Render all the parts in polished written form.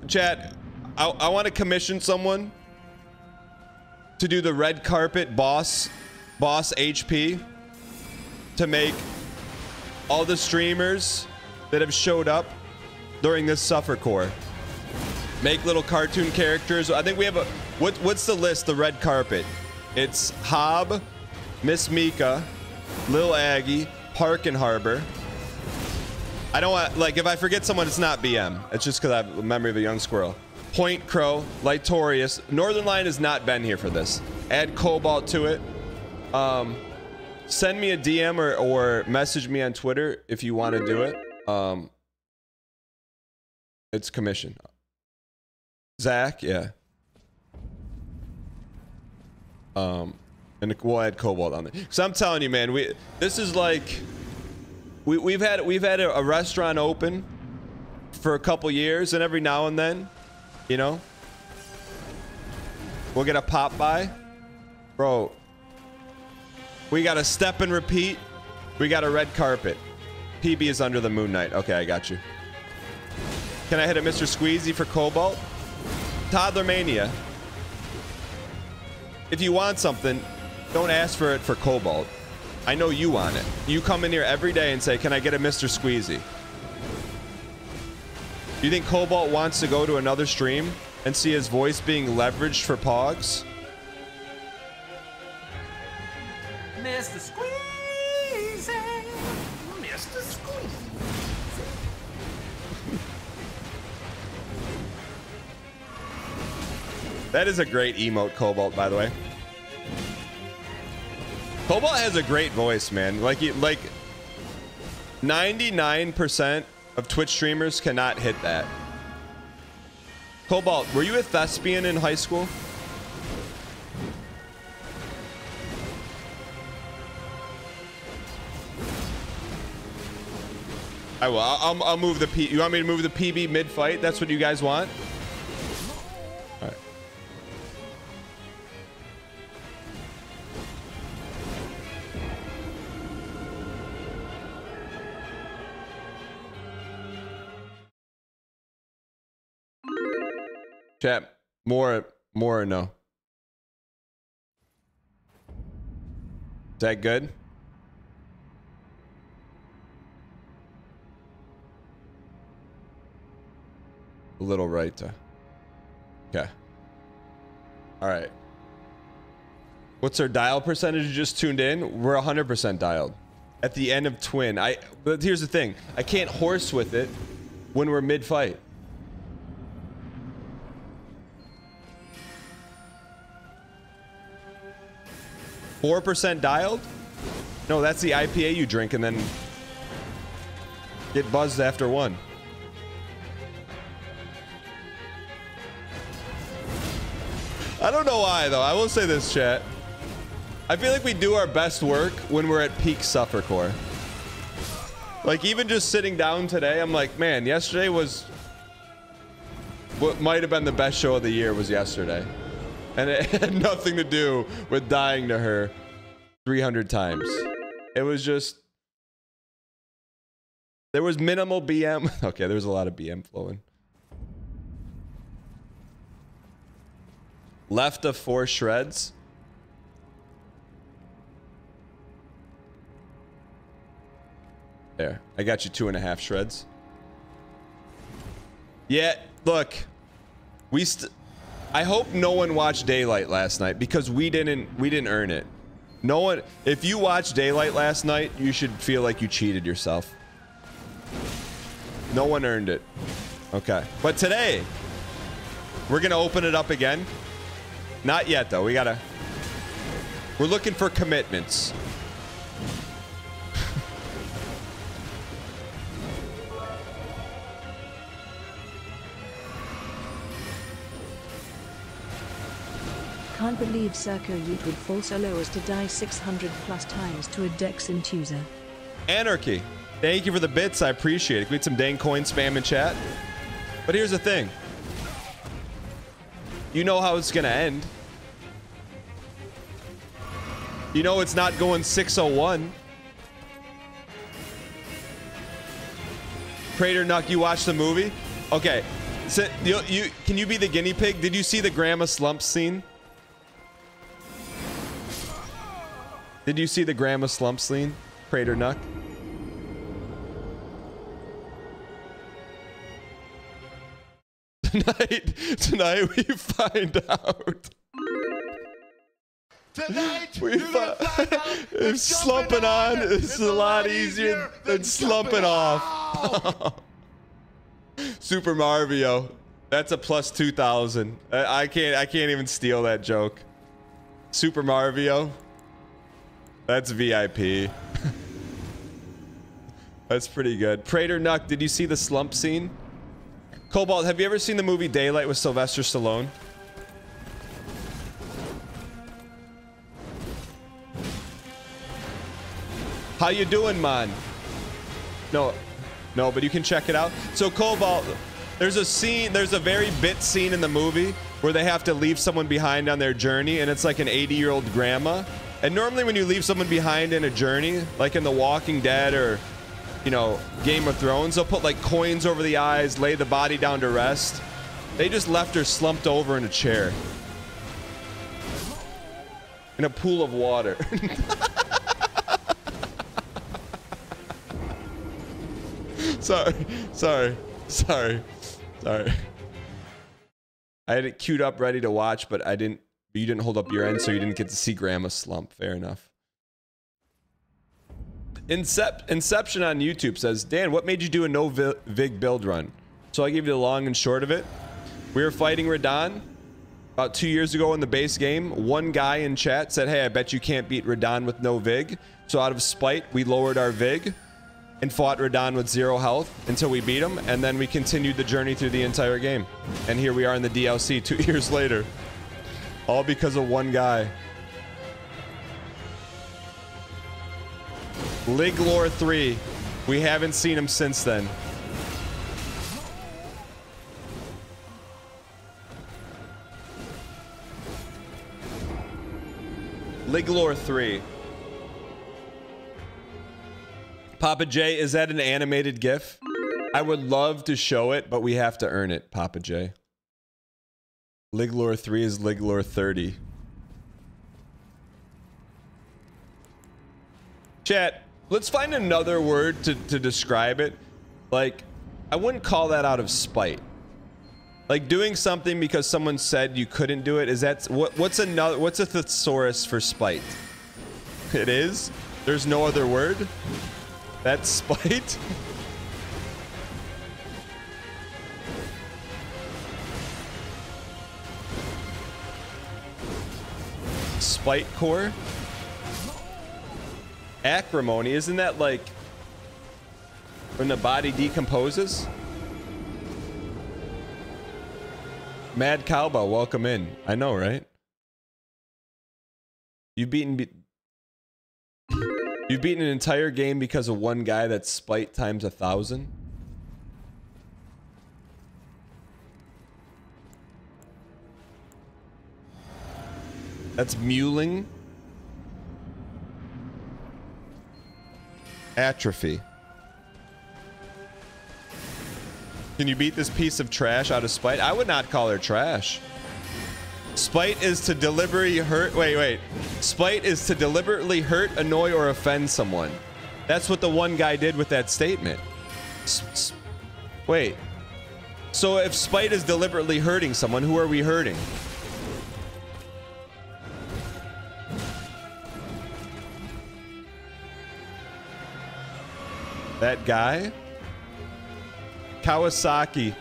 Chat, I want to commission someone to do the red carpet boss HP to make all the streamers that have showed up during this suffer core. Make little cartoon characters. I think we have a what's the list? The red carpet. It's Hob, Miss Mika, Lil Aggie, Park and Harbor. I don't want, like, if I forget someone, it's not BM. It's just because I have a memory of a young squirrel. Point Crow, Lightorious. Northern Line has not been here for this. Add Cobalt to it. Send me a DM or message me on Twitter if you want to do it. It's commission. Zach, yeah. And we'll add Cobalt on there. So I'm telling you, man, this is like we've had a restaurant open for a couple years, and every now and then, you know, we'll get a pop by. Bro, we got a step and repeat. We got a red carpet. PB is under the moon night. Okay, I got you. Can I hit a Mr. Squeezy for Cobalt? Toddler Mania. If you want something, don't ask for it for Cobalt. I know you want it. You come in here every day and say, can I get a Mr. Squeezy? You think Cobalt wants to go to another stream and see his voice being leveraged for pogs? Mr. Squeezy. Mr. Squeezy. That is a great emote, Cobalt, by the way. Cobalt has a great voice, man. Like 99% of Twitch streamers cannot hit that. Cobalt, were you a thespian in high school? I will. I'll move the P. You want me to move the PB mid-fight? That's what you guys want? All right. Chat, more or no? Is that good? A little right. Okay. All right. What's our dial percentage? You just tuned in? We're 100% dialed. At the end of Twin. But here's the thing. I can't horse with it when we're mid-fight. %4 dialed? No, that's the IPA you drink and then get buzzed after one. I don't know why, though. I will say this, chat. I feel like we do our best work when we're at peak suffer core. Like, even just sitting down today, I'm like, man, yesterday was... what might have been the best show of the year was yesterday. And it had nothing to do with dying to her 300 times. It was just... there was minimal BM. Okay, there was a lot of BM flowing. Left of 4 shreds. There. I got you 2.5 shreds. Yeah, look. I hope no one watched Daylight last night because we didn't earn it. No one, if you watched Daylight last night, you should feel like you cheated yourself. No one earned it. Okay. But today, we're going to open it up again. Not yet, though. We're looking for commitments. Can't believe Circo Youth would fall so low as to die 600 plus times to a Dex Intuser. Anarchy. Thank you for the bits. I appreciate it. We had some dang coin spam in chat. But here's the thing. You know how it's going to end. You know it's not going 601. Crater Nuck, you watched the movie? Okay. So, can you be the guinea pig? Did you see the grandma slump scene? Did you see the grandma slump scene? Crater Nuck? Tonight we find out. Tonight We find if slumping on is a lot easier than slumping off. Super Mario. That's a plus 2,000. I can't even steal that joke. Super Mario. That's VIP. That's pretty good. Prater Nuck, did you see the slump scene? Cobalt, have you ever seen the movie Daylight with Sylvester Stallone? How you doing, man? No, but you can check it out. So Cobalt, there's a very bit scene in the movie where they have to leave someone behind on their journey, and it's like an 80-year-old grandma. And normally when you leave someone behind in a journey, like in The Walking Dead or, you know, Game of Thrones, they'll put like coins over the eyes, lay the body down to rest. They just left her slumped over in a chair. In a pool of water. Sorry. I had it queued up ready to watch, but you didn't hold up your end, so you didn't get to see Grandma slump. Fair enough. Inception on YouTube says, Dan, what made you do a no Vig build run? So I give you the long and short of it. We were fighting Radahn about 2 years ago in the base game. One guy in chat said, hey, I bet you can't beat Radahn with no Vig. So out of spite, we lowered our Vig and fought Radahn with 0 health until we beat him, and then we continued the journey through the entire game. And here we are in the DLC 2 years later. All because of one guy. Liglor 3. We haven't seen him since then. Liglor 3. Papa J, is that an animated GIF? I would love to show it, but we have to earn it, Papa J. Liglor 3 is Liglor 30. Chat, let's find another word to describe it. Like, I wouldn't call that out of spite. Like, doing something because someone said you couldn't do it, is that... what's a thesaurus for spite? It is? There's no other word? That's spite? Spite core? Acrimony, isn't that like when the body decomposes? Mad Cowbell, welcome in. I know, right? You've beaten an entire game because of one guy. That's spite times 1,000. That's muling. Atrophy. Can you beat this piece of trash out of spite? I would not call her trash. Spite is to deliberately hurt... Wait. Spite is to deliberately hurt, annoy, or offend someone. That's what the one guy did with that statement. Wait. So if spite is deliberately hurting someone, who are we hurting? That guy? Kawasaki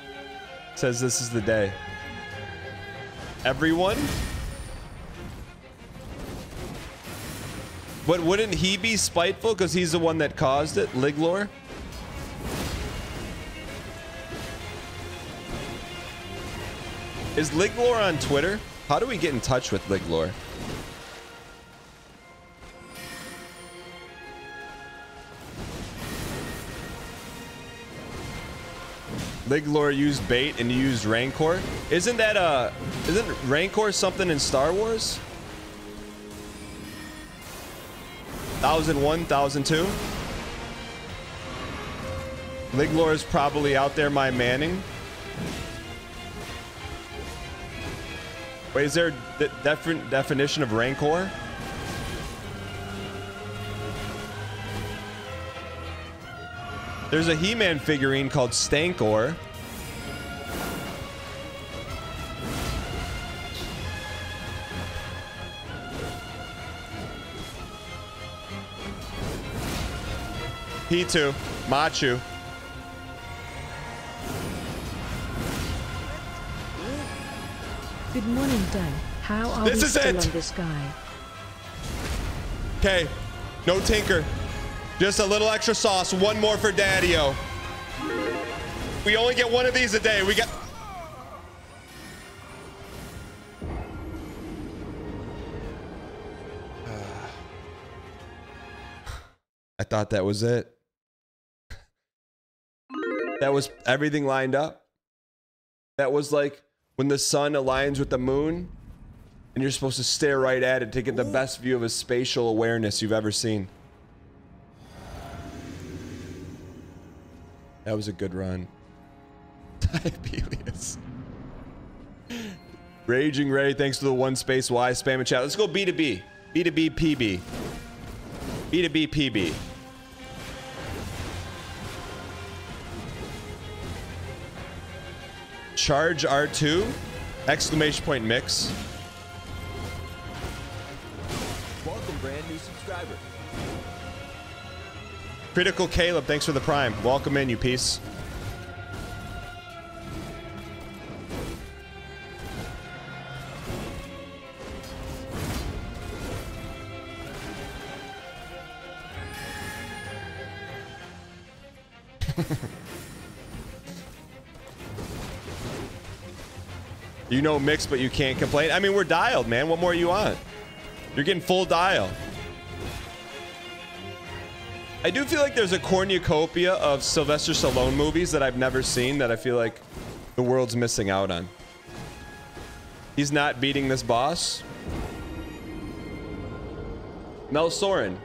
says this is the day. Everyone? But wouldn't he be spiteful because he's the one that caused it? Liglor? Is Liglor on Twitter? How do we get in touch with Liglor? Liglor used bait and you used Rancor. Isn't Rancor something in Star Wars? 1001, 1002? Liglor is probably out there, my Manning. Wait, is there a different definition of Rancor? There's a He-Man figurine called Stankor. P2, Machu. Good morning, Dan. How are This we is still it. on this guy? Okay, no tinker. Just a little extra sauce. One more for Daddy-O. We only get one of these a day. We got... I thought that was it. That was everything lined up. That was like when the sun aligns with the moon and you're supposed to stare right at it to get the best view of his spatial awareness you've ever seen. That was a good run. Diabetes. Raging Ray, thanks for the one space Y spam in chat. Let's go B2B. B2B PB. B2B PB. Charge R2. Exclamation point mix. Welcome, brand new subscriber. Critical Caleb, thanks for the prime. Welcome in, you piece. You know mix, but you can't complain. I mean, we're dialed, man. What more are you on? You're getting full dial. I do feel like there's a cornucopia of Sylvester Stallone movies that I've never seen that I feel like the world's missing out on. He's not beating this boss. Mel Soren.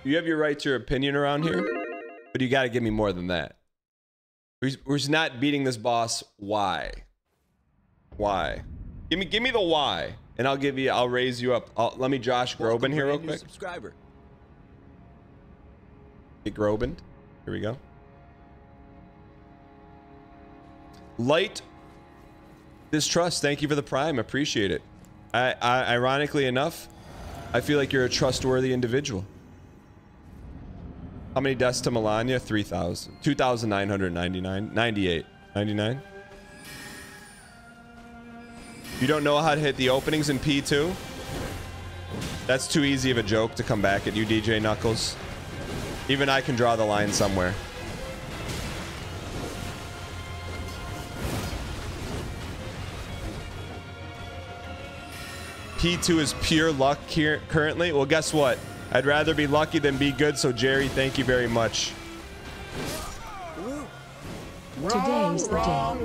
You have your right to your opinion around here, but you got to give me more than that. We're just not beating this boss. Why? Why? Give me the why, and I'll raise you up. Let me Josh Groban here real quick. Subscriber. Get Groban. Here we go. Light Distrust. Thank you for the prime. Appreciate it. Ironically enough, I feel like you're a trustworthy individual. How many deaths to Melania? 3,000. 2,999. 98. 99. You don't know how to hit the openings in P2? That's too easy of a joke to come back at you, DJ Knuckles. Even I can draw the line somewhere. P2 is pure luck here currently. Well, guess what? I'd rather be lucky than be good, so Jerry, thank you very much. Today is the day.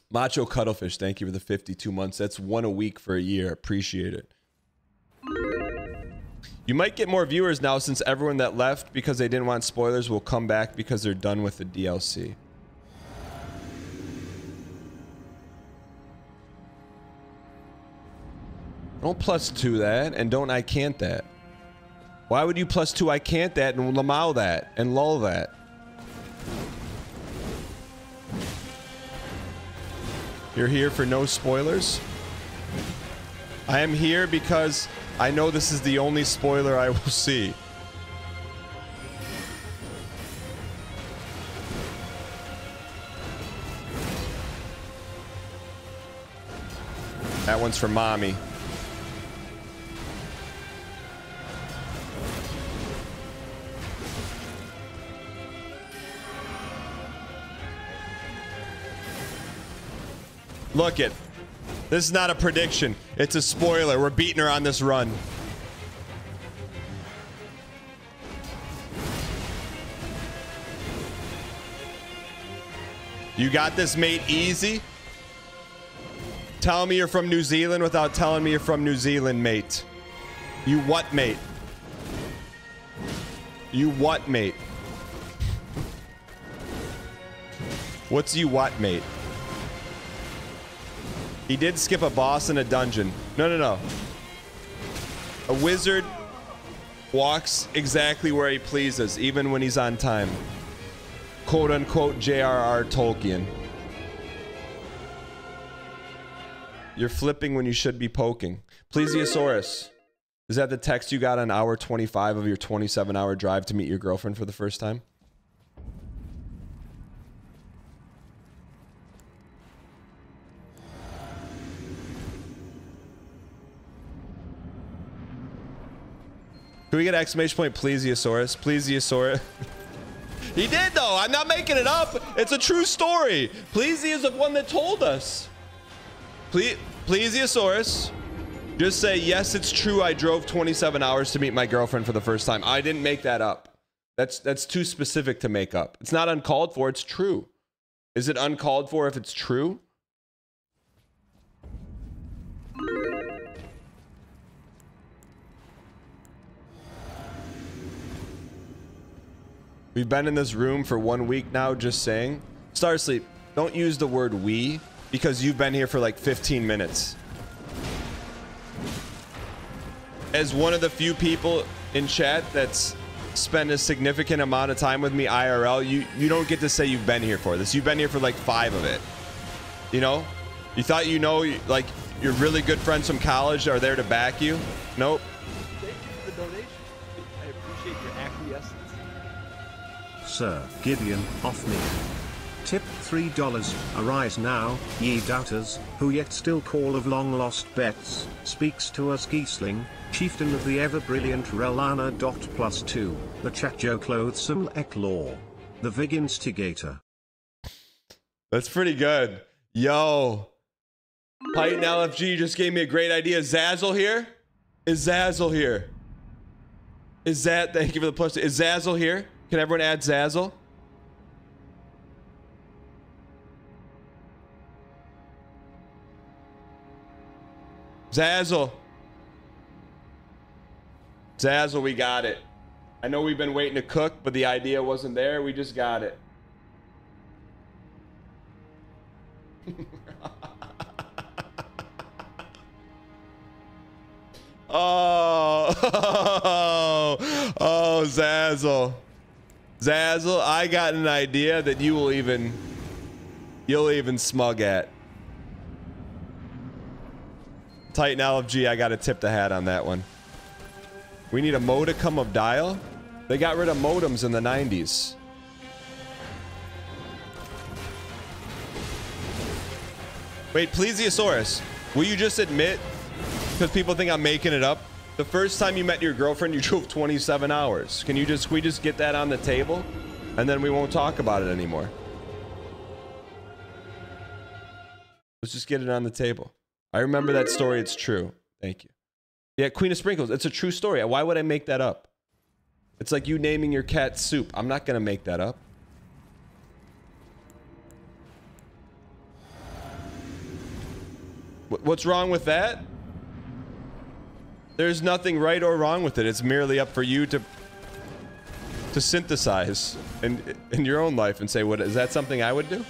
Macho Cuttlefish, thank you for the 52 months. That's one a week for a year. Appreciate it. You might get more viewers now since everyone that left because they didn't want spoilers will come back because they're done with the DLC. Don't +2 that, and don't I can't that. Why would you +2 I can't that and lamau that and lull that? You're here for no spoilers? I am here because I know this is the only spoiler I will see. That one's for mommy. Look it. This is not a prediction. It's a spoiler. We're beating her on this run. You got this, mate, easy. Tell me you're from New Zealand without telling me you're from New Zealand, mate. You what, mate? You what, mate? What's you what, mate? He did skip a boss in a dungeon. No, no, no. A wizard walks exactly where he pleases, even when he's on time. Quote unquote J.R.R. Tolkien. You're flipping when you should be poking. Plesiosaurus. Is that the text you got on hour 25 of your 27-hour drive to meet your girlfriend for the first time? Can we get exclamation point Plesiosaurus? Plesiosaurus. He did though. I'm not making it up. It's a true story. Plesio is the one that told us. Plesiosaurus. Just say, yes, it's true. I drove 27 hours to meet my girlfriend for the first time. I didn't make that up. That's too specific to make up. It's not uncalled for. It's true. Is it uncalled for if it's true? We've been in this room for 1 week now, just saying. Starsleep, don't use the word we, because you've been here for like 15 minutes. As one of the few people in chat that's spent a significant amount of time with me IRL, you don't get to say you've been here for this. You've been here for like 5 of it. You know? You thought you know, like, your really good friends from college are there to back you? Nope. Thank you for the donation. I appreciate your acquiescence. Sir Gideon Offney. Tip $3. Arise now, ye doubters, who yet still call of long lost bets. Speaks to us Geesling, chieftain of the ever brilliant Relana. +2. The Chatjo Clothesome Eklaw. The Vig Instigator. That's pretty good. Yo. Titan LFG just gave me a great idea. Zazzle here? Is Zazzle here? Is that, thank you for the plus. Is Zazzle here? Can everyone add Zazzle? Zazzle. Zazzle, we got it. I know we've been waiting to cook, but the idea wasn't there. We just got it. Oh, oh, Zazzle. Zazzle, I got an idea that you'll even smug at. Titan LFG, I gotta tip the hat on that one. We need a modicum of dial. They got rid of modems in the 90s. Wait, Plesiosaurus, will you just admit, because people think I'm making it up, the first time you met your girlfriend, you drove 27 hours. Can we just get that on the table? And then we won't talk about it anymore. Let's just get it on the table. I remember that story. It's true. Thank you. Yeah, Queen of Sprinkles. It's a true story. Why would I make that up? It's like you naming your cat Soup. I'm not going to make that up. What's wrong with that? There's nothing right or wrong with it. It's merely up for you to synthesize in your own life and say, "What is that? Something I would do?"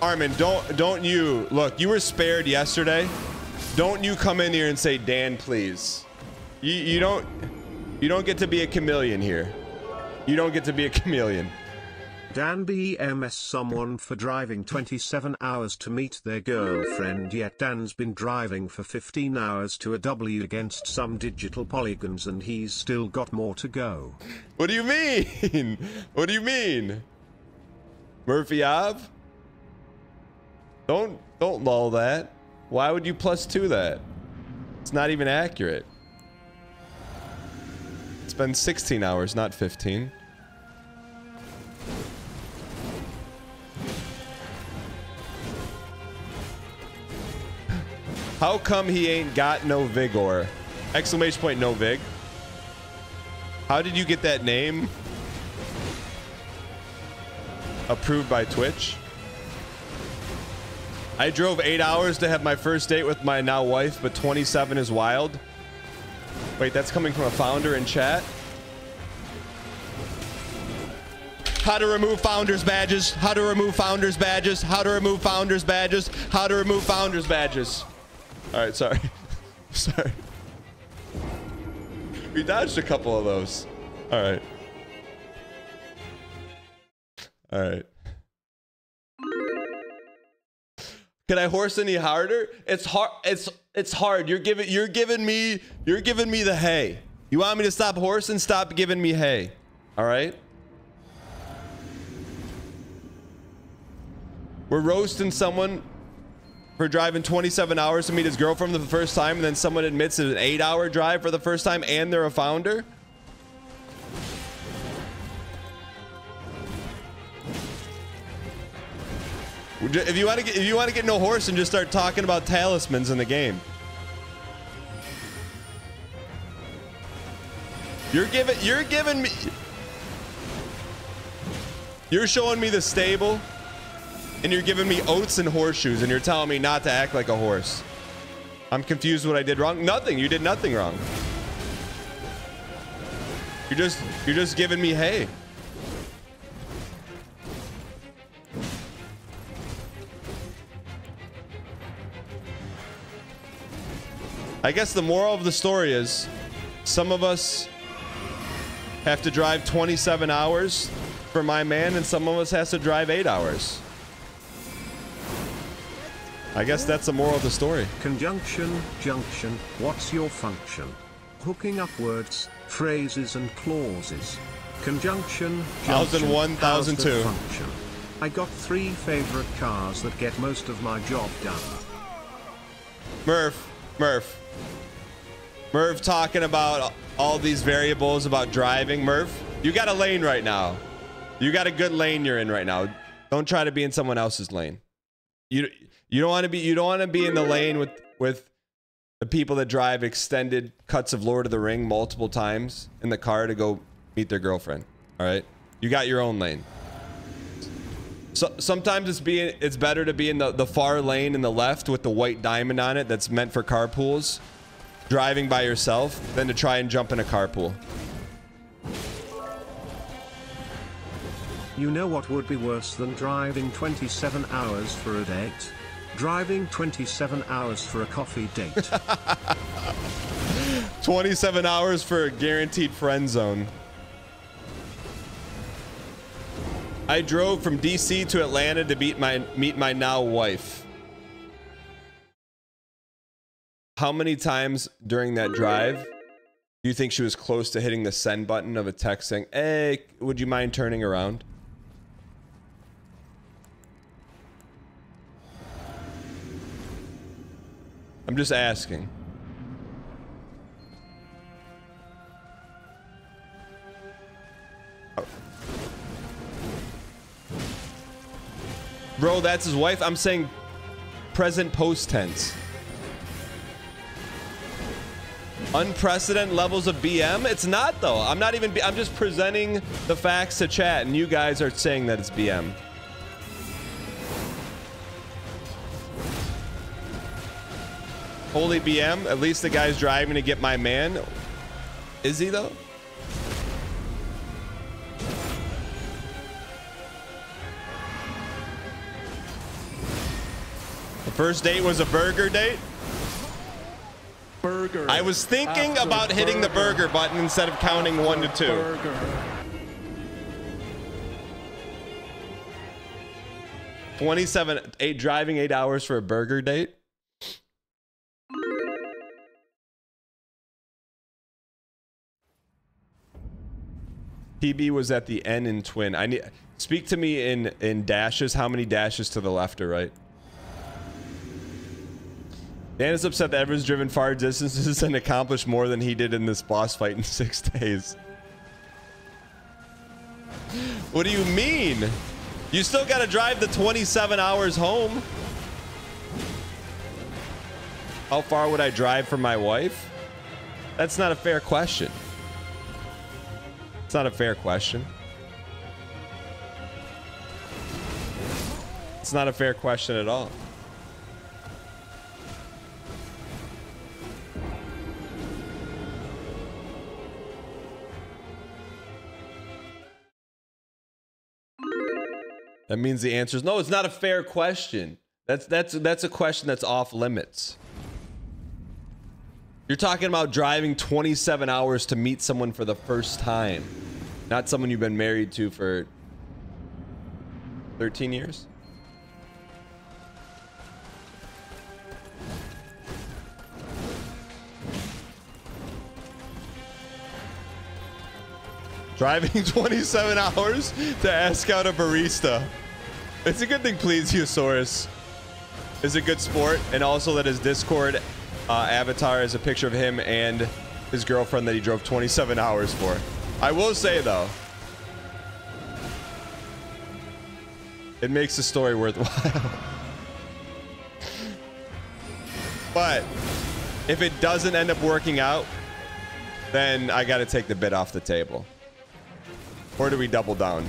Armin, don't you look? You were spared yesterday. Don't you come in here and say, "Dan, please." You don't get to be a chameleon here. You don't get to be a chameleon. Dan BMS someone for driving 27 hours to meet their girlfriend, yet Dan's been driving for 15 hours to a W against some digital polygons and he's still got more to go. What do you mean? What do you mean? Murphy Ave? Don't lull that. Why would you +2 that? It's not even accurate. It's been 16 hours, not 15. How come he ain't got no vigor? Exclamation point, no vig. How did you get that name? Approved by Twitch. I drove 8 hours to have my first date with my now wife, but 27 is wild. Wait, that's coming from a founder in chat. How to remove founders badges. How to remove founders badges. How to remove founders badges. How to remove founders badges. All right, sorry. Sorry. We dodged a couple of those. All right. All right. Can I horse any harder? It's hard. It's hard. You're giving me the hay. You want me to stop horsing? Stop giving me hay. All right. We're roasting someone for driving 27 hours to meet his girlfriend for the first time, and then someone admits it's an 8-hour drive for the first time, and they're a founder. If you want to get no horse and just start talking about talismans in the game. You're giving me. You're showing me the stable, and you're giving me oats and horseshoes, and you're telling me not to act like a horse. I'm confused what I did wrong. Nothing. You did nothing wrong. You're just giving me hay. I guess the moral of the story is some of us have to drive 27 hours for my man, and some of us has to drive 8 hours. I guess that's the moral of the story. Conjunction, junction, what's your function? Hooking up words, phrases and clauses. Conjunction, junction, 1001, 1002. function. I got 3 favorite cars that get most of my job done. Murph talking about all these variables about driving. Murph, you got a lane right now. You got a good lane you're in right now. Don't try to be in someone else's lane. You don't want to be in the lane with the people that drive extended cuts of Lord of the Ring multiple times in the car to go meet their girlfriend. All right, you got your own lane. So sometimes it's better to be in the far lane in the left with the white diamond on it that's meant for carpools, driving by yourself, than to try and jump in a carpool. You know what would be worse than driving 27 hours for a date? Driving 27 hours for a coffee date. 27 hours for a guaranteed friend zone. I drove from DC to Atlanta to meet my now wife. How many times during that drive do you think she was close to hitting the send button of a text saying, "Hey, would you mind turning around?" I'm just asking. Bro, that's his wife. I'm saying present post tense. Unprecedented levels of BM? It's not though. I'm just presenting the facts to chat, and you guys are saying that it's BM. Holy BM, at least the guy's driving to get my man. Is he though? The first date was a burger date? Burger. I was thinking about hitting the burger button instead of counting 1 to 2. Burger. 27, driving 8 hours for a burger date? PB was at the N in twin. Speak to me in dashes. How many dashes to the left or right? Dan is upset that everyone's driven far distances and accomplished more than he did in this boss fight in 6 days. What do you mean? You still got to drive the 27 hours home. How far would I drive for my wife? That's not a fair question. It's not a fair question. It's not a fair question at all. That means the answer is no, it's not a fair question. That's a question that's off limits. You're talking about driving 27 hours to meet someone for the first time, not someone you've been married to for 13 years. Driving 27 hours to ask out a barista. It's a good thing Plesiosaurus is a good sport, and also that his Discord avatar is a picture of him and his girlfriend that he drove 27 hours for. I will say, though, it makes the story worthwhile. But if it doesn't end up working out, then I got to take the bid off the table. Or do we double down?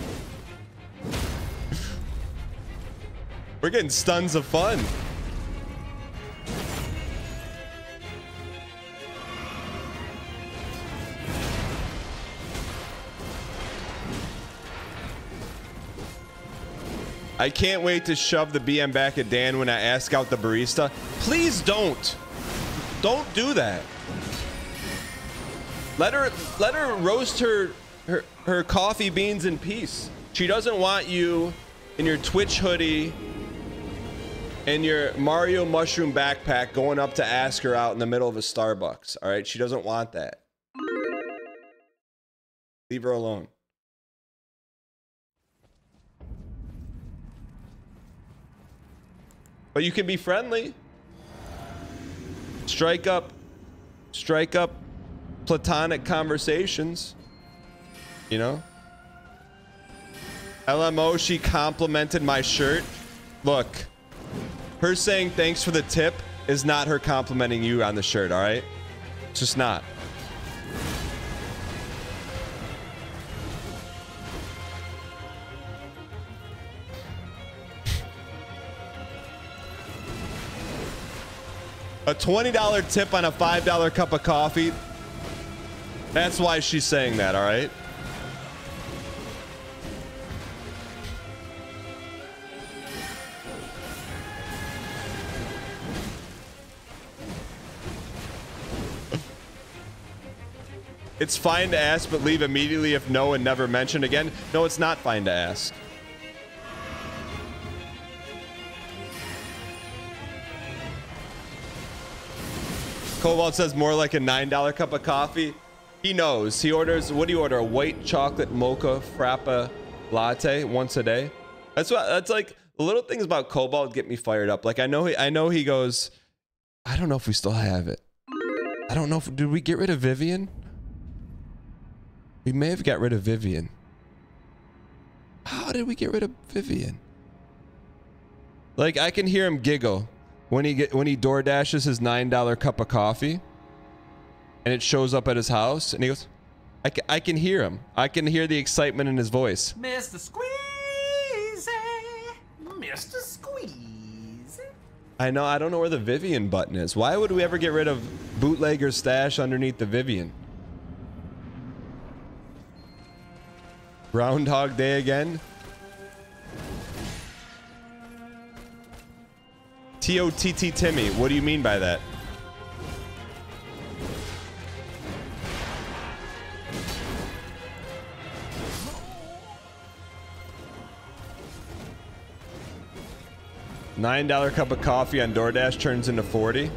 We're getting tons of fun. I can't wait to shove the BM back at Dan when I ask out the barista. Please don't. Don't do that. Let her roast her coffee beans in peace. She doesn't want you in your Twitch hoodie and your Mario mushroom backpack going up to ask her out in the middle of a Starbucks. All right? She doesn't want that. Leave her alone. But you can be friendly. Strike up platonic conversations. You know? LMO, she complimented my shirt. Look, her saying thanks for the tip is not her complimenting you on the shirt, all right? It's just not. A $20 tip on a $5 cup of coffee. That's why she's saying that, all right? It's fine to ask, but leave immediately if no and never mention again. No, it's not fine to ask. Cobalt says more like a $9 cup of coffee. He knows. He orders, what do you order? A white chocolate mocha frappa latte once a day. That's like the little things about Cobalt get me fired up. Like I know he goes, I don't know if we still have it. I don't know if, did we get rid of Vivian? We may have got rid of Vivian. How did we get rid of Vivian? Like I can hear him giggle when he door dashes his $9 cup of coffee and it shows up at his house and he goes, I can hear him. I can hear the excitement in his voice. Mr. Squeezy, Mr. Squeezy. I know, I don't know where the Vivian button is. Why would we ever get rid of bootlegger stash underneath the Vivian? Groundhog Day again? TOTT Timmy, what do you mean by that? $9 cup of coffee on DoorDash turns into 40.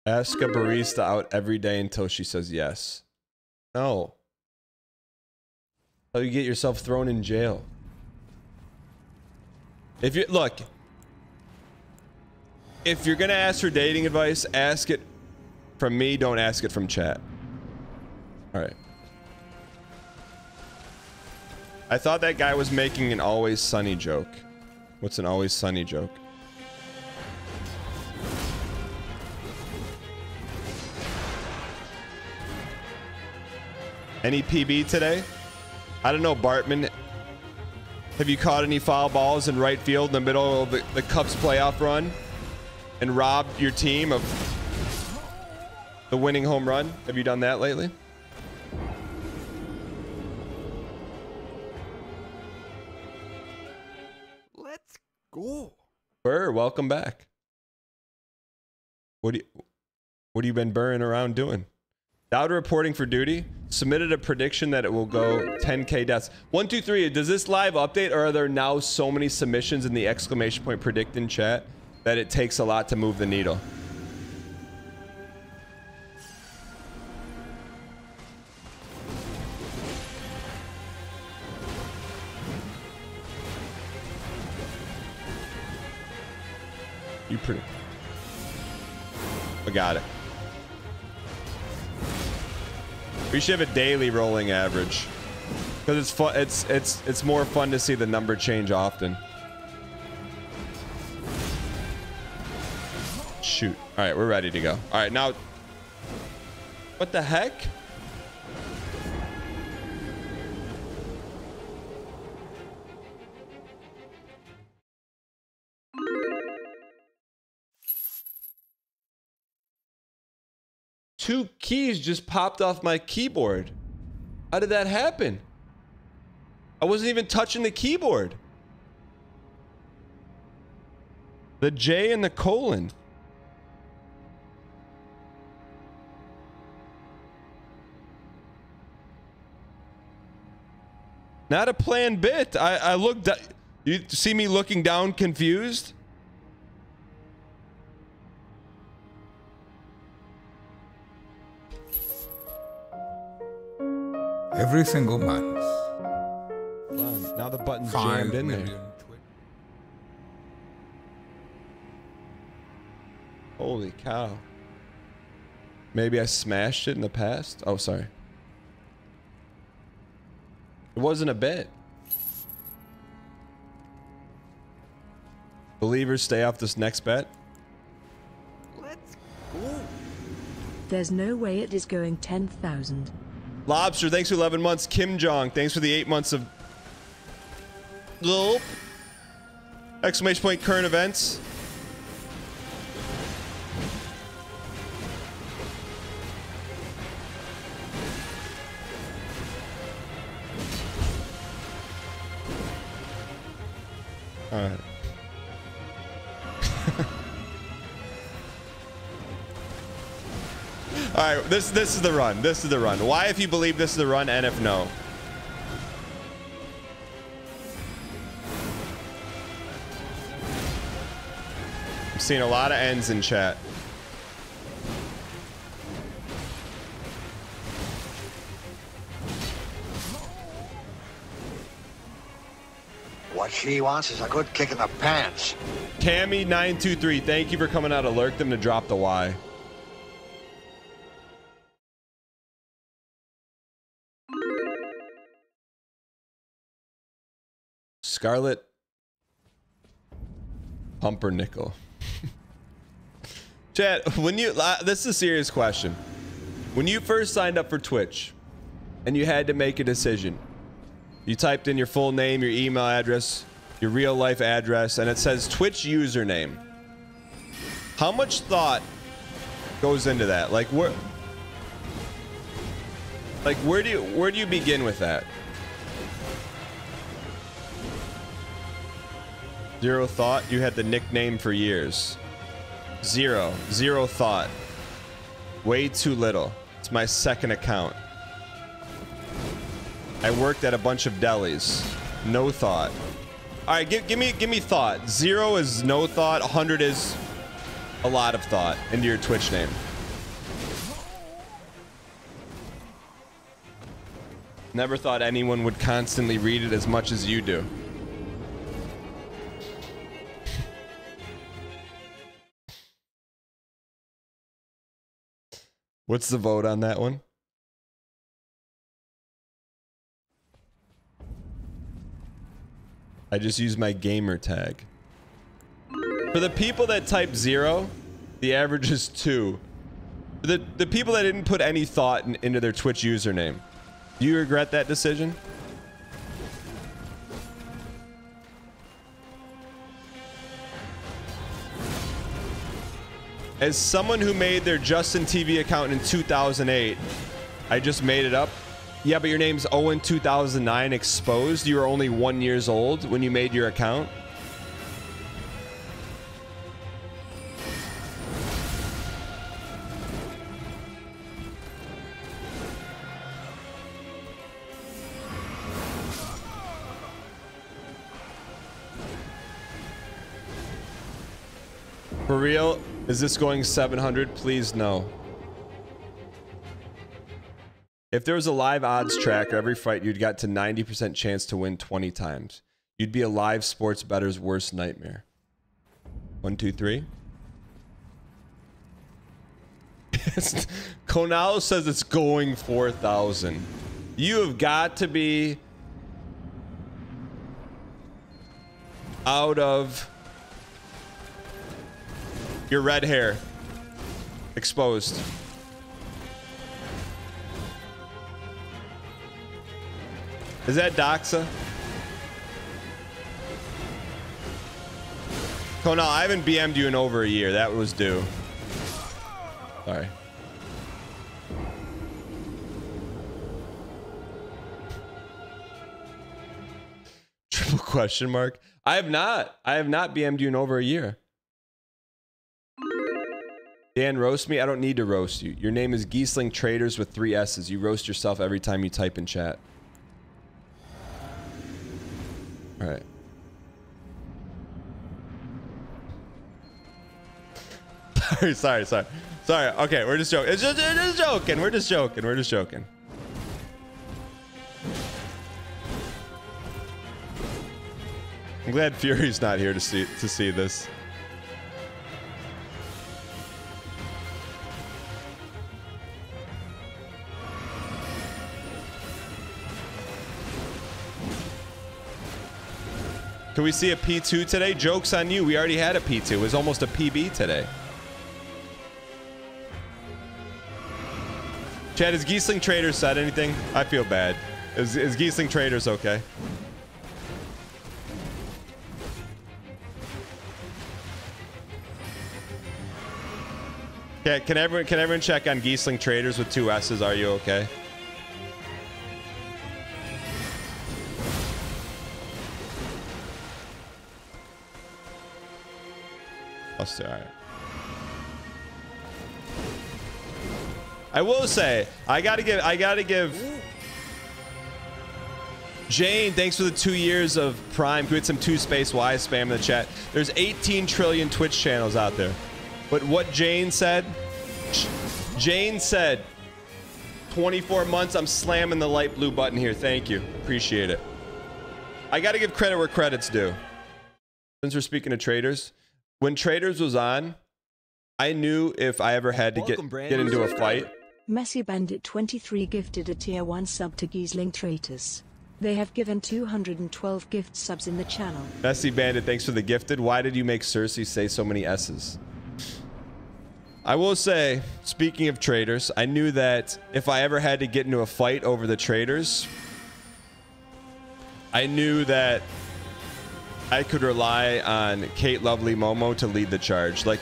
Ask a barista out every day until she says yes. No. How you get yourself thrown in jail. If you look, if you're gonna ask for dating advice, ask it from me, don't ask it from chat. All right. I thought that guy was making an Always Sunny joke. What's an Always Sunny joke? Any PB today? I don't know, Bartman. Have you caught any foul balls in right field in the middle of the Cubs playoff run and robbed your team of the winning home run? Have you done that lately? Let's go. Burr, welcome back. What have you been burring around doing? Dowd reporting for duty. Submitted a prediction that it will go 10K deaths. 1, 2, 3. Does this live update, or are there now so many submissions in the exclamation point predict in chat that it takes a lot to move the needle? You predict. I got it. We should have a daily rolling average because it's fun. It's more fun to see the number change often. Shoot. All right, we're ready to go. All right, now. What the heck? Two keys just popped off my keyboard. How did that happen? I wasn't even touching the keyboard. The J and the colon. Not a planned bit. I looked. You see me looking down confused? Every single month. Wow, now the button's 5 jammed in million there. Holy cow. Maybe I smashed it in the past? Oh, sorry. It wasn't a bet. Believers, stay off this next bet. Let's go. There's no way it is going 10,000. Lobster, thanks for 11 months. Kim Jong, thanks for the 8 months of... Gulp. Exclamation point current events. All right. All right, this is the run. This is the run. Why, if you believe this is the run, and if no? I'm seeing a lot of ends in chat. What she wants is a good kick in the pants. Cammy923, thank you for coming out. Alert them to drop the Y. Scarlet Pumpernickel. Chat, when you this is a serious question. When you first signed up for Twitch and you had to make a decision, you typed in your full name, your email address, your real life address, and it says Twitch username. How much thought goes into that? Like where do you begin with that? Zero thought. You had the nickname for years. Zero thought. Way too little. It's my second account. I worked at a bunch of delis. No thought. All right, give me thought. 0 is no thought. 100 is a lot of thought into your Twitch name. Never thought anyone would constantly read it as much as you do. What's the vote on that one? I just used my gamer tag. For the people that type 0, the average is 2. The people that didn't put any thought into their Twitch username, Do you regret that decision? As someone who made their Justin TV account in 2008, I just made it up. Yeah, but your name's Owen 2009 exposed. You were only 1 year old when you made your account. For real? Is this going 700? Please no. If there was a live odds tracker every fight, you'd got to 90% chance to win 20 times. You'd be a live sports bettor's worst nightmare. 1, 2, 3. Konalo says it's going 4,000. You have got to be out of your red hair. Exposed. Is that Doxa? Konal, I haven't BM'd you in over a year. That was due. Sorry. Triple question mark. I have not BM'd you in over a year. Dan, roast me? I don't need to roast you. Your name is Geesling Traders with 3 S's. You roast yourself every time you type in chat. All right. Sorry. Okay, we're just joking. It's just joking. We're just joking. I'm glad Fury's not here to see this. Can we see a P2 today? Joke's on you. We already had a P2. It was almost a PB today. Chad, has Geesling Traders said anything? I feel bad. Is Geesling Traders okay? Okay, can everyone check on Geesling Traders with 2 S's? Are you okay? All right. I will say, I gotta give Jane, thanks for the 2 years of Prime. Can we get some 2 space Y spam in the chat? There's 18 trillion Twitch channels out there. But what Jane said, 24 months, I'm slamming the light blue button here. Thank you. Appreciate it. I gotta give credit where credit's due. Since we're speaking of traders, when Traders was on, I knew if I ever had to get into a fight. Messi Bandit 23 gifted a tier 1 sub to Geesling Traders. They have given 212 gift subs in the channel. Messi Bandit, thanks for the gifted. Why did you make Cersei say so many S's? I will say, speaking of traders, I knew that if I ever had to get into a fight over the traders, I knew that I could rely on Kate Lovely Momo to lead the charge. Like,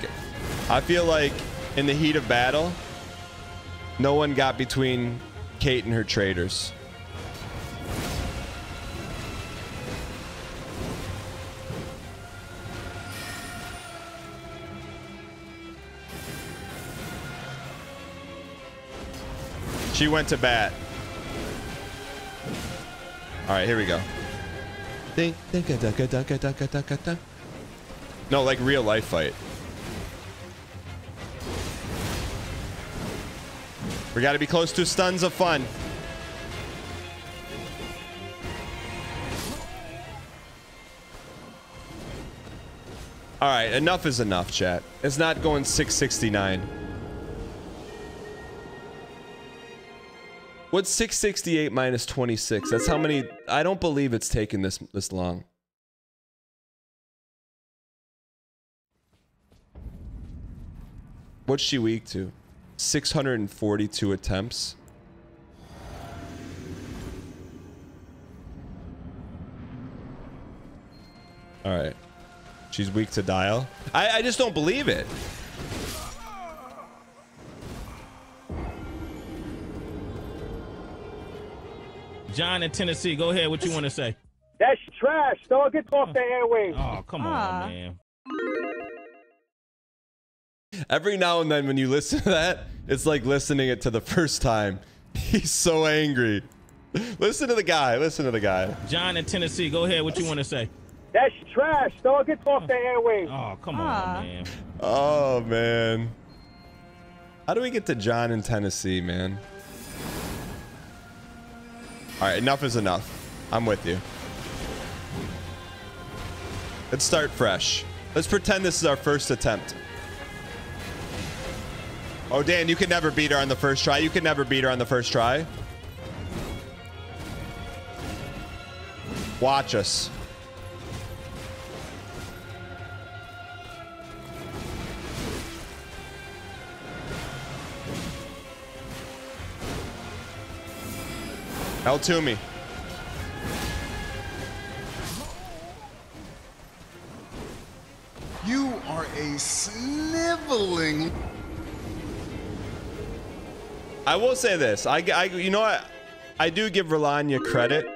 I feel like in the heat of battle, no one got between Kate and her traders. She went to bat. All right, here we go. No, like real life fight. We got to be close to stuns of fun. All right, enough is enough, chat. It's not going 669. What's 668 minus 26? That's how many. I don't believe it's taken this long. What's she weak to? 642 attempts. All right. She's weak to dial. I just don't believe it. John in Tennessee, go ahead. What you want to say? That's trash, dog. Get off the airwaves. Oh, come on, man. Every now and then when you listen to that, it's like listening it to the first time. He's so angry. Listen to the guy. Listen to the guy. John in Tennessee, go ahead. What you want to say? That's trash, dog. Get off the airwaves. Oh, come on, man. Oh, man. How do we get to John in Tennessee, man? All right, enough is enough. I'm with you. Let's start fresh. Let's pretend this is our first attempt. Oh, Dan, you can never beat her on the first try. You can never beat her on the first try. Watch us. L to me. You are a sniveling. I will say this. You know what? I do give Rolanya credit.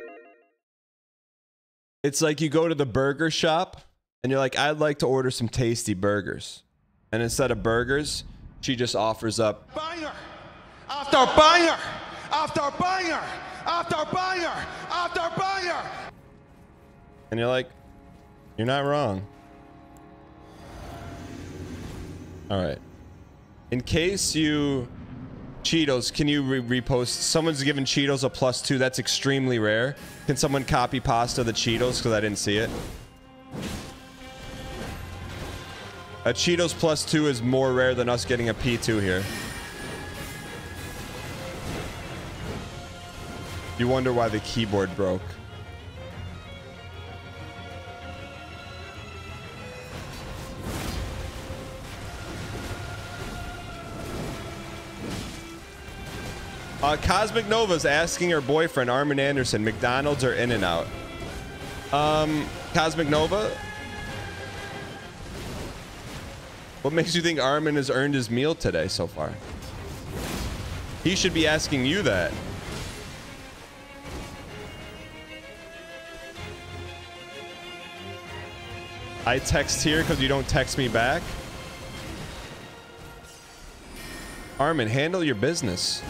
It's like you go to the burger shop and you're like, I'd like to order some tasty burgers. And instead of burgers, she just offers up Banger after banger after banger after banger after banger. and you're like, you're not wrong. All right. In case you Cheetos, can you repost? Someone's given Cheetos a +2. That's extremely rare. Can someone copy pasta the Cheetos because I didn't see it? A Cheetos +2 is more rare than us getting a P2 here. You wonder why the keyboard broke. Cosmic Nova's asking her boyfriend, Armin Anderson, McDonald's or In-N-Out? Cosmic Nova? What makes you think Armin has earned his meal today so far? He should be asking you that. I text here because you don't text me back. Armin, handle your business.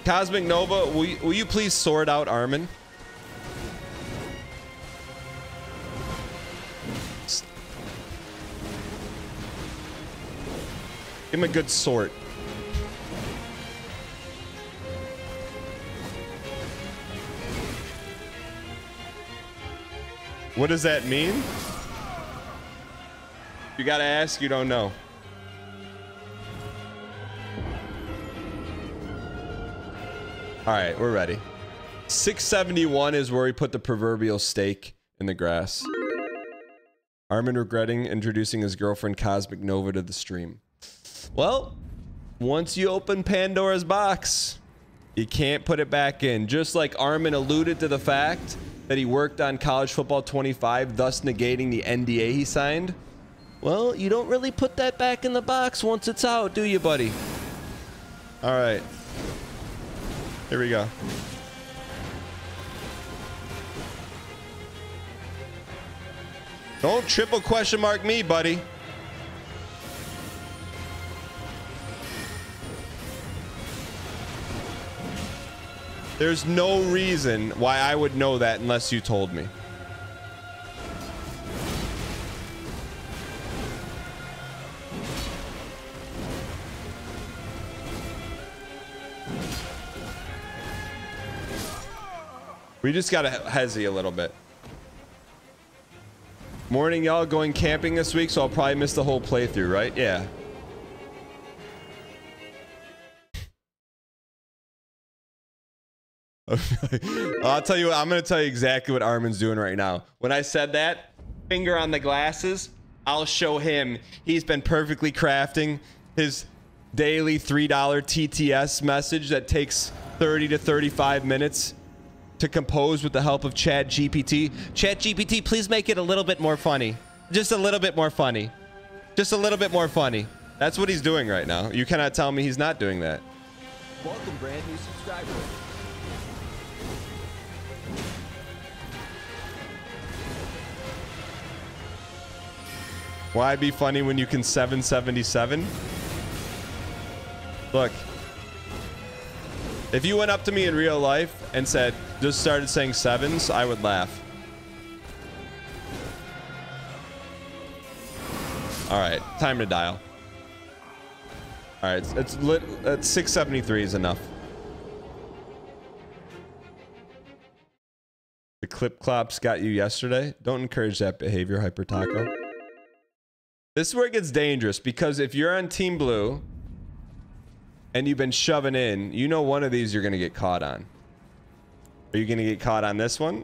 Cosmic Nova, will you please sort out Armin? Give him a good sort. What does that mean? You gotta ask, you don't know. All right, we're ready. 671 is where we put the proverbial stake in the grass. Armin regretting introducing his girlfriend Cosmic Nova to the stream. Well, once you open Pandora's box, you can't put it back in. Just like Armin alluded to the fact that he worked on College Football 25, thus negating the NDA he signed. Well, you don't really put that back in the box once it's out, do you, buddy? All right. Here we go. Don't triple question mark me, buddy. There's no reason why I would know that unless you told me. We just gotta hezzy a little bit. Morning, y'all. Going camping this week, so I'll probably miss the whole playthrough, right? Yeah. I'll tell you what, I'm gonna tell you exactly what Armin's doing right now. When I said that, finger on the glasses, I'll show him. He's been perfectly crafting his daily $3 TTS message that takes 30 to 35 minutes. to compose with the help of ChatGPT. ChatGPT, please make it a little bit more funny. Just a little bit more funny. Just a little bit more funny. That's what he's doing right now. You cannot tell me he's not doing that. Welcome, brand new subscriber. Why be funny when you can 777? Look. If you went up to me in real life and said, just started saying sevens, I would laugh. All right, time to dial. All right, it's lit. 673 is enough. The clip clops got you yesterday. Don't encourage that behavior, Hyper Taco. This is where it gets dangerous, because if you're on Team Blue and you've been shoving in, you know one of these you're going to get caught on. Are you going to get caught on this one?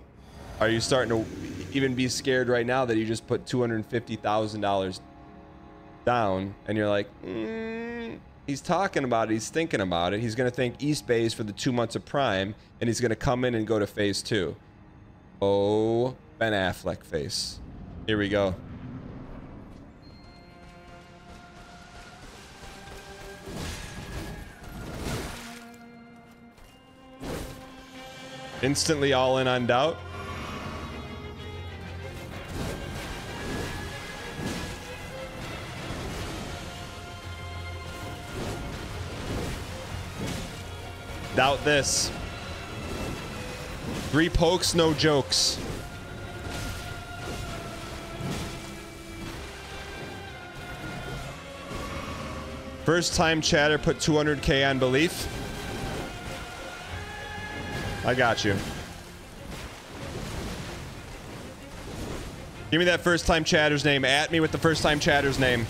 Are you starting to even be scared right now that you just put $250,000 down and you're like, he's talking about it, he's thinking about it, he's going to thank East Base for the 2 months of Prime, and he's going to come in and go to phase 2. Oh, Ben Affleck face. Here we go. Instantly all in on doubt. Doubt this. 3 pokes, no jokes. First time chatter put 200K on belief. I got you. Give me that first time chatter's name. At me with the first time chatter's name.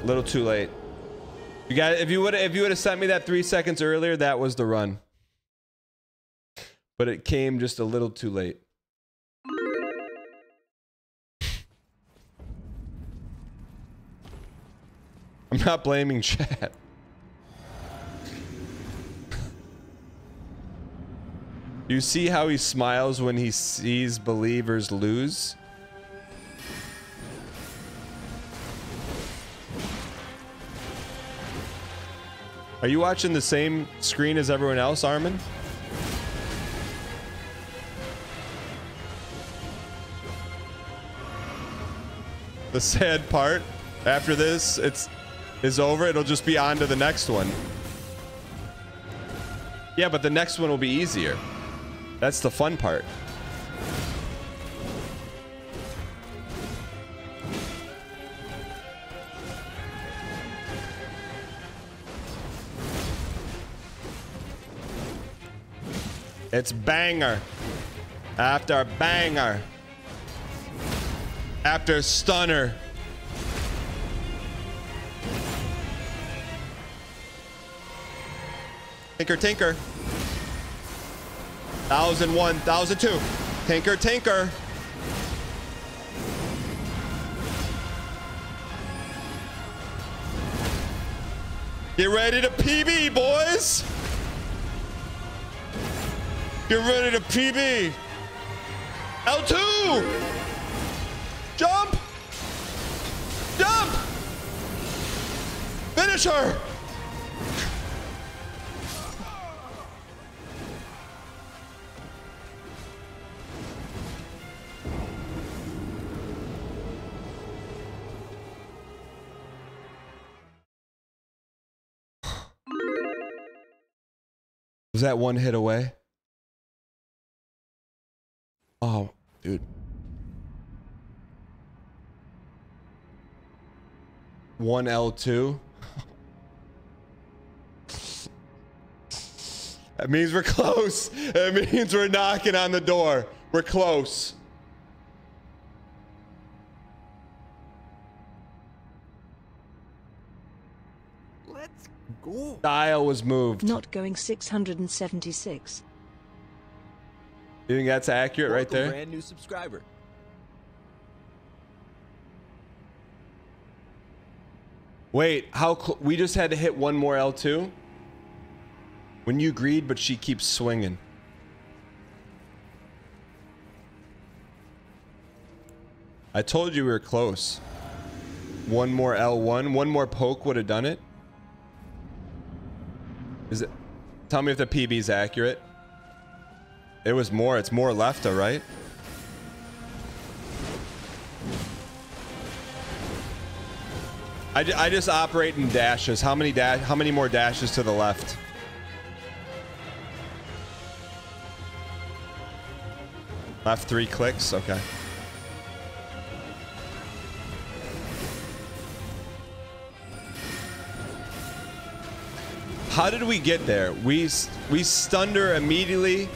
A little too late. You got, if you would have sent me that 3 seconds earlier, that was the run. But it came just a little too late. I'm not blaming chat. You see how he smiles when he sees believers lose? Are you watching the same screen as everyone else, Armin? The sad part, after this, is over. It'll just be on to the next one. Yeah, but the next one will be easier. That's the fun part. It's banger after banger after stunner. Tinker, tinker. 1001, 1002. Tinker, tinker. Get ready to PB, boys. Get ready to PB. L2. Jump. Jump. Finish her. Was that one hit away? Oh, dude. One L2. That means we're close. That means we're knocking on the door. We're close. Let's go. Dial was moved. Not going 676. You think that's accurate right there? Brand new subscriber. Wait, we just had to hit one more L2? When you agreed, but she keeps swinging. I told you we were close. One more L1, one more poke would have done it. Is it? Tell me if the PB is accurate. It was more. It's more left, right? I just operate in dashes. How many more dashes to the left? Left 3 clicks. Okay. How did we get there? We stunned her immediately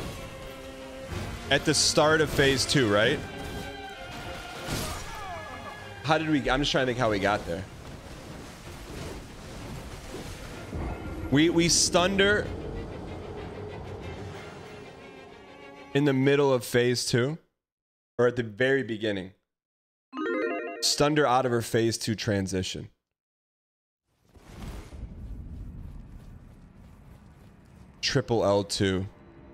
at the start of phase 2, right? How did we? I'm just trying to think how we got there. We stunned her in the middle of phase 2, or at the very beginning. Stunned her out of her phase 2 transition. Triple L2.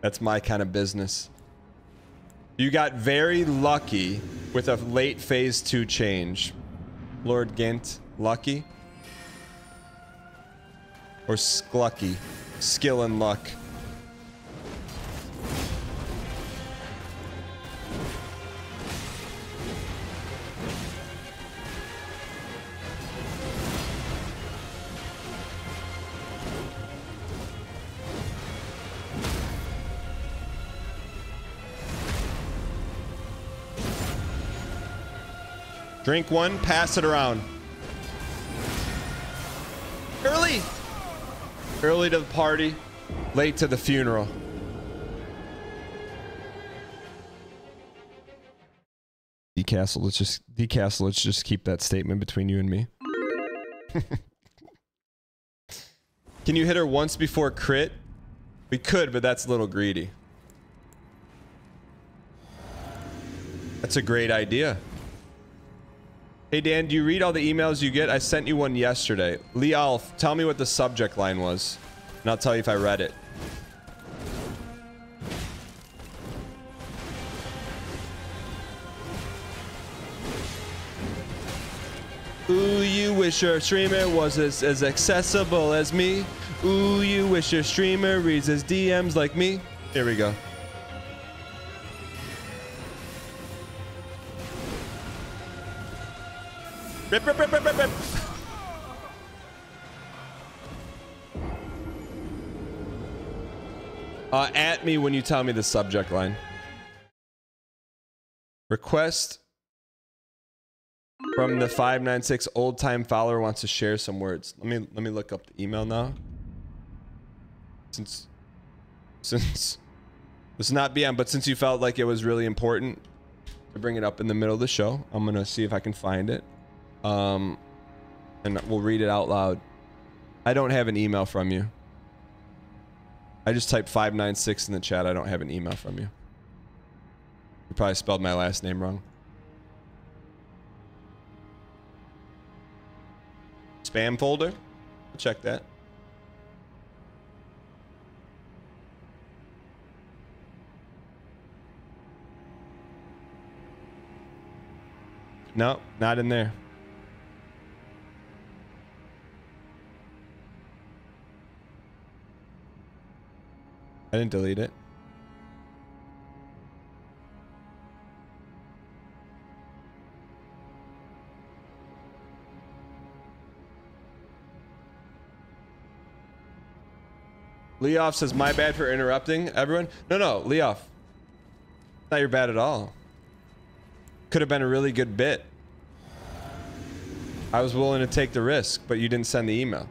That's my kind of business. You got very lucky with a late phase 2 change. Lord Gint, lucky? Or Sklucky? Skill and luck. Drink one, pass it around. Early! Early to the party, late to the funeral. Decastle, let's just keep that statement between you and me. Can you hit her once before crit? We could, but that's a little greedy. That's a great idea. Hey Dan, do you read all the emails you get? I sent you one yesterday. Lee Alf, tell me what the subject line was, and I'll tell you if I read it. Ooh, you wish your streamer was as accessible as me. Ooh, you wish your streamer reads his DMs like me. Here we go. Rip, rip, rip, rip, rip, rip. At me when you tell me the subject line. Request from the 596 old time follower wants to share some words. Let me look up the email now. Since this is not BM, but since you felt like it was really important to bring it up in the middle of the show, I'm gonna see if I can find it. And we'll read it out loud. I don't have an email from you. I just typed 596 in the chat. I don't have an email from you. You probably spelled my last name wrong. Spam folder? I'll check that. No, not in there. I didn't delete it. Leoff says, my bad for interrupting everyone. No, Leoff. Not your bad at all. Could have been a really good bit. I was willing to take the risk, but you didn't send the email.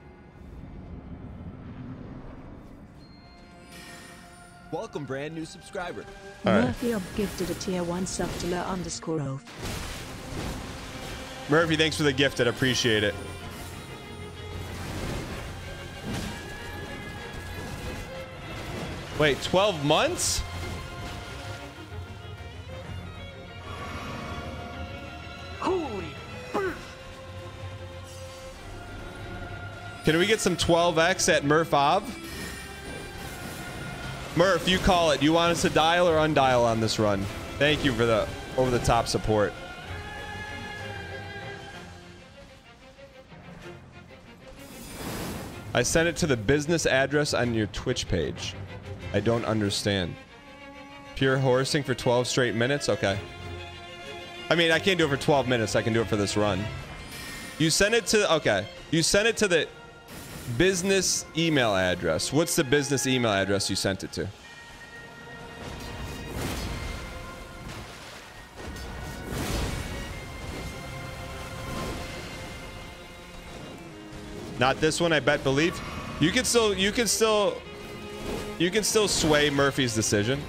Welcome, brand new subscriber. Murphy Ob gifted a tier 1 sub to _oath. Murphy, thanks for the gifted. Appreciate it. Wait, 12 months? Can we get some 12x at Murph Ov? Murph, you call it. You want us to dial or undial on this run? Thank you for the over-the-top support. I sent it to the business address on your Twitch page. I don't understand. Pure horsing for 12 straight minutes? Okay. I mean, I can't do it for 12 minutes. I can do it for this run. You sent it to... Okay. You sent it to the business email address. What's the business email address you sent it to? Not this one, I bet, believe. You can still sway Murphy's decision.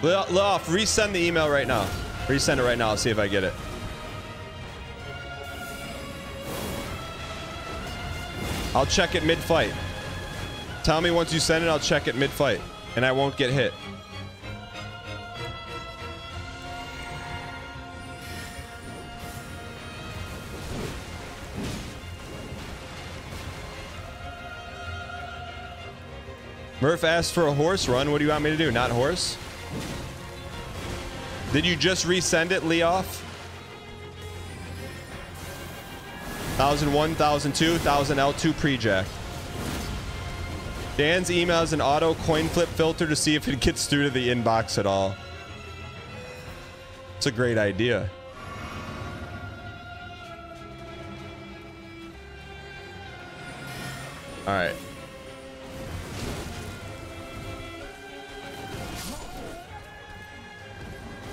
Loft, resend the email right now. Resend it right now. I'll see if I get it. I'll check it mid-fight. Tell me once you send it, I'll check it mid-fight. And I won't get hit. Murph asked for a horse run. What do you want me to do? Not horse? Did you just resend it, Leoff? 1001, 1002, 1000 L2 pre-jack. Dan's email is an auto coin flip filter to see if it gets through to the inbox at all. It's a great idea. All right.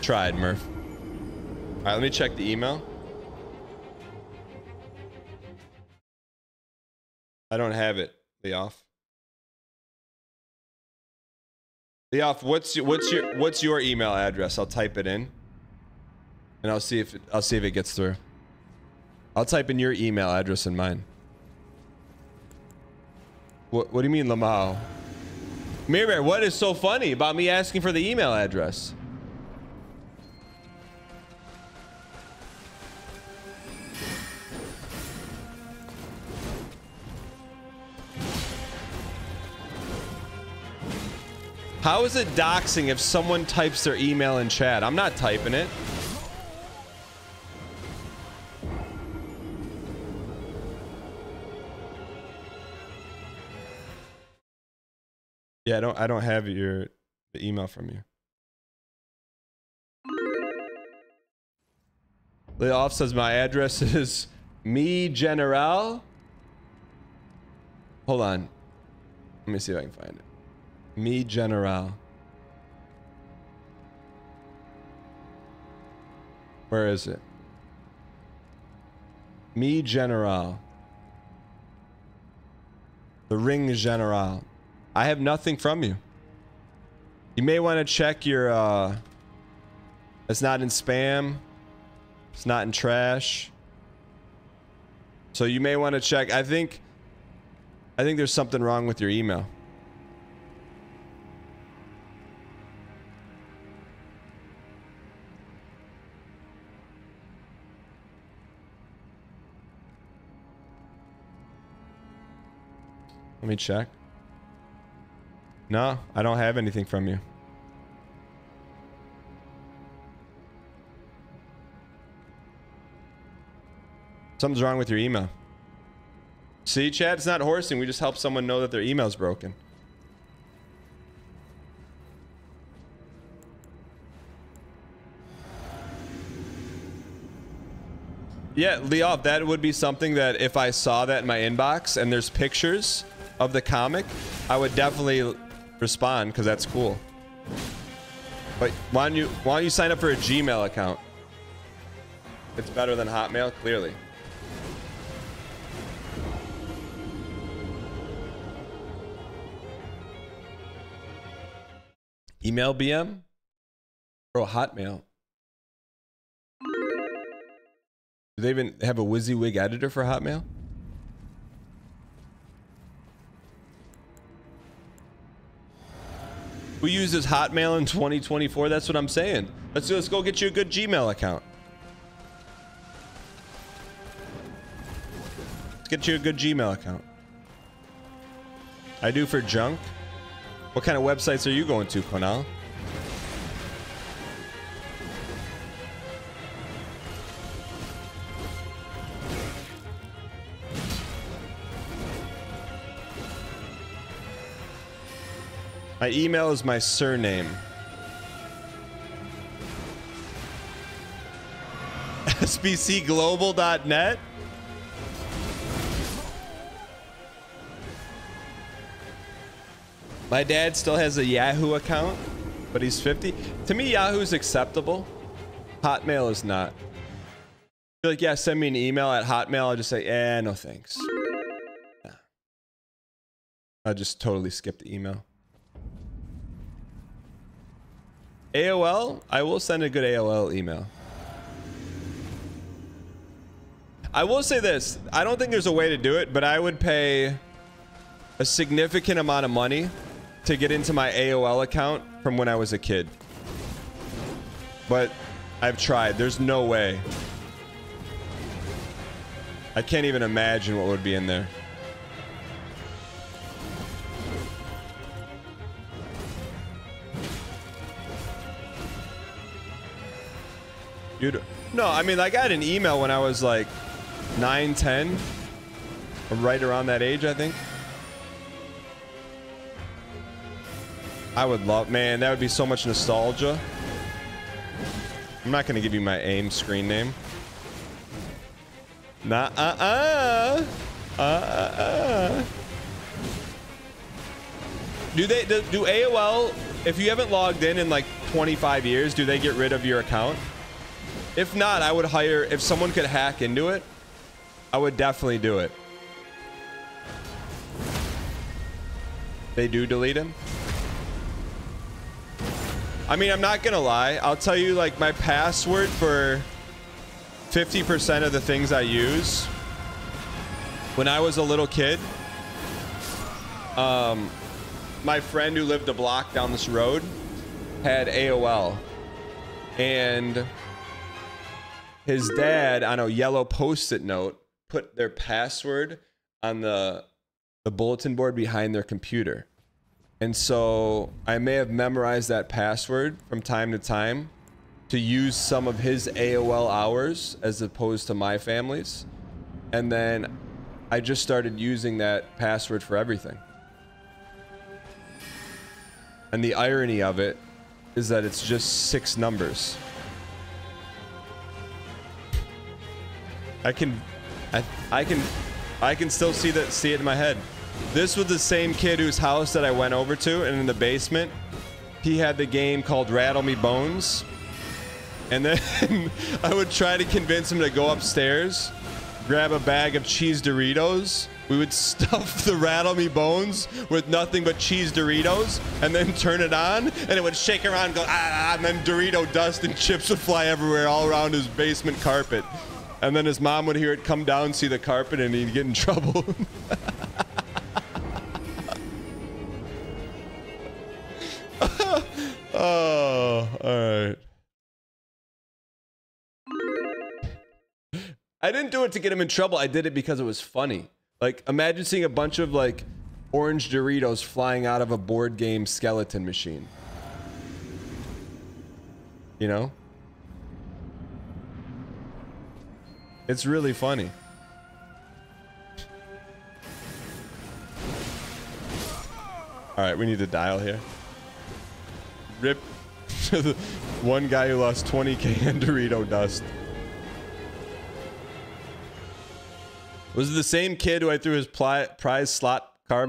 Tried, Murph. All right, let me check the email. I don't have it, Leoff. Leoff, what's your email address? I'll type it in, and I'll see if it gets through. I'll type in your email address and mine. What do you mean, Lamau? Mirror, what is so funny about me asking for the email address? How is it doxing if someone types their email in chat? I'm not typing it. Yeah, I don't have the email from you. Leoff says my address is me general. Hold on. Let me see if I can find it. Me general. Where is it? Me general. The ring general. I have nothing from you. You may want to check your it's not in spam. It's not in trash. So you may want to check. I think there's something wrong with your email. Let me check. No, I don't have anything from you. Something's wrong with your email. See, chat, it's not horsing. We just help someone know that their email's broken. Yeah, Leoff, that would be something that if I saw that in my inbox and there's pictures of the comic, I would definitely respond because that's cool. But why don't you sign up for a Gmail account? It's better than Hotmail, clearly. Email BM? Bro, Hotmail. Do they even have a WYSIWYG editor for Hotmail? Who uses Hotmail in 2024? That's what I'm saying. Let's go get you a good Gmail account. Let's get you a good Gmail account. I do for junk. What kind of websites are you going to, Cornell? My email is my surname. sbcglobal.net. My dad still has a Yahoo account, but he's 50. To me, Yahoo's acceptable. Hotmail is not. You're like, yeah, send me an email at Hotmail. I'll just say, no thanks. Nah. I'll just totally skip the email. AOL, I will send a good AOL email. I will say this, I don't think there's a way to do it, but I would pay a significant amount of money to get into my AOL account from when I was a kid. But I've tried, there's no way. I can't even imagine what would be in there. No, I mean, I got an email when I was like 9, 10, right around that age, I think. I would love, man, that would be so much nostalgia. I'm not going to give you my AIM screen name. Nah, Do AOL, if you haven't logged in like 25 years, do they get rid of your account? If not, I would hire, if someone could hack into it, I would definitely do it. They do delete him? I mean, I'm not gonna lie. I'll tell you, like, my password for 50% of the things I use. When I was a little kid, my friend who lived a block down this road had AOL. And his dad, on a yellow post-it note, put their password on the bulletin board behind their computer. And so I may have memorized that password from time to time to use some of his AOL hours as opposed to my family's. And then I just started using that password for everything. And the irony of it is that it's just 6 numbers. I can still see it in my head. This was the same kid whose house that I went over to, and in the basement, he had the game called Rattle Me Bones. And then I would try to convince him to go upstairs, grab a bag of cheese Doritos. We would stuff the Rattle Me Bones with nothing but cheese Doritos, and then turn it on, and it would shake around and go, ah, and then Dorito dust and chips would fly everywhere all around his basement carpet. And then his mom would hear it come down, see the carpet, and he'd get in trouble. Oh, all right. I didn't do it to get him in trouble. I did it because it was funny. Like, imagine seeing a bunch of, like, orange Doritos flying out of a board game skeleton machine. You know? It's really funny. All right, we need to dial here. Rip to the one guy who lost 20K in Dorito dust. Was it the same kid who I threw his prize slot car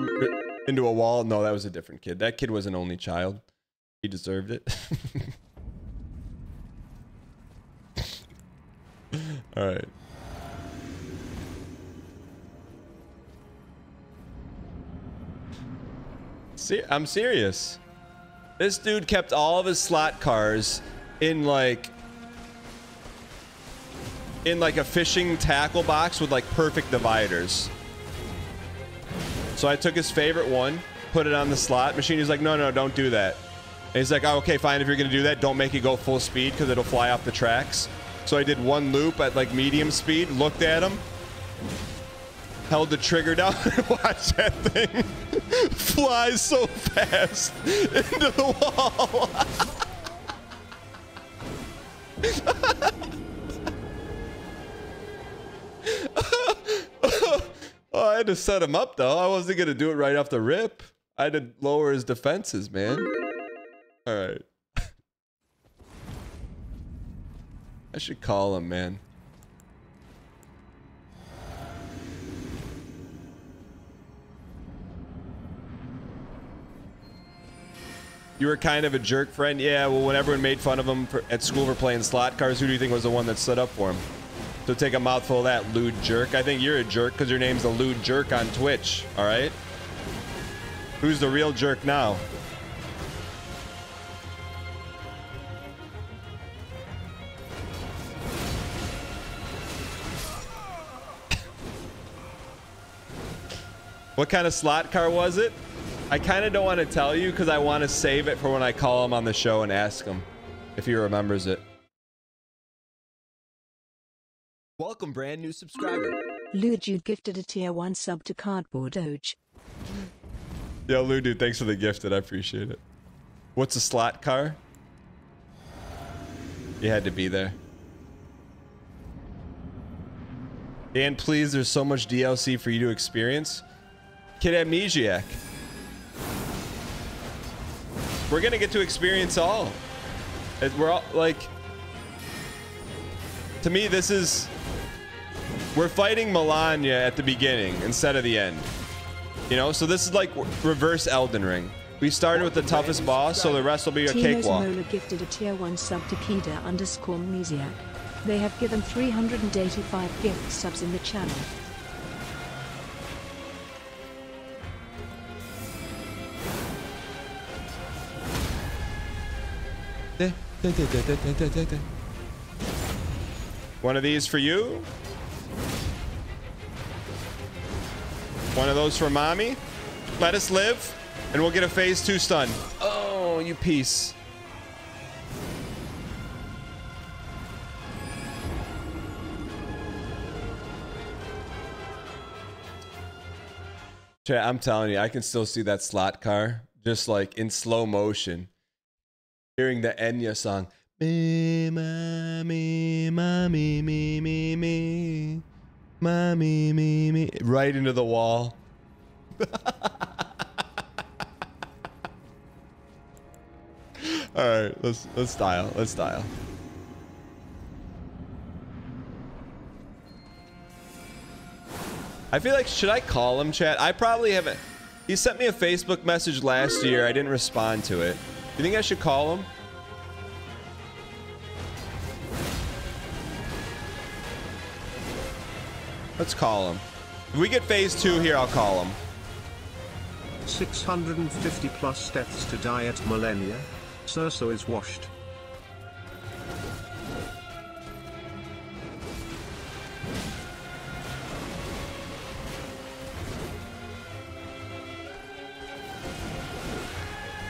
into a wall? No, that was a different kid. That kid was an only child. He deserved it. All right. I'm serious. This dude kept all of his slot cars in like a fishing tackle box with like perfect dividers. So I took his favorite one, put it on the slot machine. He's like, no, don't do that. And he's like, oh, okay, fine. If you're going to do that, don't make it go full speed because it'll fly off the tracks. So I did one loop at like medium speed, looked at him, held the trigger down, and watched that thing fly so fast into the wall. Oh, I had to set him up, though. I wasn't going to do it right off the rip. I had to lower his defenses, man. All right. I should call him, man. You were kind of a jerk friend? Yeah, well, when everyone made fun of him at school for playing slot cars, who do you think was the one that stood up for him? So take a mouthful of that, lewd jerk. I think you're a jerk because your name's the lewd jerk on Twitch, all right? Who's the real jerk now? What kind of slot car was it? I kind of don't want to tell you because I want to save it for when I call him on the show and ask him if he remembers it. Welcome, brand new subscriber. Lude gifted a tier 1 sub to Cardboard Doge. Yo, Lou, dude, thanks for the gifted. I appreciate it. What's a slot car? You had to be there. Dan, please, there's so much DLC for you to experience. Kid Amnesiac. We're gonna get to experience all. We're all, like... To me, this is... We're fighting Melania at the beginning instead of the end. You know, so this is like reverse Elden Ring. We started with the toughest boss, so the rest will be a cakewalk. Mola gifted a tier 1 sub to Kida_Mnesiac. They have given 385 gift subs in the channel. One of these for you. One of those for mommy. Let us live, and we'll get a phase 2 stun. Oh, you piece. Chat, I'm telling you, I can still see that slot car just like in slow motion. Hearing the Enya song. Me, mommy, mommy, me, me, me. Mommy, me, me. Right into the wall. All right, let's dial. Let's dial. I feel like, should I call him, chat? I probably haven't. He sent me a Facebook message last year. I didn't respond to it. You think I should call him? Let's call him. If we get phase 2 here, I'll call him. 650 plus deaths to die at Millennia. Cerso is washed.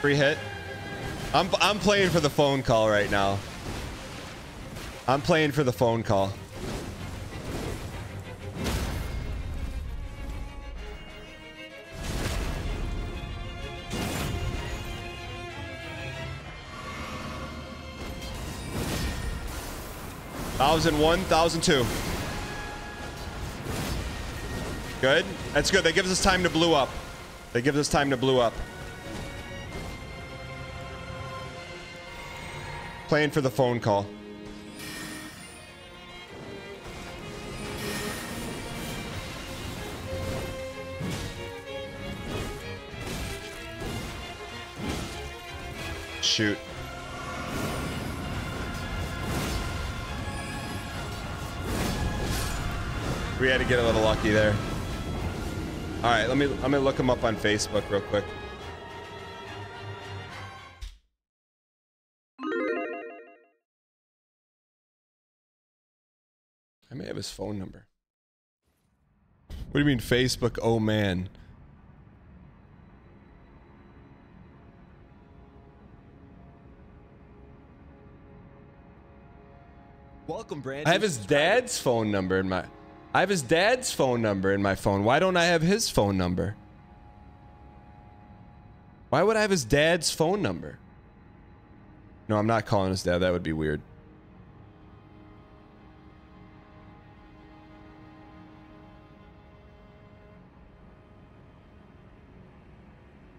Free hit. I'm playing for the phone call right now. I'm playing for the phone call. Thousand 1,002. Good. That's good. That gives us time to blue up. That gives us time to blue up. Playing for the phone call. Shoot. We had to get a little lucky there. All right, let me look him up on Facebook real quick. I may have his phone number. What do you mean Facebook? Oh man. Welcome, Brand. I have his dad's phone number in my... I have his dad's phone number in my phone. Why don't I have his phone number? Why would I have his dad's phone number? No, I'm not calling his dad. That would be weird.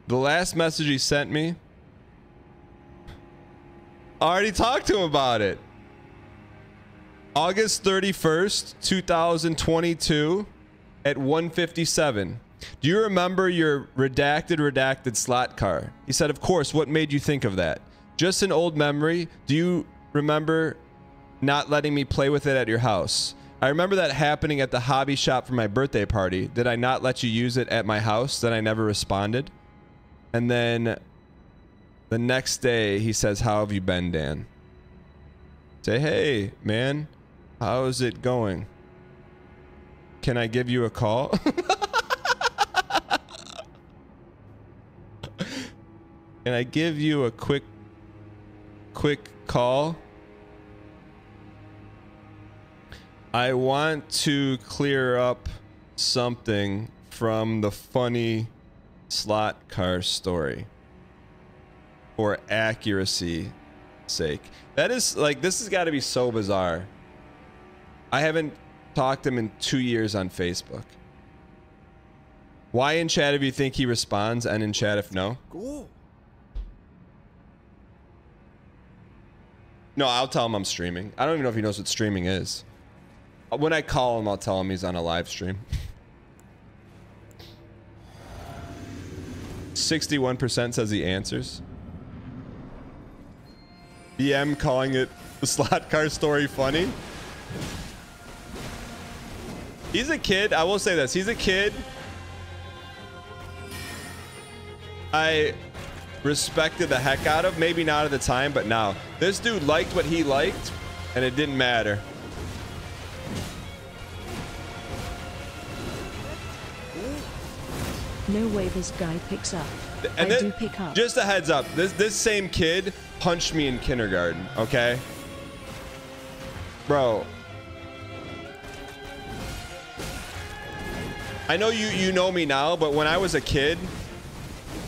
The last message he sent me... I already talked to him about it. August 31st, 2022 at 1:57. Do you remember your redacted slot car? He said, of course. What made you think of that? Just an old memory. Do you remember not letting me play with it at your house? I remember that happening at the hobby shop for my birthday party. Did I not let you use it at my house? Then I never responded. And then the next day he says, how have you been, Dan? Say, hey, man. How's it going? Can I give you a call? Can I give you a quick call? I want to clear up something from the funny slot car story for accuracy's sake. That is like, this has got to be so bizarre. I haven't talked to him in 2 years on Facebook. Why in chat if you think he responds, and in chat if no? Cool. No, I'll tell him I'm streaming. I don't even know if he knows what streaming is. When I call him, I'll tell him he's on a live stream. 61% says he answers. BM calling it the slot car story funny. He's a kid. I will say this. He's a kid. I respected the heck out of. Maybe not at the time, but now. This dude liked what he liked, and it didn't matter. No way this guy picks up. And I do pick up. Just a heads up. This same kid punched me in kindergarten, okay? Bro. I know you know me now, but when I was a kid,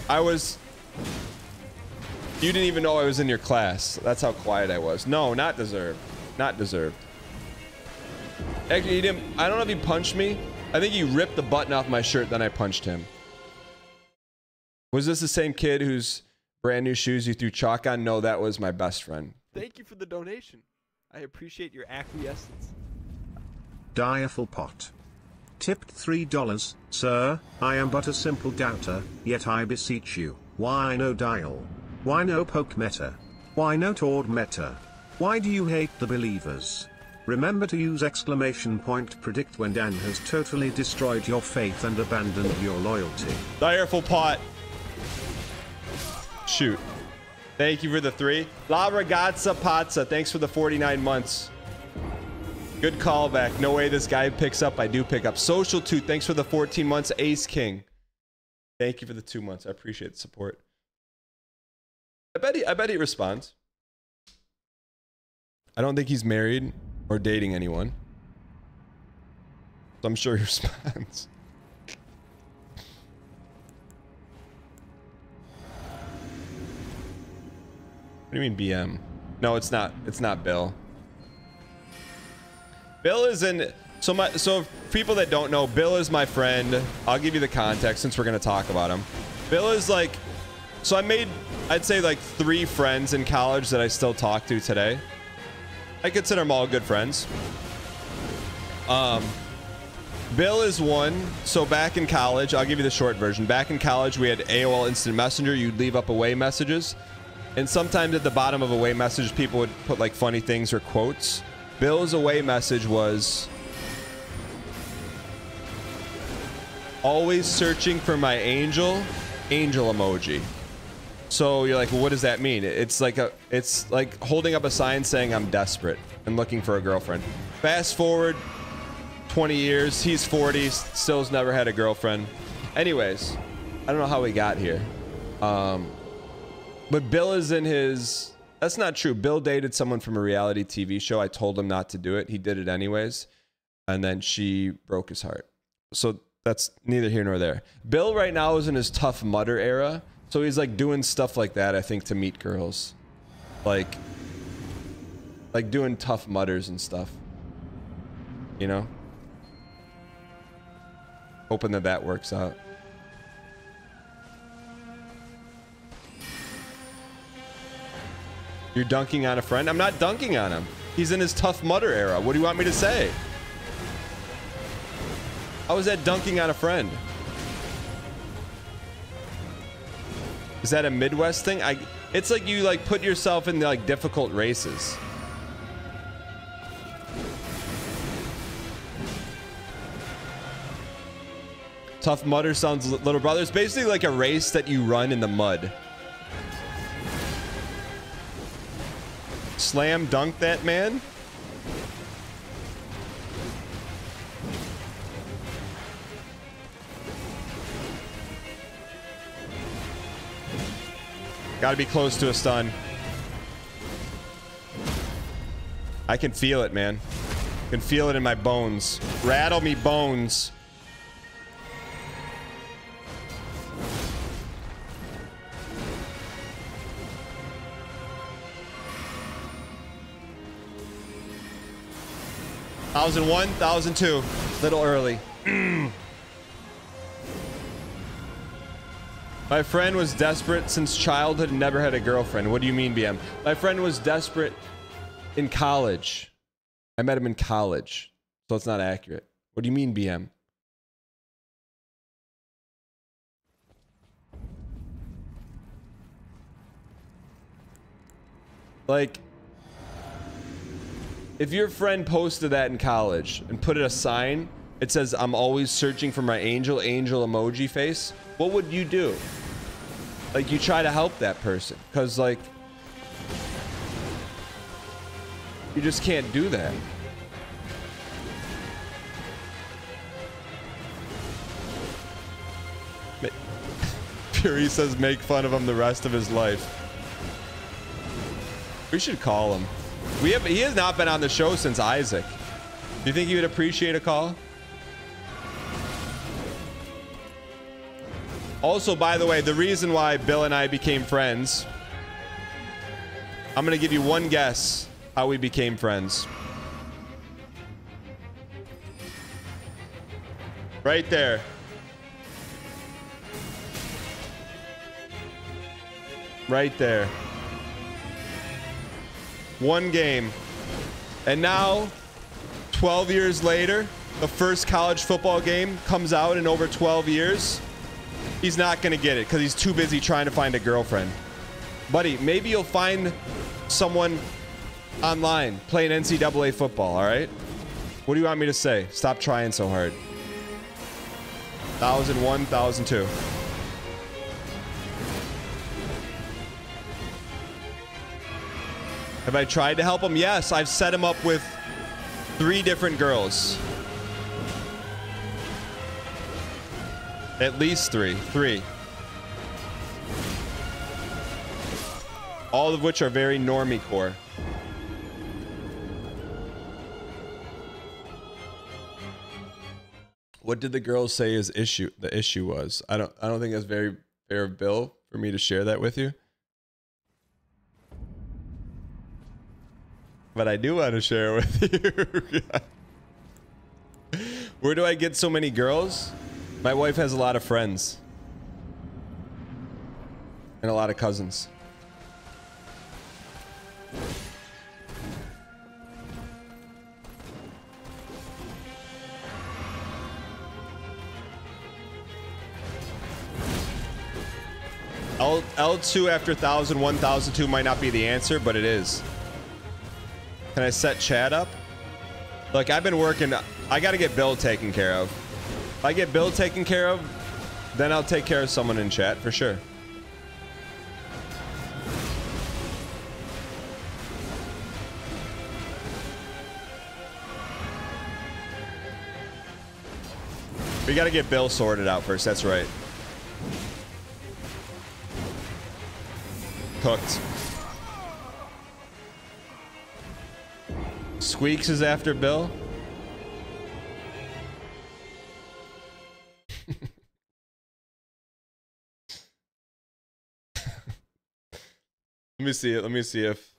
you didn't even know I was in your class. That's how quiet I was. No, not deserved. Not deserved. Actually, he didn't. I don't know if he punched me. I think he ripped the button off my shirt, then I punched him. Was this the same kid whose brand new shoes you threw chalk on? No, that was my best friend. Thank you for the donation. I appreciate your acquiescence. Direful Pot. Tipped $3, sir, I am but a simple doubter, yet I beseech you, why no dial? Why no poke meta? Why no tord meta? Why do you hate the believers? Remember to use exclamation point predict when Dan has totally destroyed your faith and abandoned your loyalty. Direful Pot. Shoot. Thank you for the 3. La Ragazza Pazza, thanks for the 49 months. Good callback. No way this guy picks up. I do pick up. Social 2, thanks for the 14 months. Ace King. Thank you for the 2 months. I appreciate the support. I bet he responds. I don't think he's married or dating anyone. So I'm sure he responds. What do you mean BM? No, it's not. It's not Bill. Bill is in. So people that don't know, Bill is my friend. I'll give you the context since we're gonna talk about him. Bill is like. So I made, I'd say like 3 friends in college that I still talk to today. I consider them all good friends. Bill is one. So back in college, I'll give you the short version. Back in college, we had AOL Instant Messenger. You'd leave up away messages. And sometimes at the bottom of away messages, people would put like funny things or quotes. Bill's away message was, always searching for my angel emoji. So you're like, well, what does that mean? It's like holding up a sign saying I'm desperate and looking for a girlfriend. Fast forward 20 years, he's 40, still's never had a girlfriend. Anyways, I don't know how we got here. But Bill is in his That's not true. Bill dated someone from a reality TV show. I told him not to do it. He did it anyways. And then she broke his heart. So that's neither here nor there. Bill right now is in his Tough Mudder era. So he's like doing stuff like that, I think, to meet girls. Like doing Tough Mudders and stuff. You know? Hoping that that works out. You're dunking on a friend? I'm not dunking on him. He's in his Tough Mudder era. What do you want me to say? How is that dunking on a friend? Is that a Midwest thing? It's like you like put yourself in the like difficult races. Tough Mudder sounds little brother. It's basically like a race that you run in the mud. Slam dunk that man. Gotta be close to a stun. I can feel it, man. I can feel it in my bones. Rattle me bones. Thousand 1,002. Little early. My friend was desperate since childhood and never had a girlfriend. What do you mean, BM? My friend was desperate in college. I met him in college, so it's not accurate. What do you mean, BM? Like, if your friend posted that in college and put it a sign, it says, "I'm always searching for my angel emoji face," what would you do? Like, you try to help that person, because, like, you just can't do that. Fury says make fun of him the rest of his life. We should call him. He has not been on the show since Isaac. Do you think he would appreciate a call? Also, by the way, the reason why Bill and I became friends, I'm going to give you one guess how we became friends. Right there. Right there. One game. And now, 12 years later, the first college football game comes out in over 12 years. He's not going to get it because he's too busy trying to find a girlfriend. Buddy, maybe you'll find someone online playing NCAA football, all right? What do you want me to say? Stop trying so hard. 1,001, 1,002. Have I tried to help him? Yes, I've set him up with 3 different girls. At least 3. 3. All of which are very normie core. What did the girls say the issue was? I don't think that's very fair of Bill for me to share that with you. But I do want to share it with you. Where do I get so many girls? My wife has a lot of friends. And a lot of cousins. L2 after 1,000, 1,002 might not be the answer, but it is. Can I set chat up? Look, I've been working. I got to get Bill taken care of. If I get Bill taken care of, then I'll take care of someone in chat for sure. We got to get Bill sorted out first. That's right. Cooked. Squeaks is after Bill. Let me see it. Let me see if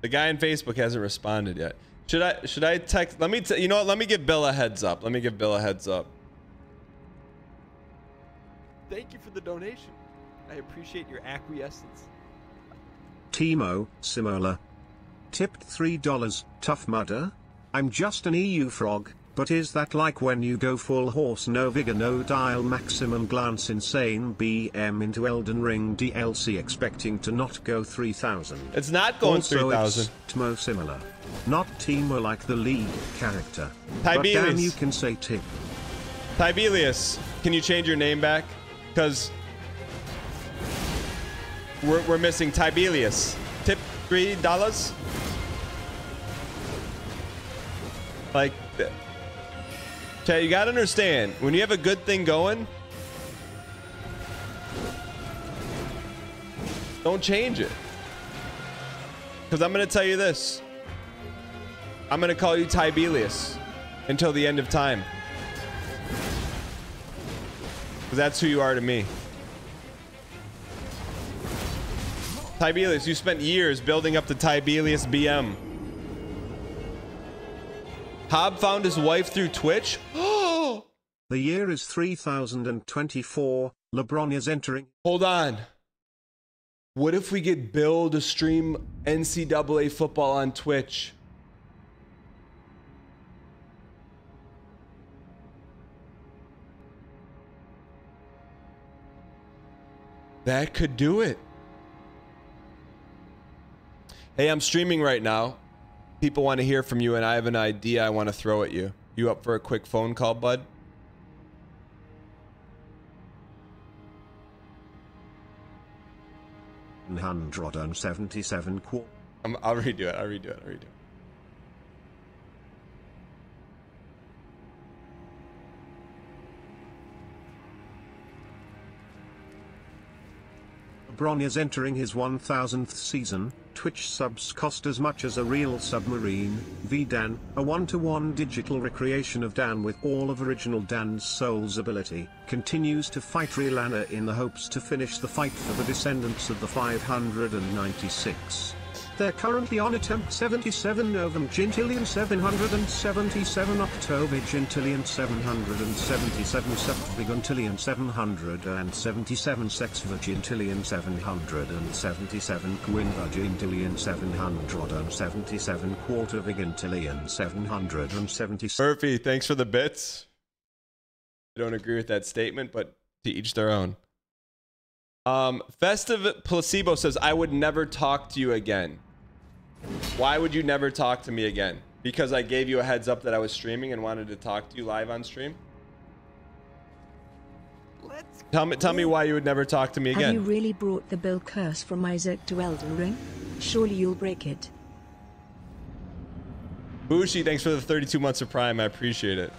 the guy in Facebook hasn't responded yet. Should I text? Let me you know what? Let me give Bill a heads up. Let me give Bill a heads up. Thank you for the donation. I appreciate your acquiescence. Timo, similar. Tipped $3. Tough Mudder. I'm just an EU frog, but is that like when you go full horse no vigor no dial maximum glance insane BM into Elden Ring DLC expecting to not go 3000? It's not going 3000. Timo similar. Not Timo like the lead character. But Tiberius. damn you can say tip. Tiberius, can you change your name back? Because we're missing Tiberius. Tip $3. Like, Chad, you gotta understand, when you have a good thing going, don't change it. Because I'm gonna tell you this. I'm gonna call you Tiberius until the end of time. Because that's who you are to me. Tiberius, you spent years building up the Tiberius BM. Hob found his wife through Twitch. Oh! The year is 3024. LeBron is entering. Hold on. What if we get Bill to stream NCAA football on Twitch? That could do it. Hey, I'm streaming right now. People want to hear from you, and I have an idea I want to throw at you. You up for a quick phone call, bud? $177. I'll redo it. I'll redo it. I'll redo it. LeBron is entering his 1000th season. Twitch subs cost as much as a real submarine. V-Dan, a one-to-one digital recreation of Dan with all of original Dan's soul's ability, continues to fight Rihanna in the hopes to finish the fight for the descendants of the 596. They're currently on attempt 77 Novum Gintillion 777 October Gintillion 777 Septviguntillion 777 Sexvigintillion 777 Quinvagintillion 777 Quartervigintillion 777. Murphy, thanks for the bits. I don't agree with that statement, but to each their own. Festive Placebo says, I would never talk to you again. Why would you never talk to me again? Because I gave you a heads up that I was streaming and wanted to talk to you live on stream? Tell me why you would never talk to me again. Have you really brought the Bill curse from Isaac to Elden Ring? Surely you'll break it. Bushi, thanks for the 32 months of Prime. I appreciate it.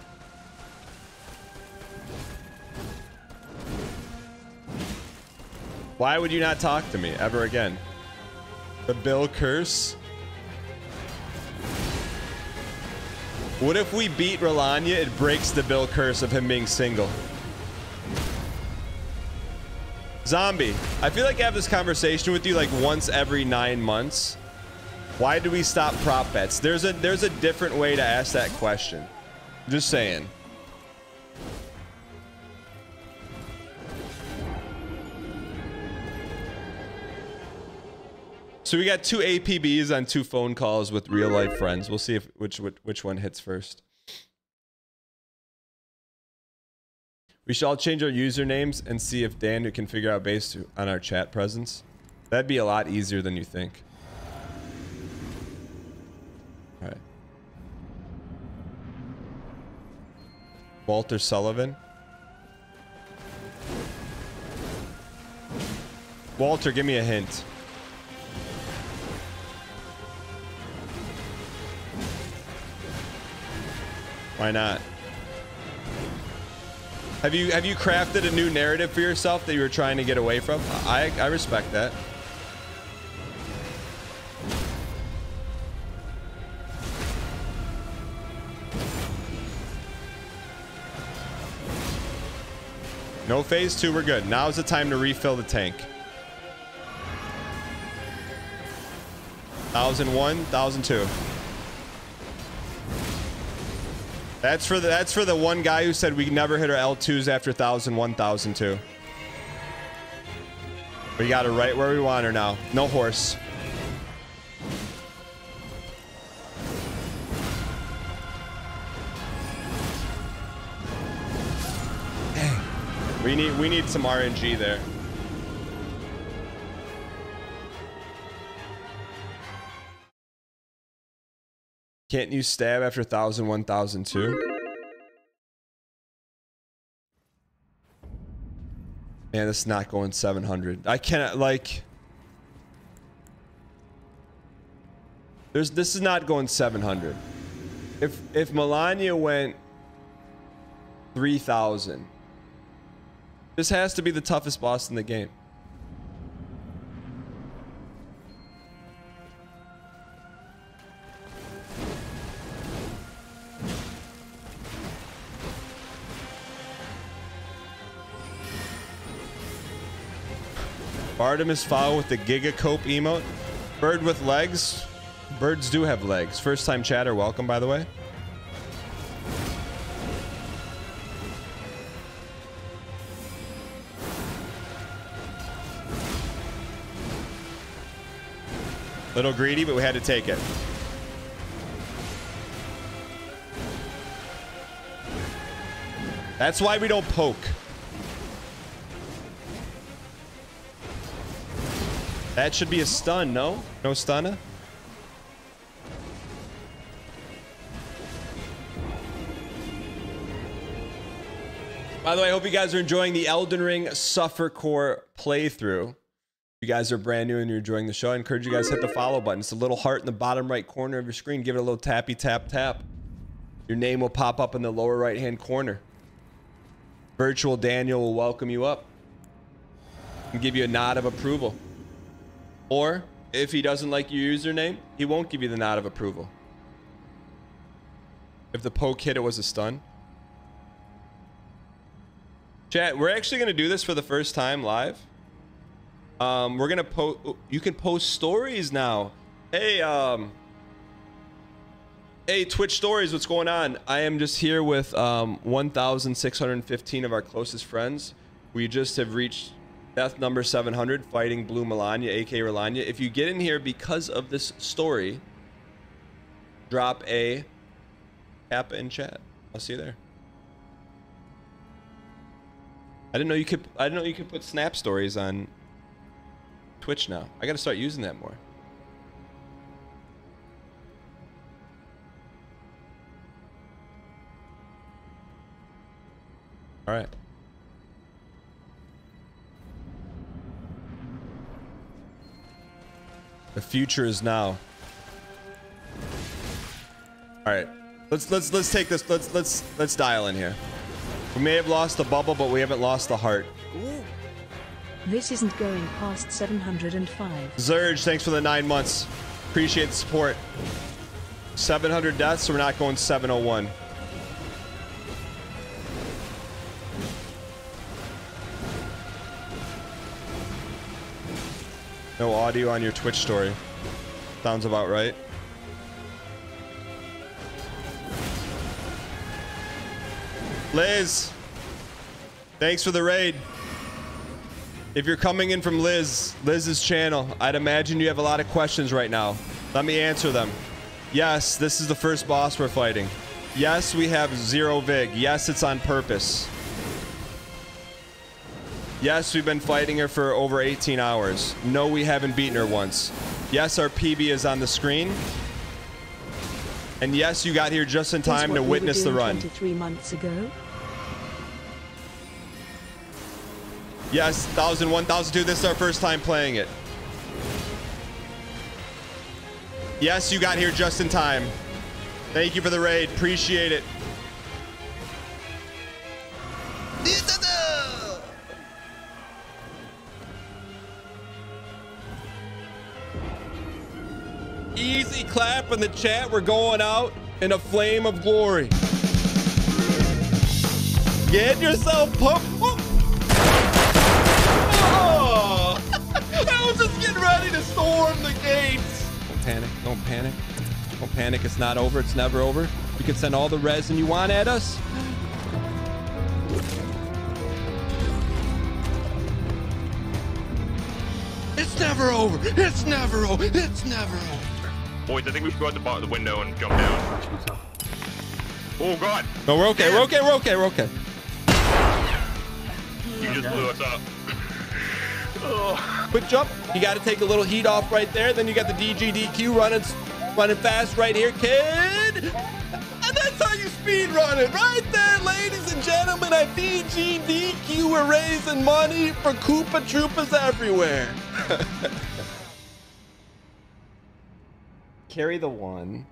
Why would you not talk to me ever again? The Bill curse? What if we beat Rolania? It breaks the Bill curse of him being single. Zombie, I feel like I have this conversation with you like once every 9 months. Why do we stop prop bets? There's a different way to ask that question. Just saying. So we got 2 APBs on 2 phone calls with real life friends. We'll see if which one hits first. We should all change our usernames and see if Dan can figure out based on our chat presence. That'd be a lot easier than you think. All right. Walter Sullivan. Walter, give me a hint. Why not? Have you crafted a new narrative for yourself that you were trying to get away from? I respect that. No phase 2, we're good. Now's the time to refill the tank. 1001, 1002. That's for the one guy who said we never hit our L2s after 1001, 1002. We got her right where we want her now. No horse. We need some RNG there. Can't you stab after 1001, 1002? Man, this is not going 700. I cannot, like... This is not going 700. If Melania went 3000, this has to be the toughest boss in the game. Artemis foul with the Gigacope emote. Bird with legs. Birds do have legs. First time chatter, welcome by the way. Little greedy, but we had to take it. That's why we don't poke. That should be a stun, no? No stunner? By the way, I hope you guys are enjoying the Elden Ring Suffer Core playthrough. If you guys are brand new and you're enjoying the show, I encourage you guys to hit the follow button. It's a little heart in the bottom right corner of your screen. Give it a little tappy tap tap. Your name will pop up in the lower right hand corner. Virtual Daniel will welcome you up and give you a nod of approval. Or if he doesn't like your username, he won't give you the nod of approval. If the poke hit, it was a stun. Chat, we're actually going to do this for the first time live. We're going to post, you can post stories now. Hey, hey, Twitch stories, what's going on? I am just here with 1,615 of our closest friends. We just have reached death number 700 fighting Blue Melania, aka Relania. If you get in here because of this story, drop a Kappa in chat. I'll see you there. I didn't know you could put snap stories on Twitch now. I got to start using that more. All right. The future is now. All right. Let's take this. Let's dial in here. We may have lost the bubble, but we haven't lost the heart. Ooh. This isn't going past 705. Zurge, thanks for the 9 months. Appreciate the support. 700 deaths, so we're not going 701. No audio on your Twitch story. Sounds about right. Liz, thanks for the raid. If you're coming in from Liz's channel, I'd imagine you have a lot of questions right now. Let me answer them. Yes, this is the first boss we're fighting. Yes, we have 0 vig. Yes, it's on purpose. Yes, we've been fighting her for over 18 hours. No, we haven't beaten her once. Yes, our PB is on the screen. And yes, you got here just in time to witness the run. 23 months ago. Yes, 1001, 1002. This is our first time playing it. Yes, you got here just in time. Thank you for the raid. Appreciate it. Easy clap in the chat. We're going out in a flame of glory. Get yourself pumped. Don't panic. Don't panic. It's not over. It's never over. You can send all the resin you want at us. It's never over. It's never over. It's never over. Boys, I think we should go out the window and jump down. Oh, God. No, we're okay. We're okay. We're okay. We're okay. You just blew us up. Quick jump. You got to take a little heat off right there. Then you got the DGDQ running fast right here, kid. And that's how you speed run it. Right there, ladies and gentlemen, at DGDQ, we're raising money for Koopa Troopas everywhere. Carry the one.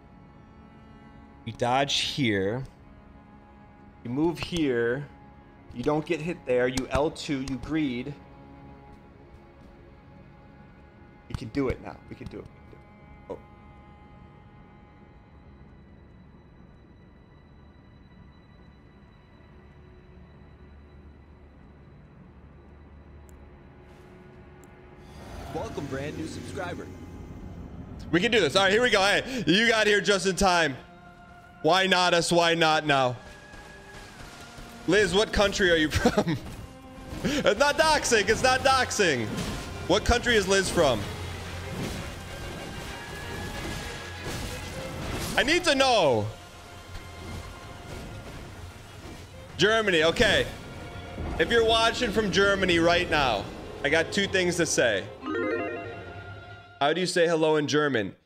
You dodge here. You move here. You don't get hit there. You L2, you greed. We can do it now. We can do it. Oh. Welcome, brand new subscriber. We can do this. All right, here we go. Hey, you got here just in time. Why not us? Why not now? Liz, what country are you from? It's not doxing. It's not doxing. What country is Liz from? I need to know. Germany. Okay. If you're watching from Germany right now, I got two things to say. How do you say hello in German?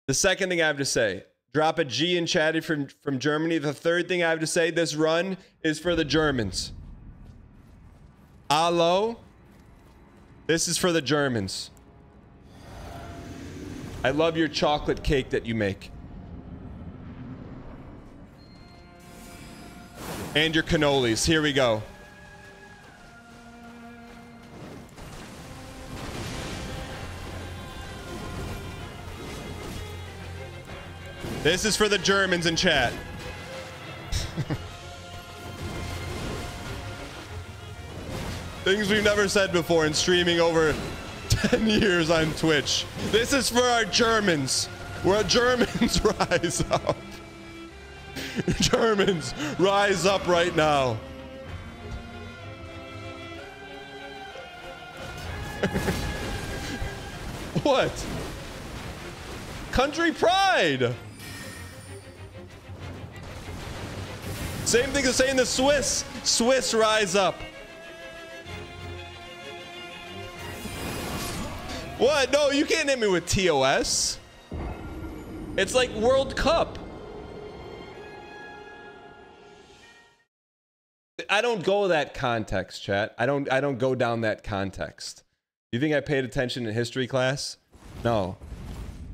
The second thing I have to say, drop a G in chat from Germany. The third thing I have to say, this run is for the Germans. Hello? This is for the Germans. I love your chocolate cake that you make. And your cannolis. Here we go. This is for the Germans in chat. Things we've never said before in streaming over 10 years on Twitch. This is for our Germans. Where Germans rise up. Germans, rise up right now. What? Country pride. Same thing as saying the Swiss. Swiss, rise up. What? No, you can't hit me with TOS. It's like World Cup. I don't go that context, chat. I don't go down that context. You think I paid attention in history class? No.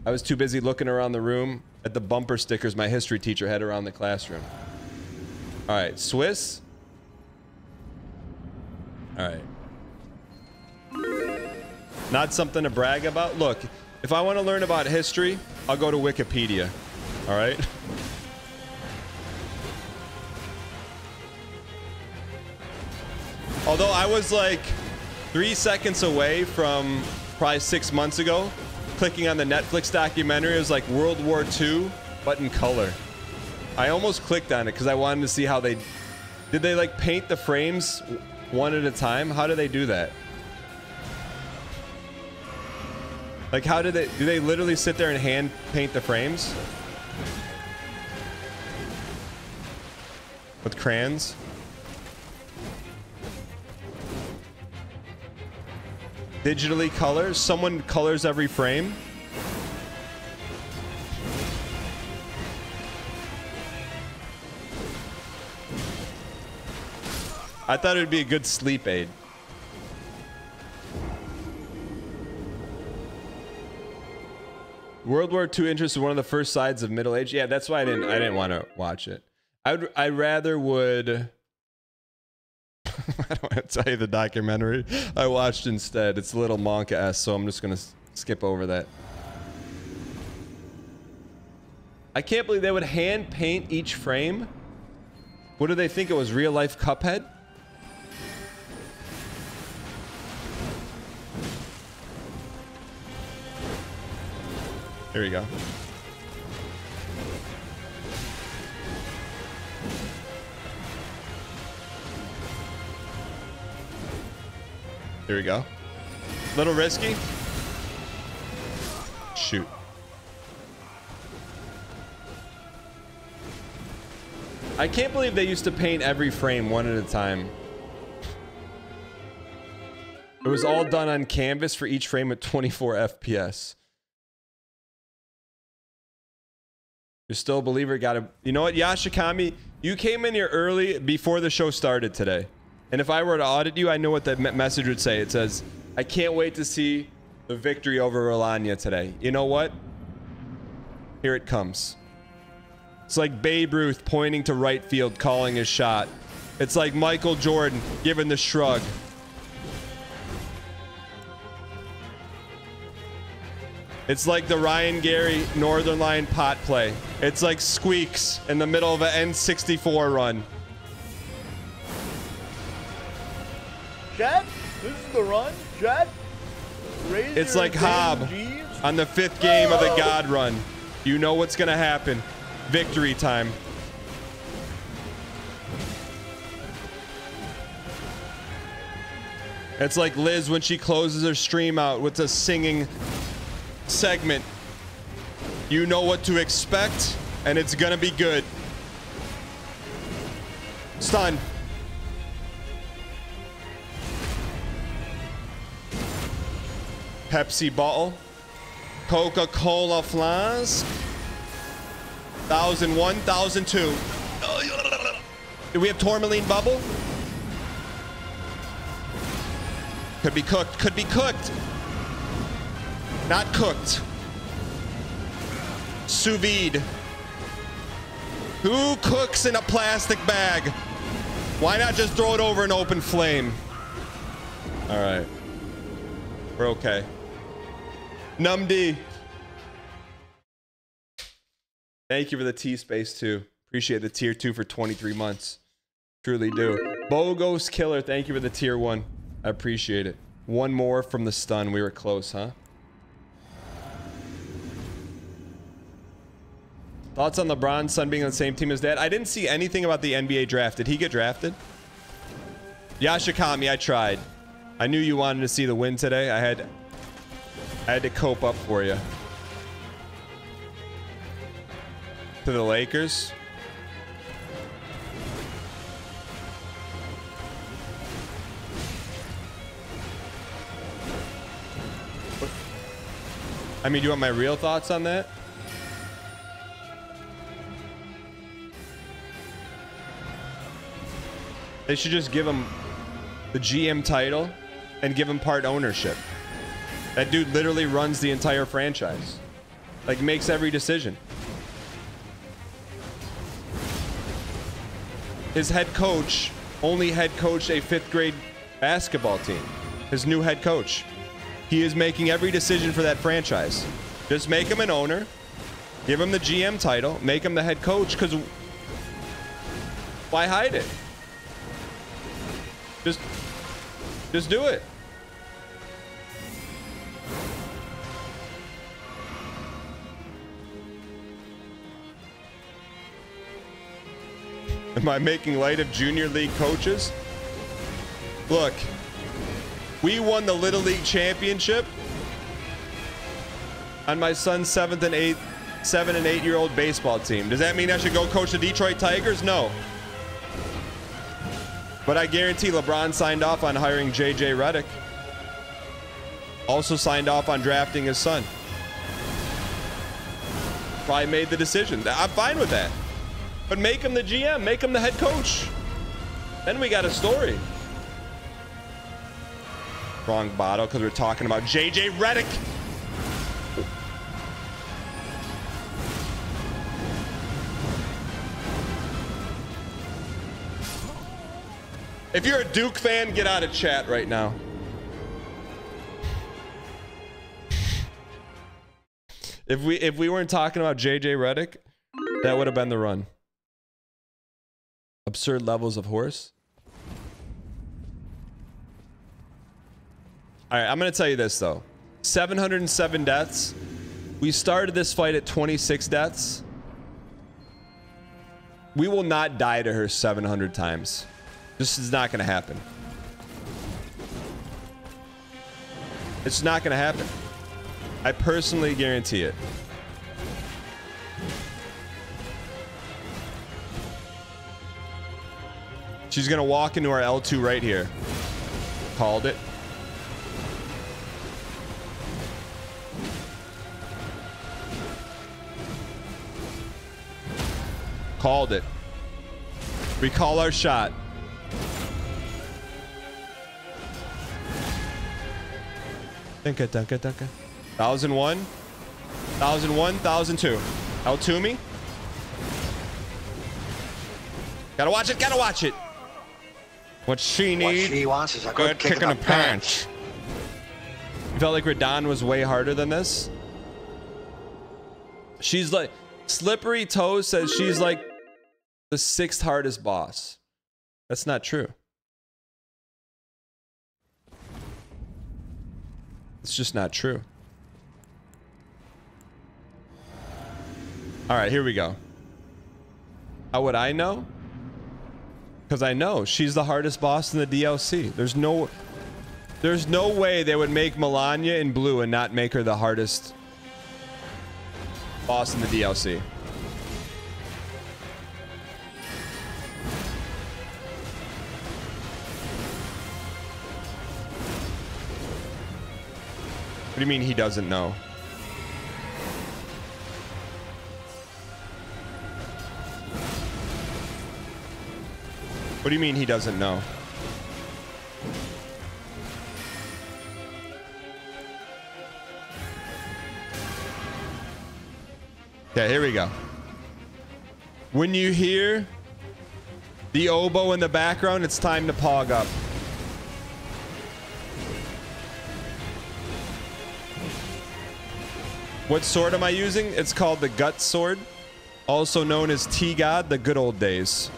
I was too busy looking around the room at the bumper stickers my history teacher had around the classroom. All right, Swiss. All right. Not something to brag about. Look, if I want to learn about history, I'll go to Wikipedia. All right? Although I was like 3 seconds away from probably 6 months ago, clicking on the Netflix documentary. It was like World War II, but in color. I almost clicked on it because I wanted to see how they... Did they like paint the frames one at a time? How do they do that? Like how do they literally sit there and hand paint the frames? With crayons? Digitally colors? Someone colors every frame? I thought it would be a good sleep aid. World War II interest is one of the first sides of middle age. Yeah, that's why I didn't want to watch it. I rather would... I don't want to tell you the documentary I watched instead. It's a little manga-esque, so I'm just going to skip over that. I can't believe they would hand paint each frame. What do they think it was, real life Cuphead? Here we go. Here we go. Little risky. Shoot. I can't believe they used to paint every frame one at a time. It was all done on canvas for each frame at 24 FPS. You're still a believer, gotta... You know what, Yashikami? You came in here early before the show started today. And if I were to audit you, I know what that message would say. It says, I can't wait to see the victory over Rolania today. You know what? Here it comes. It's like Babe Ruth pointing to right field, calling his shot. It's like Michael Jordan giving the shrug. It's like the Ryan Gary Northern Line pot play. It's like Squeaks in the middle of an N64 run. Chat, this is the run. Chat, raise It's your like Hob G's. on the 5th game of the God run. You know what's gonna happen. Victory time. It's like Liz when she closes her stream out with a singing segment. You know what to expect, and it's gonna be good. Stun. Pepsi bottle. Coca-Cola flask. 1001, 1002. Do we have tourmaline bubble? Could be cooked. Could be cooked. Not cooked. Sous vide. Who cooks in a plastic bag? Why not just throw it over an open flame? All right. We're okay. Numd. Thank you for the T-Space too. Appreciate the tier 2 for 23 months. Truly do. Bogos Killer, thank you for the tier 1. I appreciate it. One more from the stun. We were close, huh? Thoughts on LeBron's son being on the same team as dad? I didn't see anything about the NBA draft. Did he get drafted? Yashikami, I tried. I knew you wanted to see the win today. I had to cope up for you. To the Lakers. I mean, do you want my real thoughts on that? They should just give him the GM title and give him part ownership. That dude literally runs the entire franchise. Like, makes every decision. His head coach only head coached a 5th grade basketball team. His new head coach. He is making every decision for that franchise. Just make him an owner. Give him the GM title. Make him the head coach, because why hide it? Just do it. Am I making light of junior league coaches? Look, we won the Little League championship on my son's 7 and 8-year-old baseball team. Does that mean I should go coach the Detroit Tigers? No. But I guarantee LeBron signed off on hiring JJ Redick. Also signed off on drafting his son. Probably made the decision. I'm fine with that. But make him the GM. Make him the head coach. Then we got a story. Wrong bottle, because we're talking about JJ Redick. If you're a Duke fan, get out of chat right now. If we weren't talking about JJ Redick, that would have been the run. Absurd levels of horse. All right, I'm going to tell you this, though. 707 deaths We started this fight at 26 deaths. We will not die to her 700 times. This is not going to happen. It's not going to happen. I personally guarantee it. She's going to walk into our L2 right here. Called it. Called it. We call our shot. Dunka, dunka, dunka. 1001. 1001. 1002. L2 me. Gotta watch it. Gotta watch it. What she needs. What she wants is a good kick in the pants. You felt like Radon was way harder than this? She's like... Slippery Toe says she's like the 6th hardest boss. That's not true. It's just not true. All right, here we go. How would I know? Because I know she's the hardest boss in the DLC. There's no way they would make Melania in blue and not make her the hardest boss in the DLC. What do you mean he doesn't know? What do you mean he doesn't know? Okay, here we go. When you hear the oboe in the background, it's time to pog up. What sword am I using? It's called the Gut Sword, also known as T-God, the good old days.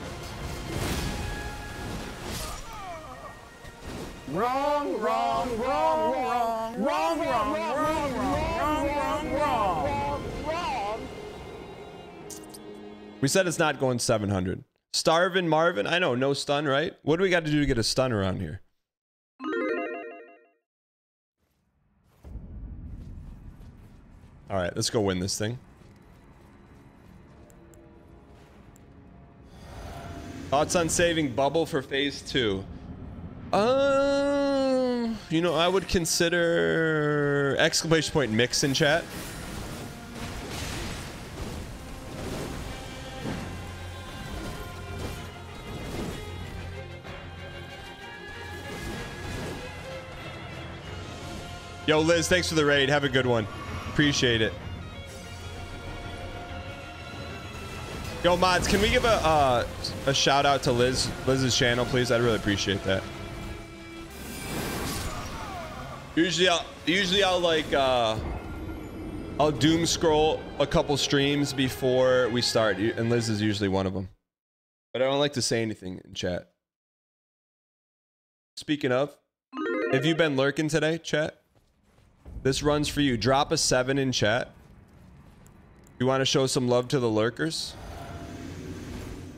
Wrong, wrong, wrong, wrong, wrong, wrong, wrong, wrong, wrong, wrong, wrong. We said it's not going 700. Starvin' Marvin, I know, no stun, right? What do we got to do to get a stun around here? All right, let's go win this thing. Thoughts on saving Bubble for phase 2? You know, I would consider exclamation point mix in chat. Yo, Liz, thanks for the raid. Have a good one. Appreciate it. Yo, mods, can we give a shout out to Liz's channel, please? I'd really appreciate that. Usually I'll like I'll doom scroll a couple streams before we start, and Liz is usually one of them. But I don't like to say anything in chat. Speaking of, have you been lurking today, chat? This runs for you. Drop a 7 in chat. You want to show some love to the lurkers?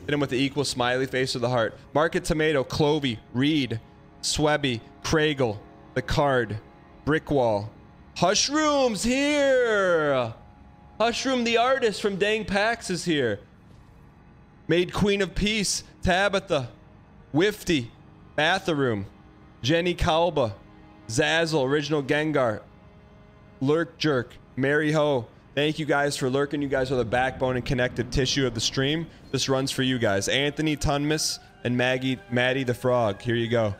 Hit him with the equal smiley face or the heart. Market Tomato, Clovey, Reed, Swebby, Craigle, The Card, Brickwall. Hushroom's here! Hushroom the artist from Dang Pax is here. Made Queen of Peace, Tabitha, Wifty, Bathroom, Jenny Kalba, Zazzle, Original Gengar, Lurk Jerk, Mary Ho. Thank you guys for lurking. You guys are the backbone and connective tissue of the stream. This runs for you guys. Anthony Tunmus and Maddie the Frog. Here you go.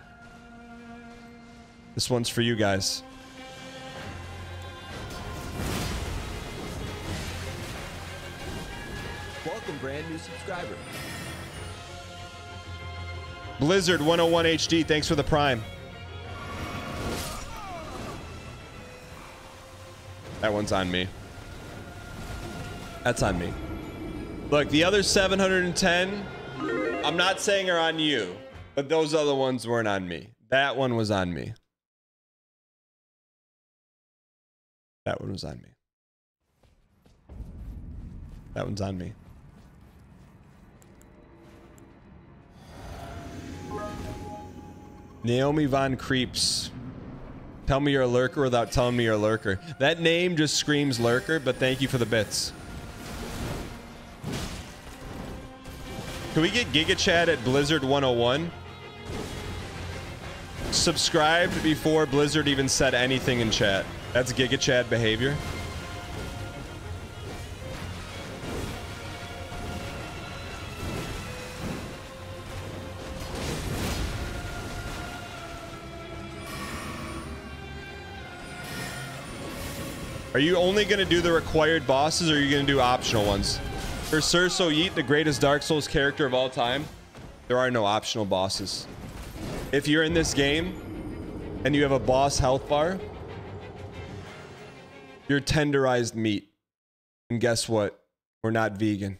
This one's for you guys. Welcome, brand new subscriber. Blizzard 101 HD, thanks for the prime. That one's on me. That's on me. Look, the other 710, I'm not saying are on you, but those other ones weren't on me. That one was on me. That one was on me. That one's on me. Naomi Von Creeps. Tell me you're a lurker without telling me you're a lurker. That name just screams lurker, but thank you for the bits. Can we get Giga Chad at Blizzard 101? Subscribed before Blizzard even said anything in chat. That's Giga Chad behavior. Are you only going to do the required bosses, or are you going to do optional ones? For Sir So Yeet, the greatest Dark Souls character of all time, there are no optional bosses. If you're in this game and you have a boss health bar, you're tenderized meat. And guess what? We're not vegan.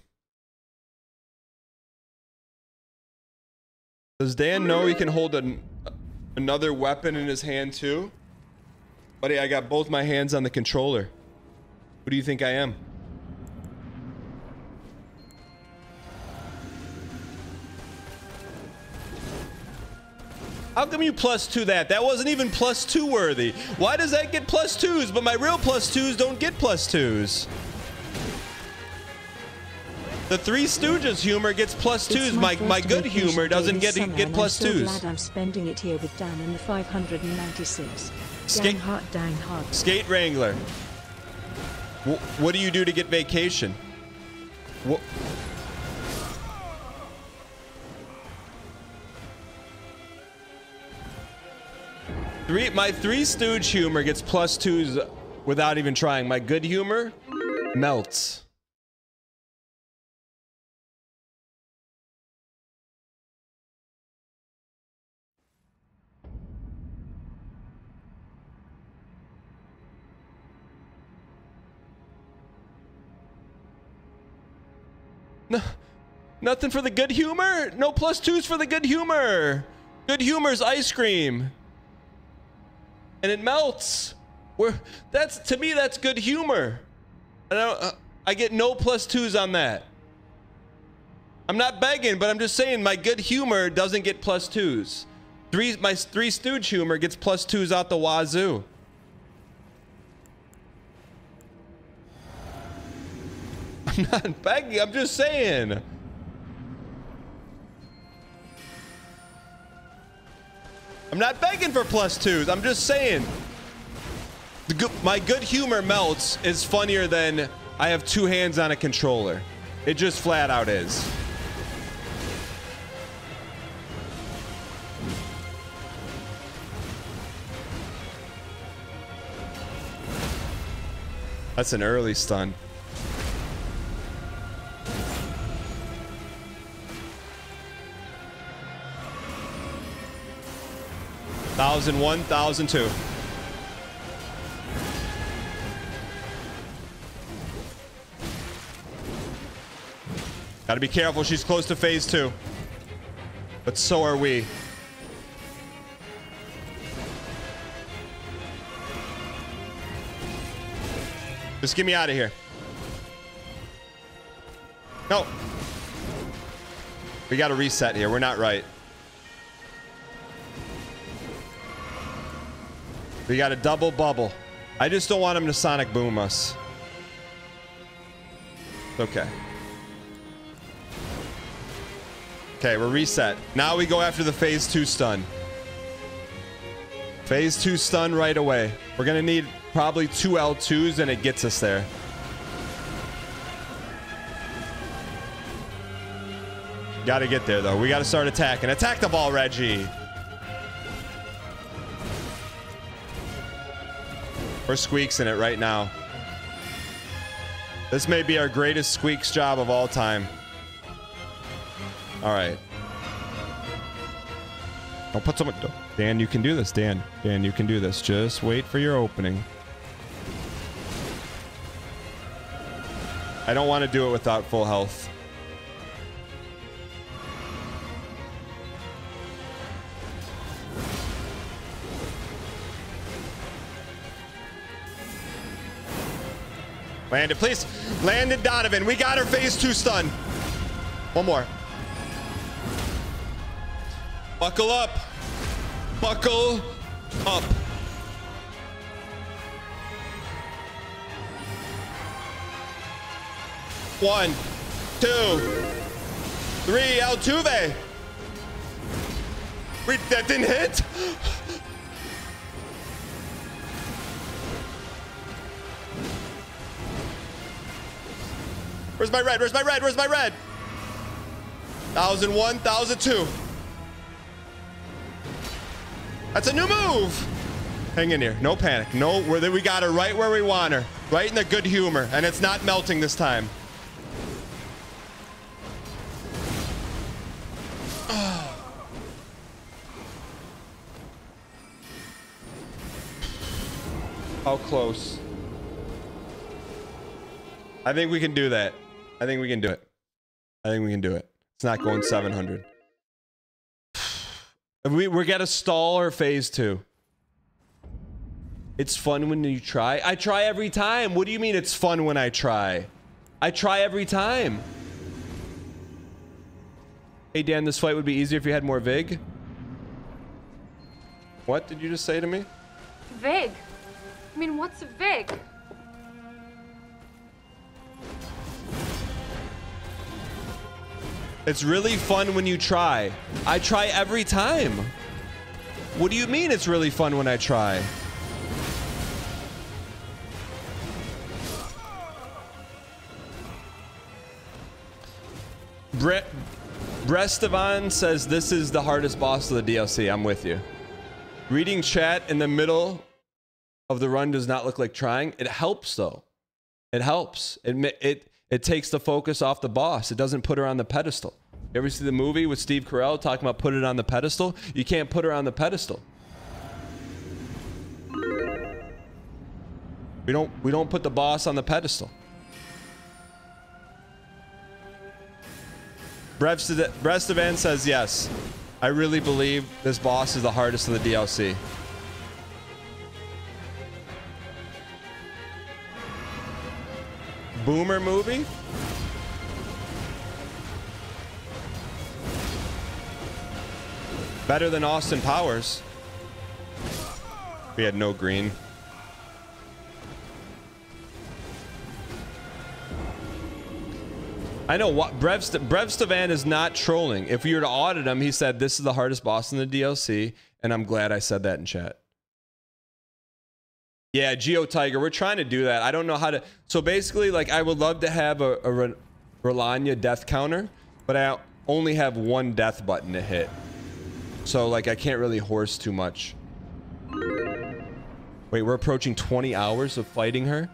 Does Dan know he can hold another weapon in his hand too? Buddy, I got both my hands on the controller. Who do you think I am? How come you +2 that? That wasn't even +2 worthy. Why does that get +2s, but my real +2s don't get +2s? The Three Stooges humor gets +2s. My good humor doesn't get +2s. I'm so glad I'm spending it here with Dan and the 596. Dang hard. Skate Wrangler. What do you do to get vacation? What? My Three Stooge humor gets +2s without even trying. My good humor melts. No, nothing for the good humor? No +2s for the good humor. Good humor's ice cream. And it melts. To me, that's good humor. I get no +2s on that. I'm not begging, but I'm just saying my good humor doesn't get +2s. My Three Stooge humor gets +2s out the wazoo. I'm not begging, I'm just saying. I'm not begging for +2s. I'm just saying. My good humor melts is funnier than I have two hands on a controller. It just flat out is. That's an early stun. Thousand 1,002. Gotta be careful. She's close to phase 2. But so are we. Just get me out of here. No. We gotta reset here. We're not right. We got a double bubble. I just don't want him to sonic boom us. Okay. Okay, we're reset. Now we go after the phase 2 stun. Phase 2 stun right away. We're gonna need probably 2 L2s and it gets us there. Gotta get there though. We gotta start attacking. Attack the ball, Reggie. We're squeaks in it right now. This may be our greatest squeaks job of all time. All right. I'll put someone. Dan, you can do this. Dan, you can do this. Just wait for your opening. I don't want to do it without full health. Land it, please. Landed Donovan. We got her phase 2 stun. One more. Buckle up. Buckle up. One, 2, 3, Altuve. Wait, that didn't hit? Where's my red? Where's my red? Where's my red? 1001, 1002. That's a new move. Hang in here. No panic. No, we got her right where we want her. Right in the good humor. And it's not melting this time. How close? I think we can do that. I think we can do it. I think we can do it. It's not going 700. We're gonna stall our phase 2. It's fun when you try. I try every time. What do you mean it's fun when I try? I try every time. Hey Dan, this fight would be easier if you had more Vig. What did you just say to me? Vig? I mean, what's Vig? It's really fun when you try. I try every time. What do you mean it's really fun when I try? Brestevan says this is the hardest boss of the DLC. I'm with you. Reading chat in the middle of the run does not look like trying. It helps though. It helps. It takes the focus off the boss. It doesn't put her on the pedestal. You ever see the movie with Steve Carell talking about put it on the pedestal? You can't put her on the pedestal. We don't put the boss on the pedestal. Brestevan says yes. I really believe this boss is the hardest in the DLC. Boomer movie? Better than Austin Powers. We had no green. I know what Brevstevan is not trolling. If we were to audit him, he said this is the hardest boss in the DLC, and I'm glad I said that in chat. Yeah, Geo Tiger, we're trying to do that. I don't know how to. So basically, like, I would love to have a Rolanya death counter, but I only have one death button to hit. So like, I can't really horse too much. Wait, we're approaching 20 hours of fighting her.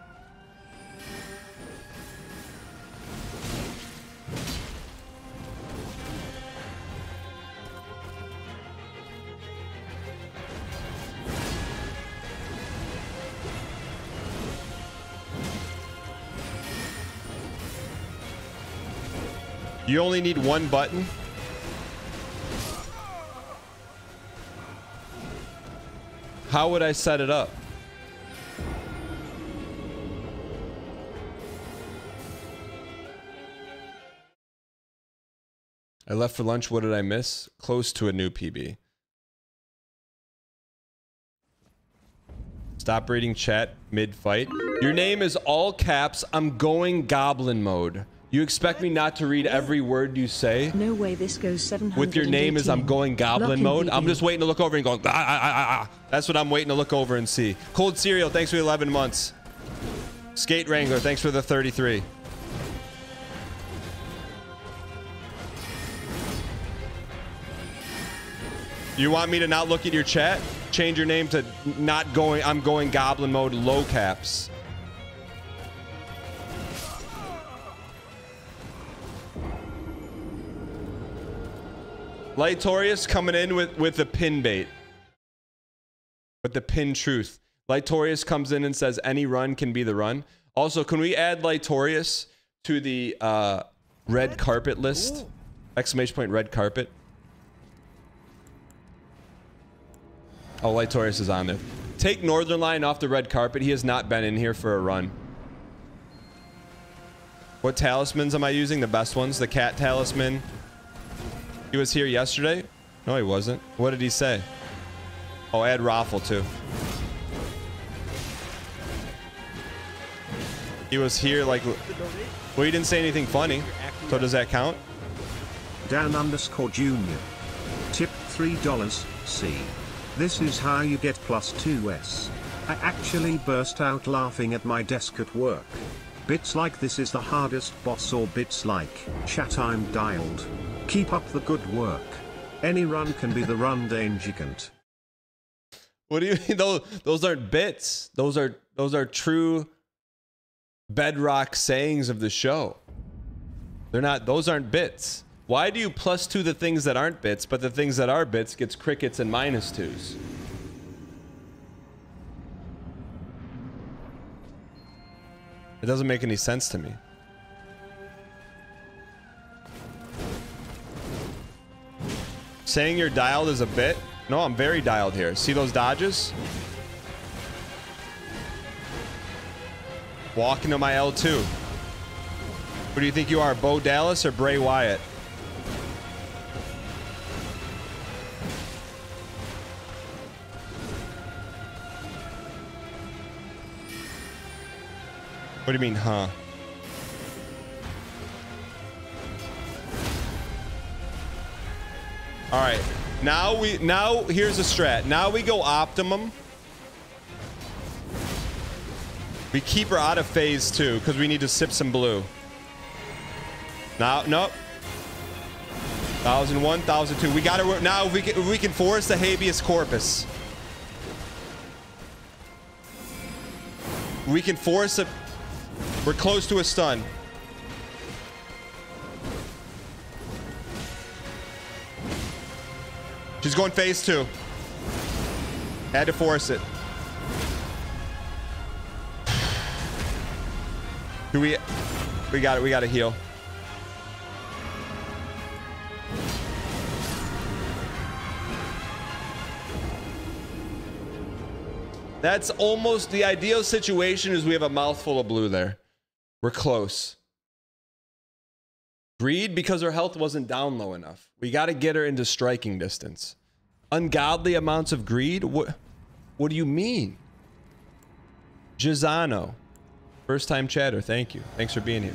You only need one button. How would I set it up? I left for lunch. What did I miss? Close to a new PB. Stop reading chat mid-fight. Your name is all caps. I'm going goblin mode. You expect me not to read every word you say? No way this goes 700. With your name is I'm going goblin mode? I'm just waiting to look over and go, That's what I'm waiting to look over and see. Cold Cereal, thanks for 11 months. Skate Wrangler, thanks for the 33. You want me to not look at your chat? Change your name to not going, I'm going goblin mode, low caps. Lightorius coming in with the pin bait. With the pin truth. Lightorius comes in and says any run can be the run. Also, can we add Lightorius to the red carpet list? Exclamation point red carpet. Oh, Lightorius is on there. Take Northern Line off the red carpet. He has not been in here for a run. What talismans am I using? The best ones. The cat talisman. He was here yesterday? No, he wasn't. What did he say? Oh, add raffle too. He was here like... Well, he didn't say anything funny. So does that count? Dan_Junior. Tip $3. C. This is how you get +2s. I actually burst out laughing at my desk at work. Bits like this is the hardest boss, or bits like, chat I'm dialed. Keep up the good work. Any run can be the run Dangergant. What do you mean? Those aren't bits. Those are true bedrock sayings of the show. They're not, those aren't bits. Why do you +2 the things that aren't bits, but the things that are bits gets crickets and -2s? It doesn't make any sense to me. Saying you're dialed is a bit? No, I'm very dialed here. See those dodges? Walking to my L2. Who do you think you are, Bo Dallas or Bray Wyatt? What do you mean, huh? All right. Now here's a strat. Now we go optimum. We keep her out of phase 2 because we need to sip some blue. Now, nope. 1001, 1002. We got to now. If we can force the habeas corpus. We can force a. We're close to a stun. She's going phase 2. Had to force it. We got it. We got to heal. That's almost the ideal situation. Is we have a mouthful of blue there. We're close. Greed because her health wasn't down low enough. We got to get her into striking distance. Ungodly amounts of greed? What do you mean? Gizano. First time chatter. Thank you. Thanks for being here.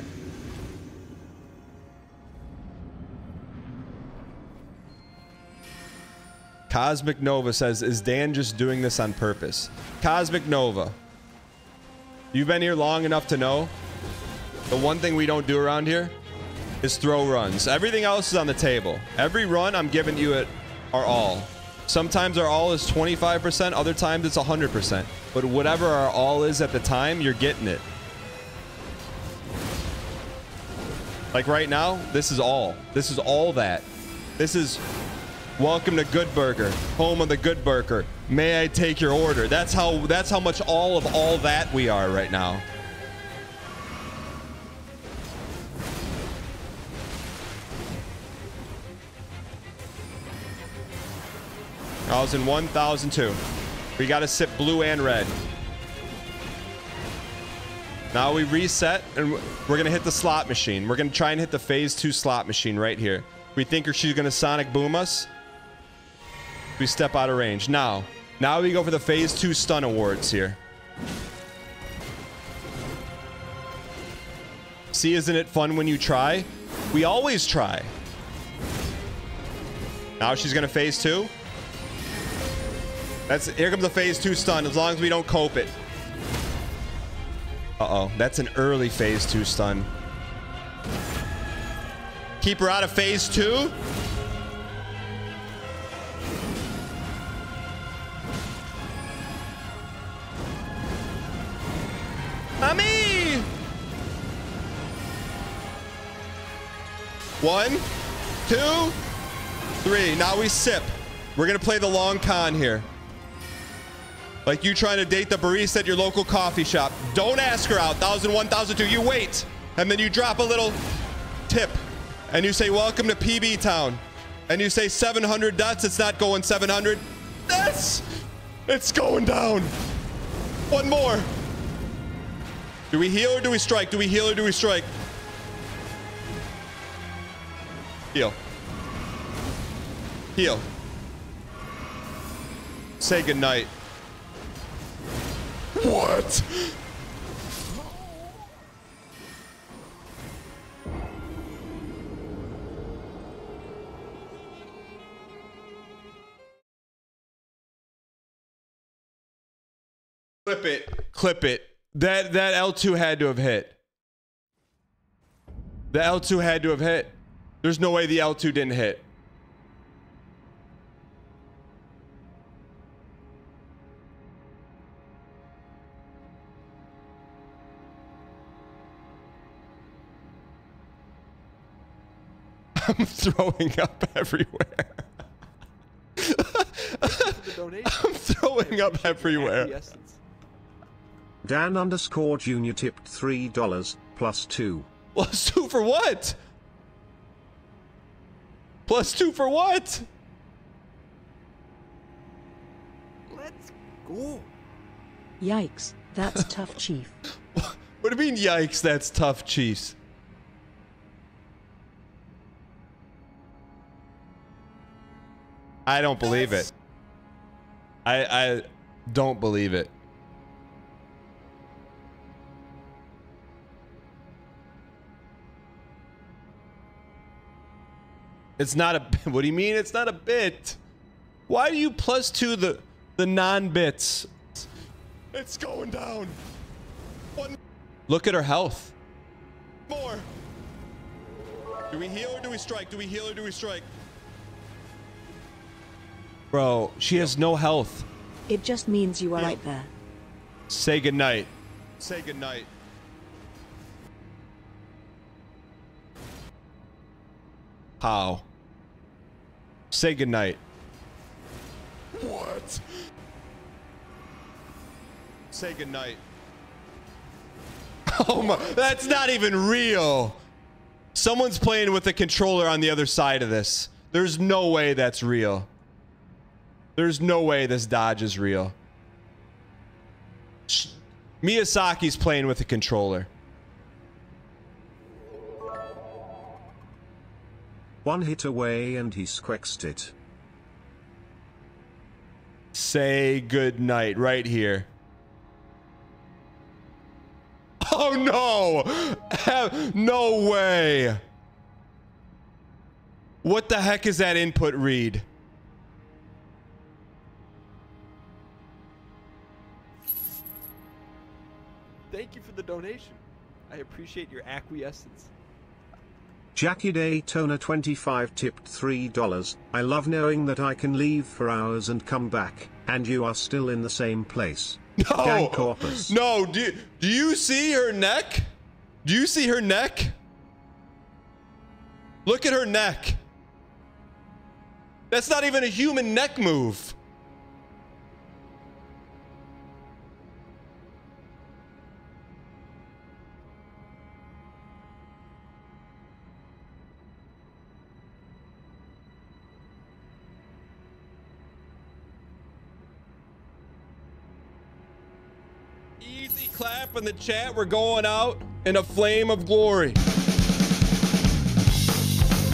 Cosmic Nova says, is Dan just doing this on purpose? Cosmic Nova. You've been here long enough to know the one thing we don't do around here is throw runs. Everything else is on the table. Every run I'm giving you it our all. Sometimes our all is 25%, other times it's 100%. But whatever our all is at the time, you're getting it. Like right now, this is all. This is all that. This is welcome to Good Burger, home of the Good Burger. May I take your order? That's how much all of all that we are right now. I was in 1002. We got to sip blue and red. Now we reset and we're going to hit the slot machine. We're going to try and hit the phase 2 slot machine right here. We think she's going to sonic boom us. We step out of range. Now we go for the phase 2 stun awards here. See, isn't it fun when you try? We always try. Now she's going to phase 2. Here comes the phase 2 stun, as long as we don't cope it. Uh-oh, that's an early phase 2 stun. Keep her out of phase 2. Ami! 1, 2, 3. Now we sip. We're gonna play the long con here. Like you trying to date the barista at your local coffee shop. Don't ask her out. 1001, 1002. You wait. And then you drop a little tip. And you say, welcome to PB Town. And you say 700 dots. It's not going 700. It's going down. One more. Do we heal or do we strike? Do we heal or do we strike? Heal. Heal. Say goodnight. What? Clip it. Clip it. That L2 had to have hit. The L2 had to have hit. There's no way the L2 didn't hit. I'm throwing up everywhere. I'm throwing up everywhere. Dan _ Junior tipped $3 +2. +2 for what? +2 for what? Let's go. Yikes, that's tough, Chief. What do you mean, yikes, that's tough, Chiefs? I don't believe it. I don't believe it. It's not a. What do you mean? It's not a bit. Why do you +2 the non-bits? It's going down. One. Look at her health. More. Do we heal or do we strike? Do we heal or do we strike? Bro, she has no health. It just means you are right there. Say goodnight. Say goodnight. How? Say goodnight. What? Say goodnight. Oh my, that's not even real. Someone's playing with the controller on the other side of this. There's no way that's real. There's no way this dodge is real. Miyazaki's playing with the controller. One hit away and he squexed it. Say good night right here. Oh no! No way! What the heck is that input read? Thank you for the donation. I appreciate your acquiescence. Jackie Daytona 25 tipped $3. I love knowing that I can leave for hours and come back, and you are still in the same place. No! Gang Corpus. No, do you see her neck? Do you see her neck? Look at her neck. That's not even a human neck move. Easy clap in the chat. We're going out in a flame of glory.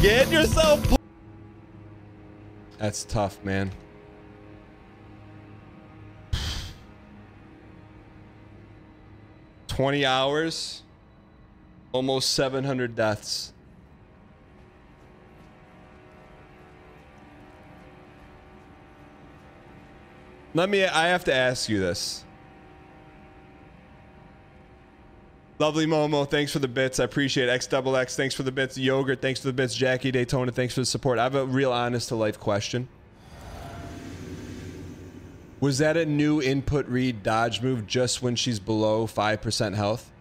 Get yourself. That's tough, man. $20 hours, almost 700 deaths. I have to ask you this. Lovely Momo, thanks for the bits. I appreciate it. XXX, thanks for the bits. Yogurt, thanks for the bits. Jackie Daytona, thanks for the support. I have a real honest to life question. Was that a new input read dodge move just when she's below 5% health?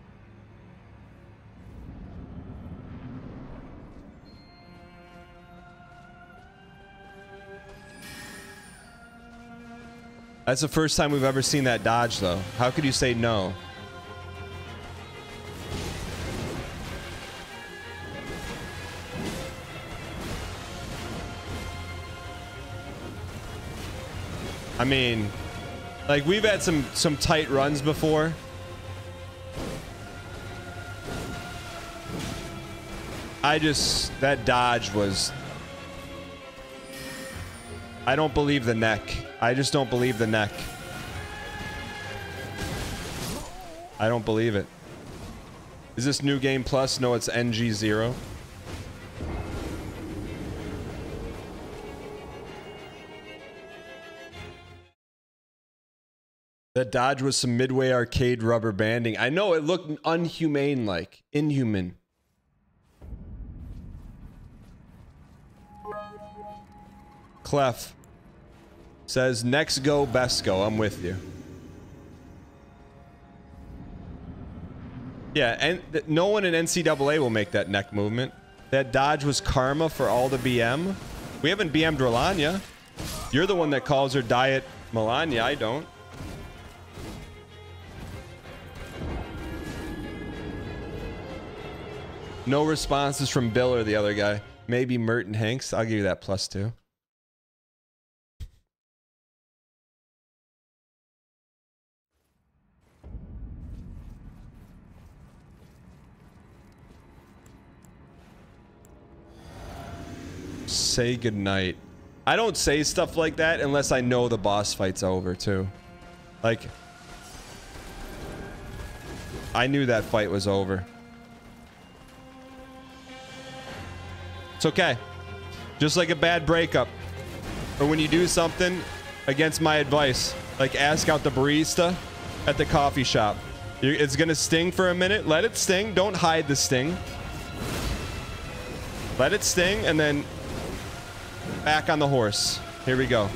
That's the first time we've ever seen that dodge, though. How could you say no? I mean, like, we've had some tight runs before. That dodge was... I don't believe the neck. I just don't believe the neck. I don't believe it. Is this New Game Plus? No, it's NG0. That dodge was some Midway Arcade rubber banding. I know, it looked unhumane-like. Inhuman. Clef says, next go, best go. I'm with you. Yeah, and no one in NCAA will make that neck movement. That dodge was karma for all the BM. We haven't BM'd Rolanya. You're the one that calls her Diet Melania. I don't. No responses from Bill or the other guy. Maybe Merton Hanks. I'll give you that +2. Say goodnight. I don't say stuff like that unless I know the boss fight's over too. Like, I knew that fight was over. It's okay. Just like a bad breakup. Or when you do something against my advice. Like ask out the barista at the coffee shop. It's gonna sting for a minute. Let it sting. Don't hide the sting. Let it sting and then back on the horse. Here we go.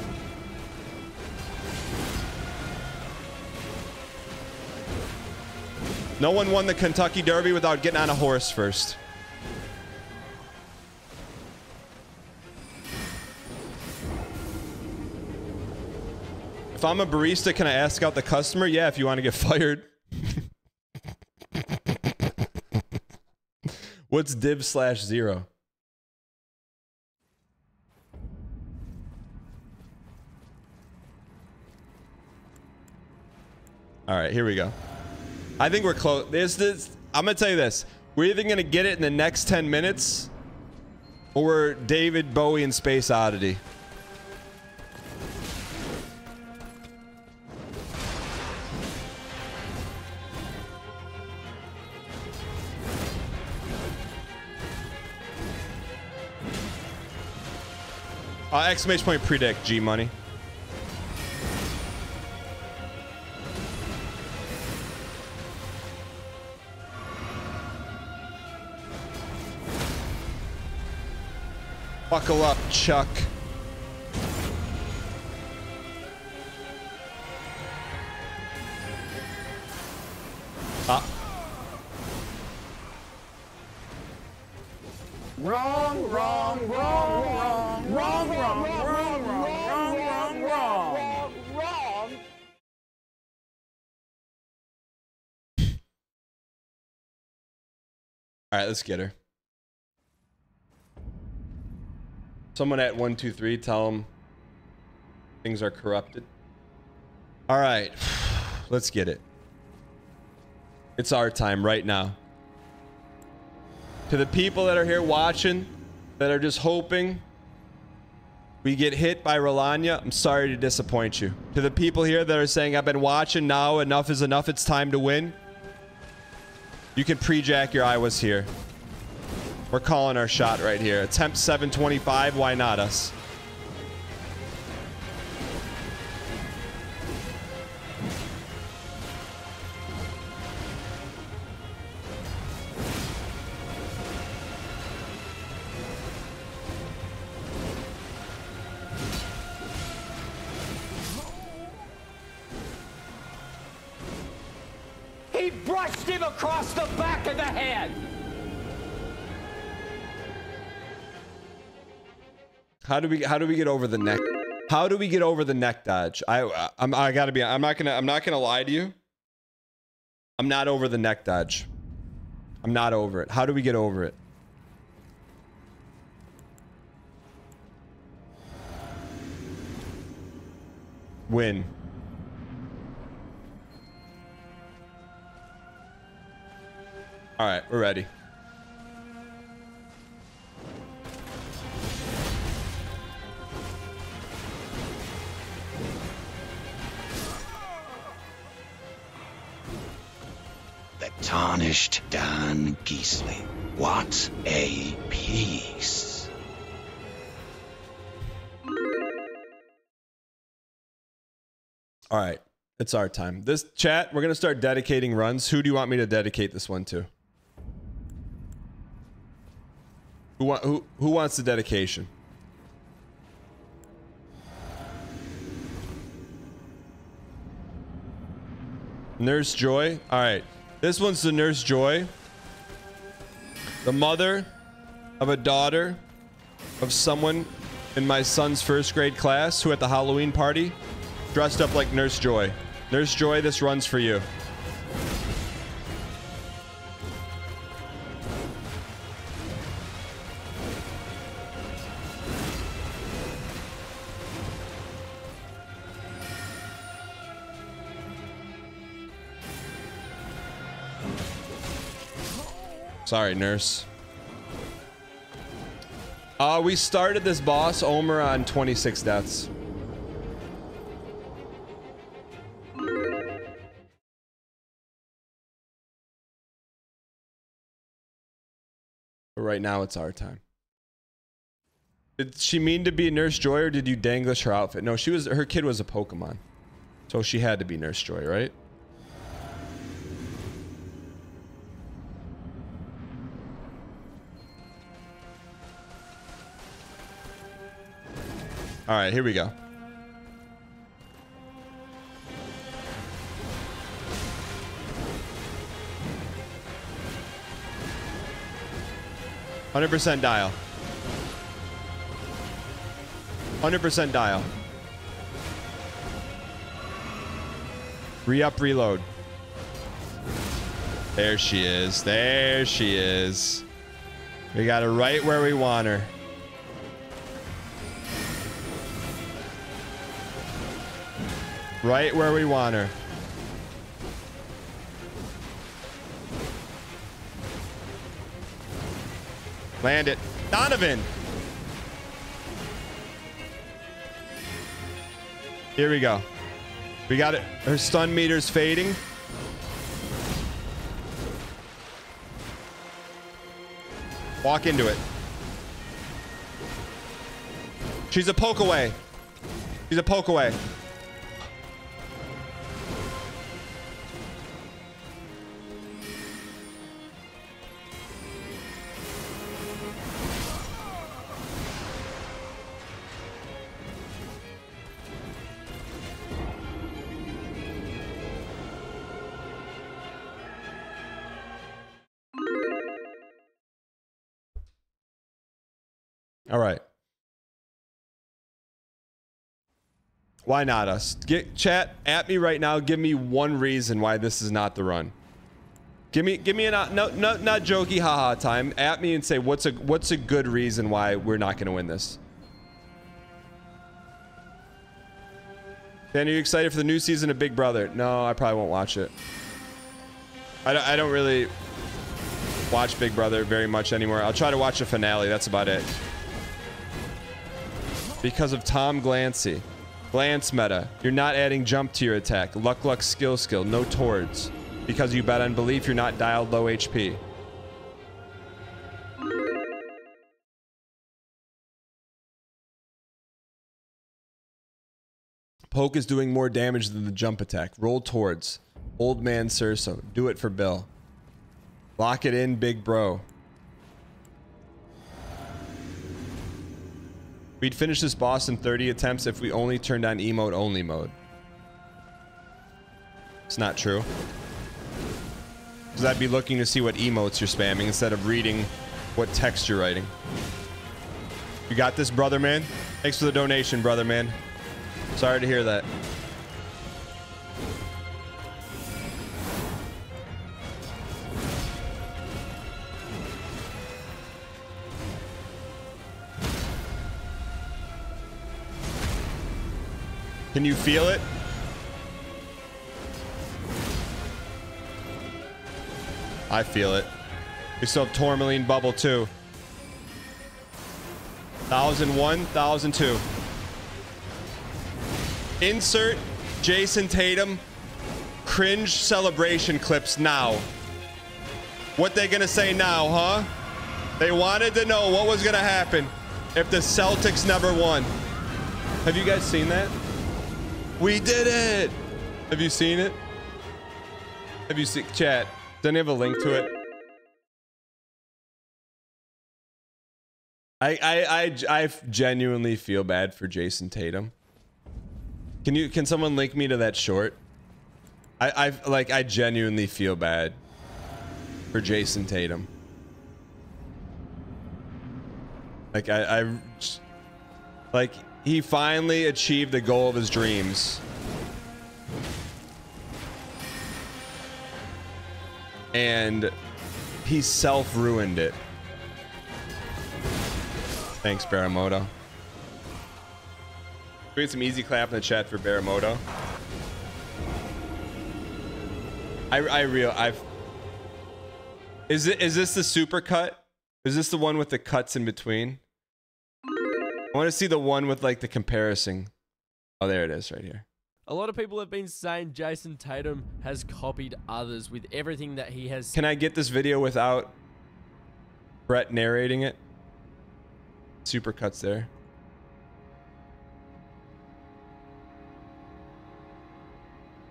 No one won the Kentucky Derby without getting on a horse first. If I'm a barista, can I ask out the customer? Yeah, if you want to get fired. What's div/0? All right, here we go. I think we're close. I'm going to tell you this. We're either going to get it in the next 10 minutes or we're David Bowie and Space Oddity. Exclamation point predict, G-Money. Buckle up, Chuck. Wrong, wrong, wrong, wrong, wrong, wrong, wrong, wrong, wrong, wrong, wrong. All right, let's get her. Someone at 123, tell them things are corrupted. All right, let's get it. It's our time right now. To the people that are here watching, that are just hoping we get hit by Rolanya, I'm sorry to disappoint you. To the people here that are saying, I've been watching now, enough is enough, it's time to win. You can pre-jack your I was here. We're calling our shot right here. Attempt 725, why not us? He brushed him across the back of the head. How do we get over the neck? How do we get over the neck dodge? I gotta be. I'm not gonna lie to you. I'm not over the neck dodge. I'm not over it. How do we get over it? Win. All right, we're ready. Tarnished Dan Giesling. What a piece. All right. It's our time. This chat, we're going to start dedicating runs. Who do you want me to dedicate this one to? Who wants the dedication? Nurse Joy. All right. This one's to Nurse Joy. The mother of a daughter of someone in my son's first grade class who at the Halloween party dressed up like Nurse Joy. Nurse Joy, this runs for you. Sorry, nurse. We started this boss, Omer, on 26 deaths. But right now, it's our time. Did she mean to be Nurse Joy, or did you danglish her outfit? No, her kid was a Pokemon. So she had to be Nurse Joy, right? All right, here we go. %, dial. 100% dial. Re-up, reload. There she is. There she is. We got her right where we want her. Right where we want her. Land it. Donovan! Here we go. We got it. Her stun meter's fading. Walk into it. She's a poke away. She's a poke away. All right. Why not us? Get chat at me right now. Give me one reason why this is not the run. Give me a not jokey haha time. At me and say what's a good reason why we're not going to win this. Dan, are you excited for the new season of Big Brother? No, I probably won't watch it. I don't really watch Big Brother very much anymore. I'll try to watch the finale. That's about it. Because of Tom Glancy. Glance meta. You're not adding jump to your attack. Luck, skill, no tords. Because you bet on belief, you're not dialed low HP. Poke is doing more damage than the jump attack. Roll towards. Old man Cerso. Do it for Bill. Lock it in, big bro. We'd finish this boss in 30 attempts if we only turned on emote only mode. It's not true. Because I'd be looking to see what emotes you're spamming instead of reading what text you're writing. You got this, brother man? Thanks for the donation, brother man. Sorry to hear that. Can you feel it? I feel it. We still have Tourmaline Bubble too. 1001, 1002. Insert Jason Tatum cringe celebration clips now. What they gonna say now, huh? They wanted to know what was gonna happen if the Celtics never won. Have you guys seen that? We did it. Have you seen it? Have you seen chat? Doesn't he have a link to it? I genuinely feel bad for Jason Tatum. Can someone link me to that short? I genuinely feel bad for Jason Tatum. Like he finally achieved the goal of his dreams. And he self-ruined it. Thanks, Baramoto. We get some easy clap in the chat for Baramoto. Is this the super cut? Is this the one with the cuts in between? I want to see the one with like the comparison. Oh, there it is right here. A lot of people have been saying Jason Tatum has copied others with everything that he has. Can I get this video without Brett narrating it? Super cuts there.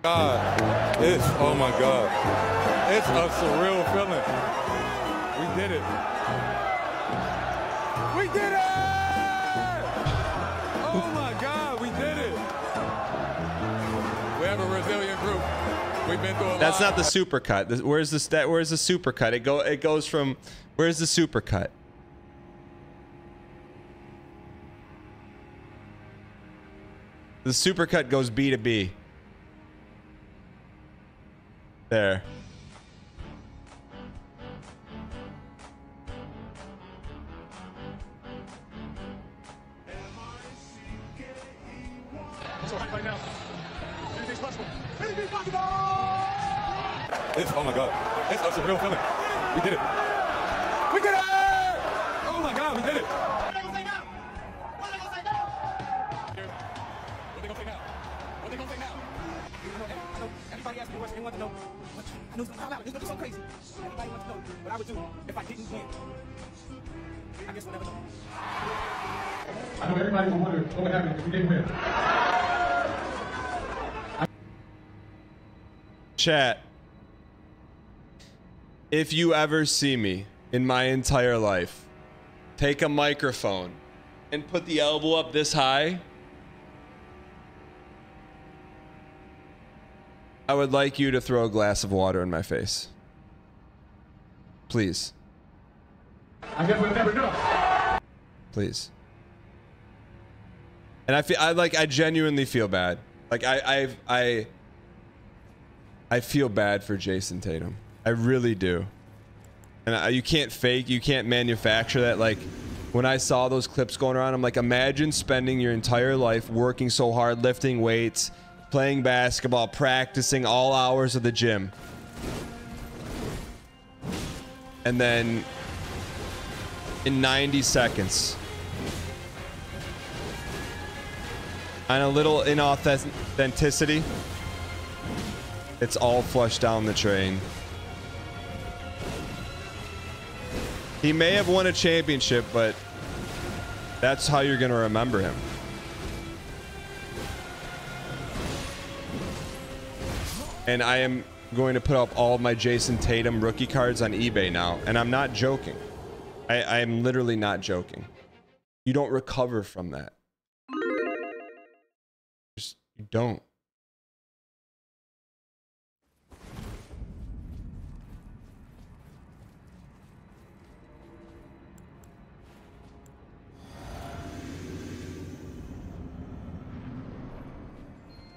God, oh my God, it's a surreal feeling. We did it. We did it! Oh my God, we did it. We have a resilient group. We've been through a lot. That's not the super cut. Where's the super cut? It goes from, where's the super cut? The super cut goes B to B. There. Oh my God, it's a surreal feeling. We did it. We did it! Oh my God, we did it. What they gonna say now? What they gonna say now? What they gonna say now? What they gonna say now? Everybody asked me what they want to know. I knew it's gonna be so crazy. Everybody wants to know what I would do if I didn't win. I guess we'll never know. I know everybody will wonder what would happen if we didn't win. Chat. If you ever see me in my entire life take a microphone and put the elbow up this high, I would like you to throw a glass of water in my face. Please. I guess we'll never know. Please. And I genuinely feel bad. Like I feel bad for Jason Tatum. I really do. And you can't fake, you can't manufacture that. Like when I saw those clips going around, I'm like, imagine spending your entire life working so hard, lifting weights, playing basketball, practicing all hours of the gym. And then in 90 seconds, on a little inauthenticity, it's all flushed down the drain. He may have won a championship, but that's how you're going to remember him. And I am going to put up all of my Jason Tatum rookie cards on eBay now. And I'm not joking. I am literally not joking. You don't recover from that. You don't.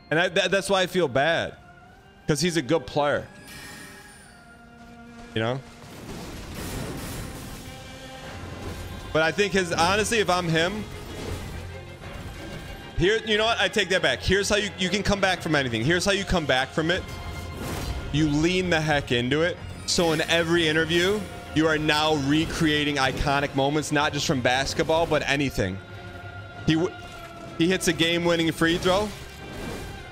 And that's why I feel bad. Because he's a good player. You know? But I think honestly, if I'm him, here, you know what? I take that back. Here's how you can come back from anything. Here's how you come back from it. You lean the heck into it. So in every interview, you are now recreating iconic moments, not just from basketball, but anything. He hits a game-winning free throw.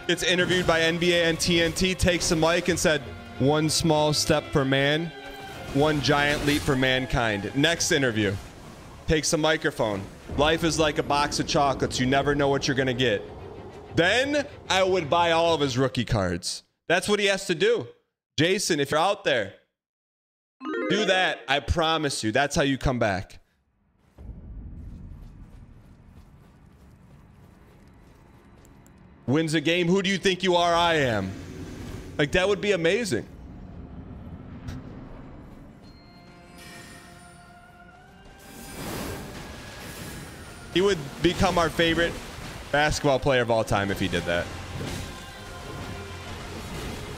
Gets interviewed by NBA and TNT, takes the mic and said, "One small step for man, one giant leap for mankind. Next interview. Takes a microphone. Life is like a box of chocolates. You never know what you're going to get. Then I would buy all of his rookie cards. That's what he has to do. Jason, if you're out there, do that. I promise you. That's how you come back. Wins a game. Who do you think you are? I am. Like, that would be amazing. He would become our favorite basketball player of all time if he did that.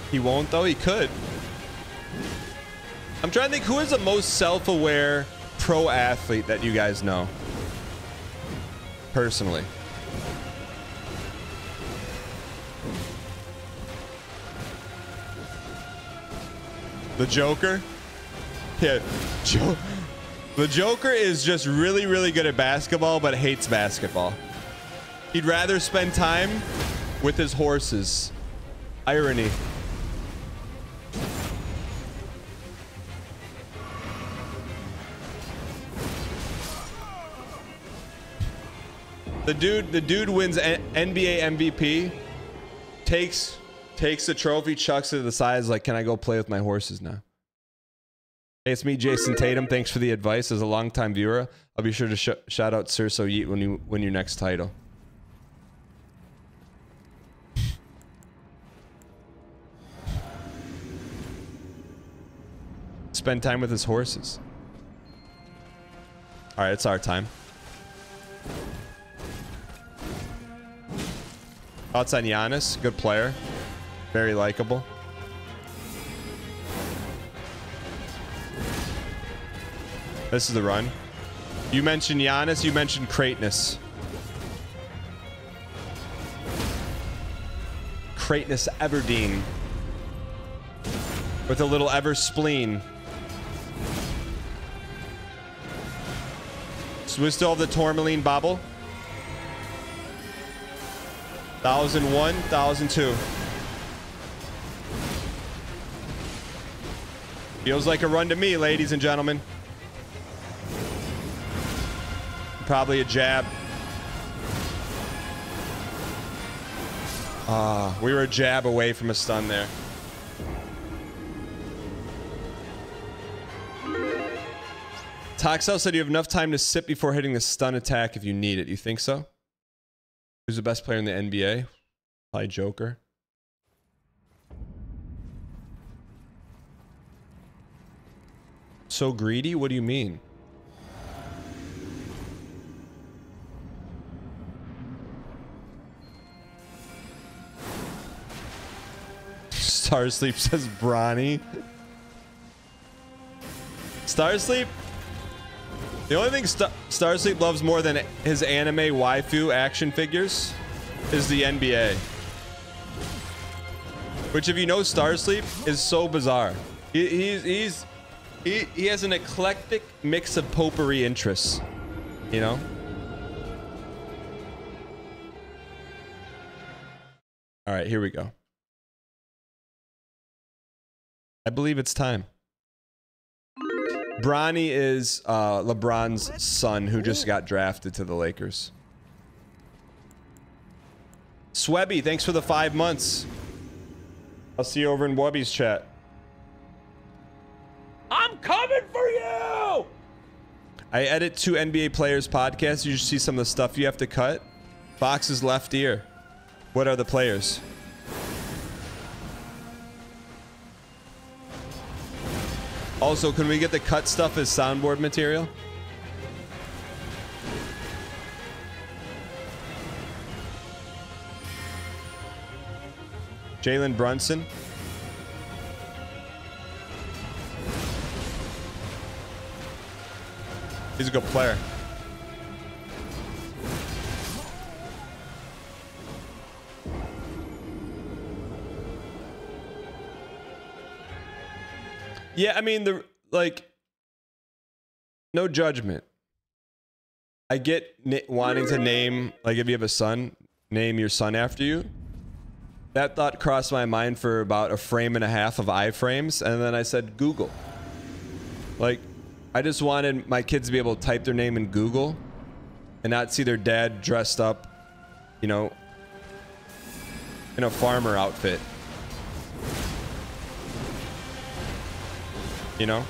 He won't, though. He could. I'm trying to think, who is the most self-aware pro athlete that you guys know? Personally. The Joker? Yeah, the Joker is just really, really good at basketball, but hates basketball. He'd rather spend time with his horses. Irony. The dude wins NBA MVP, takes the trophy, chucks it to the side, is like, can I go play with my horses now? Hey, it's me, Jason Tatum. Thanks for the advice. As a longtime viewer, I'll be sure to shout out Sir So Yeet when you win your next title. Spend time with his horses. All right, it's our time. Thoughts on Giannis? Good player. Very likable. This is the run. You mentioned Giannis, you mentioned Kratos. Kratos Everdeen. With a little ever spleen. So we still have the Tourmaline bobble. 1001, 1002. Feels like a run to me, ladies and gentlemen. Probably a jab. We were a jab away from a stun there. Toxel said you have enough time to sit before hitting the stun attack if you need it. You think so? Who's the best player in the NBA? Probably Joker. So greedy? What do you mean? Starsleep says Bronny. Starsleep? The only thing Starsleep loves more than his anime waifu action figures is the NBA. Which, if you know Starsleep, is so bizarre. He has an eclectic mix of potpourri interests, you know? All right, here we go. I believe it's time. Bronny is LeBron's son who just got drafted to the Lakers. Swebby, thanks for the 5 months. I'll see you over in Wubby's chat. I'm coming for you! I edit 2 NBA players podcasts. You should see some of the stuff you have to cut. Fox's left ear. What are the players? Also, can we get the cut stuff as soundboard material? Jalen Brunson. He's a good player. Yeah, I mean, no judgment. I get wanting to name, like, if you have a son, name your son after you. That thought crossed my mind for about a frame and a half of iframes, and then I said Google. Like, I just wanted my kids to be able to type their name in Google and not see their dad dressed up, you know, in a farmer outfit. You know?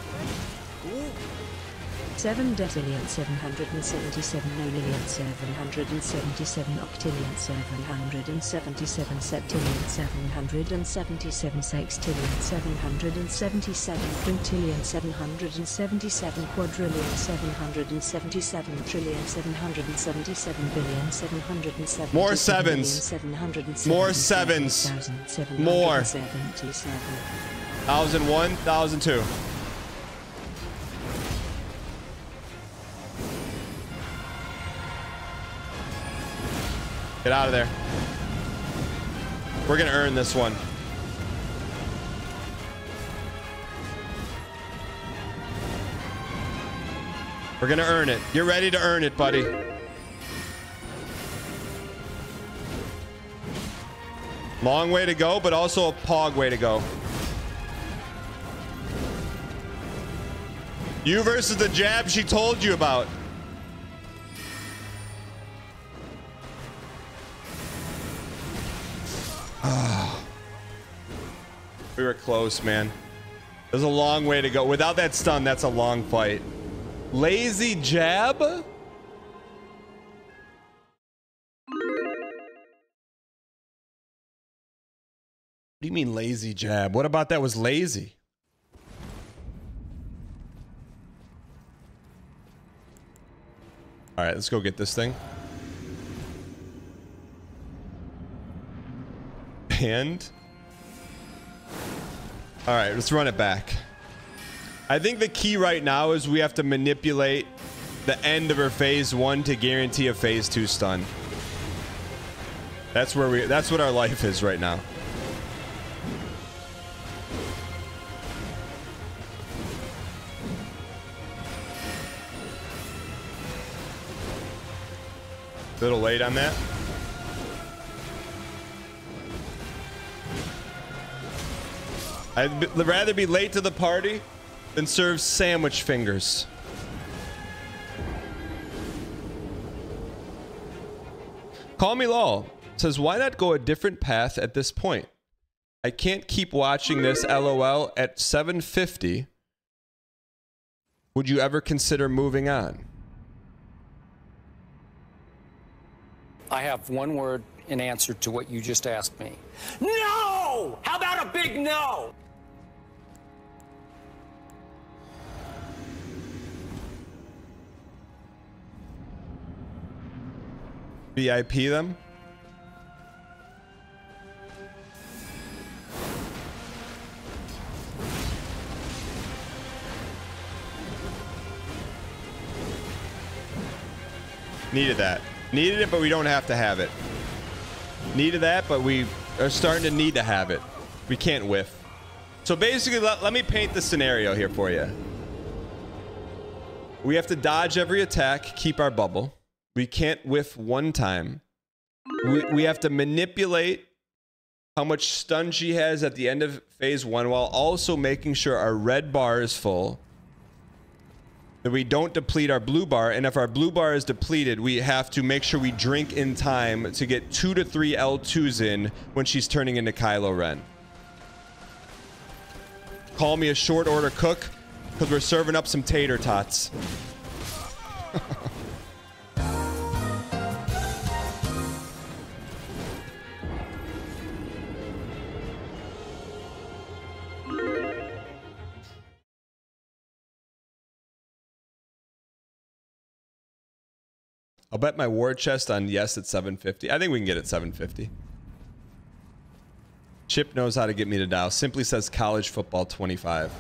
7 decillion 777 nonillion 777 octillion 777 septillion 777 sextillion 777 quintillion 777 quadrillion 777 trillion 777 billion 777 more sevens. More sevens. More. 1001, 1002. Get out of there. We're gonna earn this one. We're gonna earn it. Get ready to earn it, buddy. Long way to go, but also a pog way to go. You versus the jab she told you about. We were close, man. There's a long way to go. Without that stun, that's a long fight. Lazy jab? What do you mean lazy jab? What about that was lazy? All right, let's go get this thing. And all right, let's run it back. I think the key right now is we have to manipulate the end of her phase 1 to guarantee a phase 2 stun. That's what our life is right now. A little late on that. I'd rather be late to the party than serve sandwich fingers. Call Me Lol says, why not go a different path at this point? I can't keep watching this, LOL, at 750. Would you ever consider moving on? I have one word in answer to what you just asked me. No! How about a big no? VIP them? Needed that. Needed it, but we don't have to have it. Needed that, but we are starting to need to have it. We can't whiff. So basically, let me paint the scenario here for you. We have to dodge every attack, keep our bubble. We can't whiff one time. We have to manipulate how much stun she has at the end of phase 1 while also making sure our red bar is full. That we don't deplete our blue bar, and if our blue bar is depleted, we have to make sure we drink in time to get 2 to 3 L2s in when she's turning into Kylo Ren. Call me a short order cook, because we're serving up some tater tots. I'll bet my war chest on yes at 750. I think we can get it 750. Chip knows how to get me to dial. Simply says college football 25.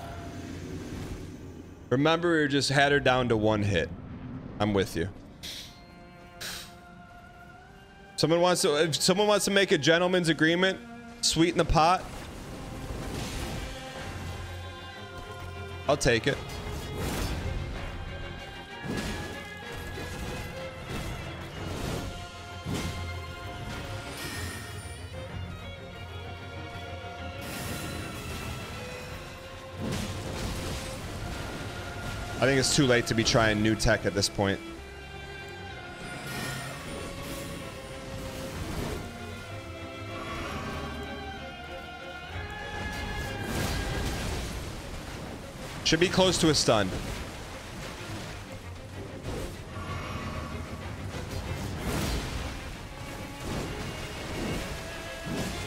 Remember, we just had her down to 1 hit. I'm with you. If someone wants to make a gentleman's agreement, sweeten the pot, I'll take it. I think it's too late to be trying new tech at this point. Should be close to a stun.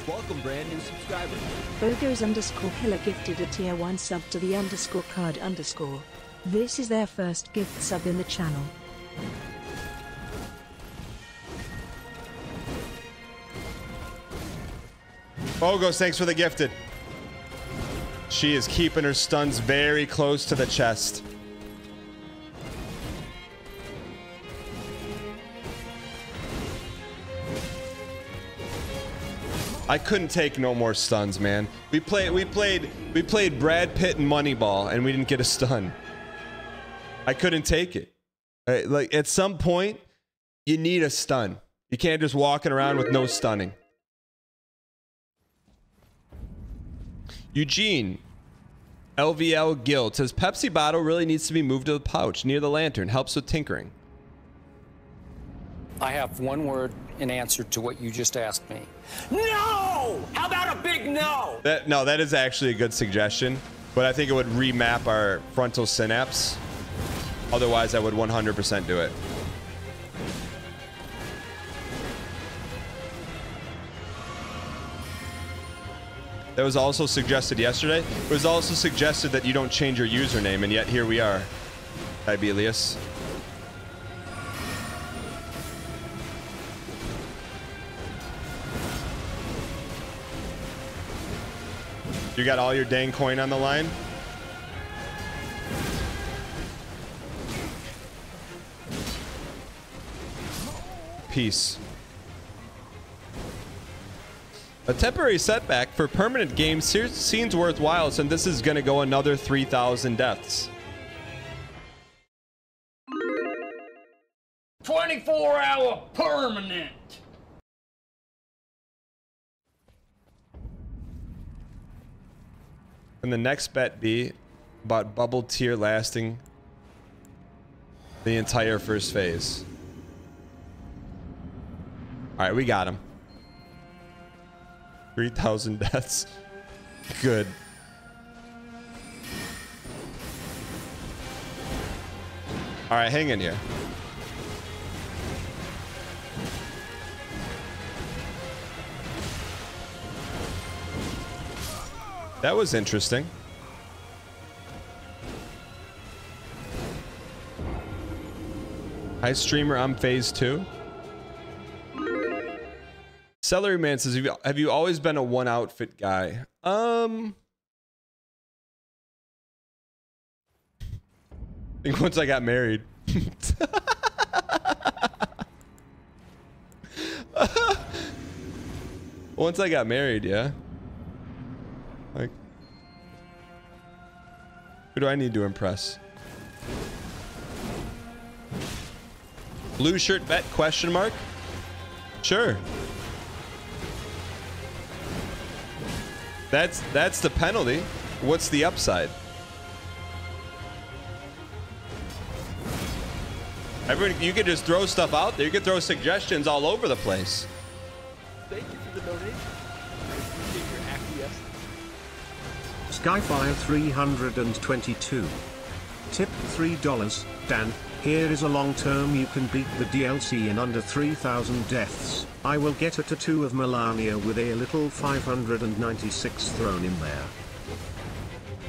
Welcome, brand new subscriber. Bogos_killer gifted a tier 1 sub to the _card_. This is their first gift sub in the channel. Bogos, thanks for the gifted. She is keeping her stuns very close to the chest. I couldn't take no more stuns, man. We played Brad Pitt and Moneyball, and we didn't get a stun. I couldn't take it. Like at some point, you need a stun. You can't just walking around with no stunning. Eugene, LVL Guild says Pepsi bottle really needs to be moved to the pouch near the lantern. Helps with tinkering. I have one word in answer to what you just asked me. No! How about a big no? That is actually a good suggestion, but I think it would remap our frontal synapse. Otherwise, I would 100% do it. That was also suggested yesterday. It was also suggested that you don't change your username, and yet here we are. Tibelius. You got all your dang coin on the line? Peace. A temporary setback for permanent game seems worthwhile, since this is going to go another 3,000 deaths. 24-hour permanent. And the next bet be about bubble tier lasting the entire first phase. All right, we got him. 3,000 deaths. Good. All right, hang in here. That was interesting. Hi, streamer. I'm phase 2. Celery Man says, have you always been a one outfit guy? I think once I got married. Once I got married, yeah. Like, who do I need to impress? Blue shirt bet question mark? Sure. That's the penalty. What's the upside? Everyone, you could just throw stuff out there. You could throw suggestions all over the place. Thank you for the donation. I appreciate your acquiescence. Skyfire 322. Tip $3. Dan, here is a long term you can beat the DLC in under 3,000 deaths. I will get a tattoo of Melania with a little 596 thrown in there.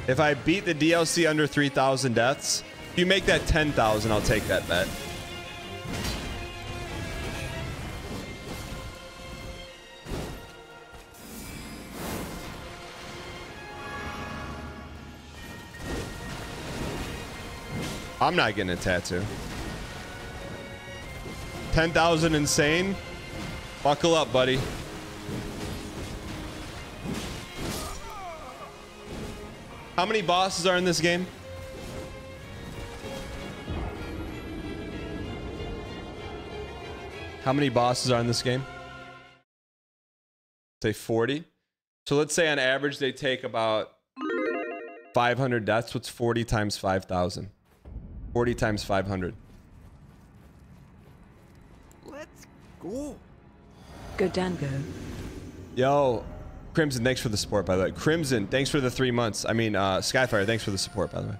If I beat the DLC under 3,000 deaths, if you make that 10,000, I'll take that bet. I'm not getting a tattoo. 10,000 insane? Buckle up, buddy. How many bosses are in this game? How many bosses are in this game? Say 40. So let's say on average they take about 500 deaths. What's 40 times 5,000? 40 times 500. Let's go. Go Dango. Yo, Crimson, thanks for the support, by the way. Crimson, thanks for the 3 months. I mean, Skyfire, thanks for the support, by the way.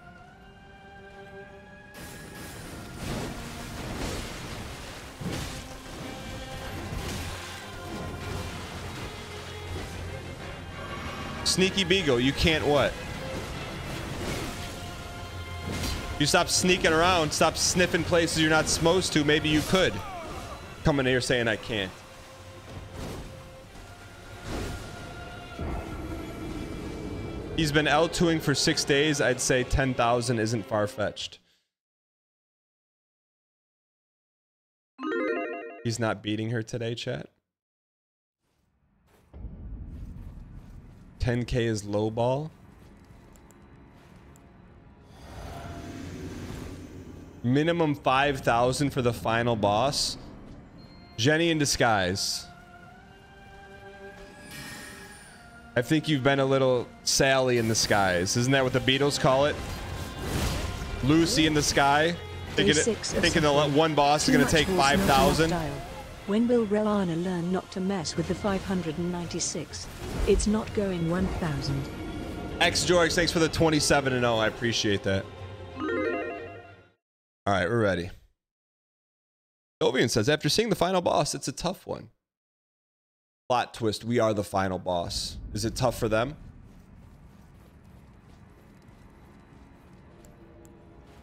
Sneaky Beagle, you can't what? You stop sneaking around, stop sniffing places you're not supposed to, maybe you could. Coming here saying I can't. He's been L2ing for 6 days. I'd say 10,000 isn't far-fetched. He's not beating her today, chat. 10K is low ball. Minimum 5,000 for the final boss. Jenny in disguise. I think you've been a little Sally in the skies. Isn't that what the Beatles call it? Lucy in the sky. Thinking the one boss is going to take 5,000. When will Relana learn not to mess with the 596? It's not going 1,000. X-Jorx, thanks for the 27-0. I appreciate that. All right, we're ready. Ovian says, after seeing the final boss, it's a tough one. Plot twist, we are the final boss. Is it tough for them?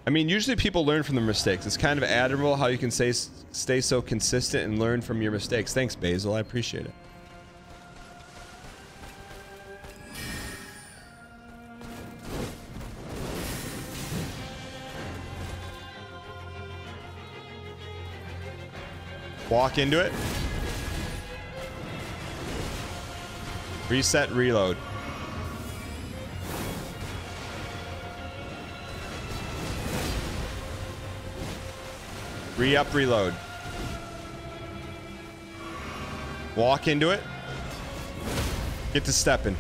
I mean, usually people learn from their mistakes. It's kind of admirable how you can stay so consistent and learn from your mistakes. Thanks, Basil. I appreciate it. Walk into it. Reset, reload. Re-up, reload. Walk into it. Get to stepping.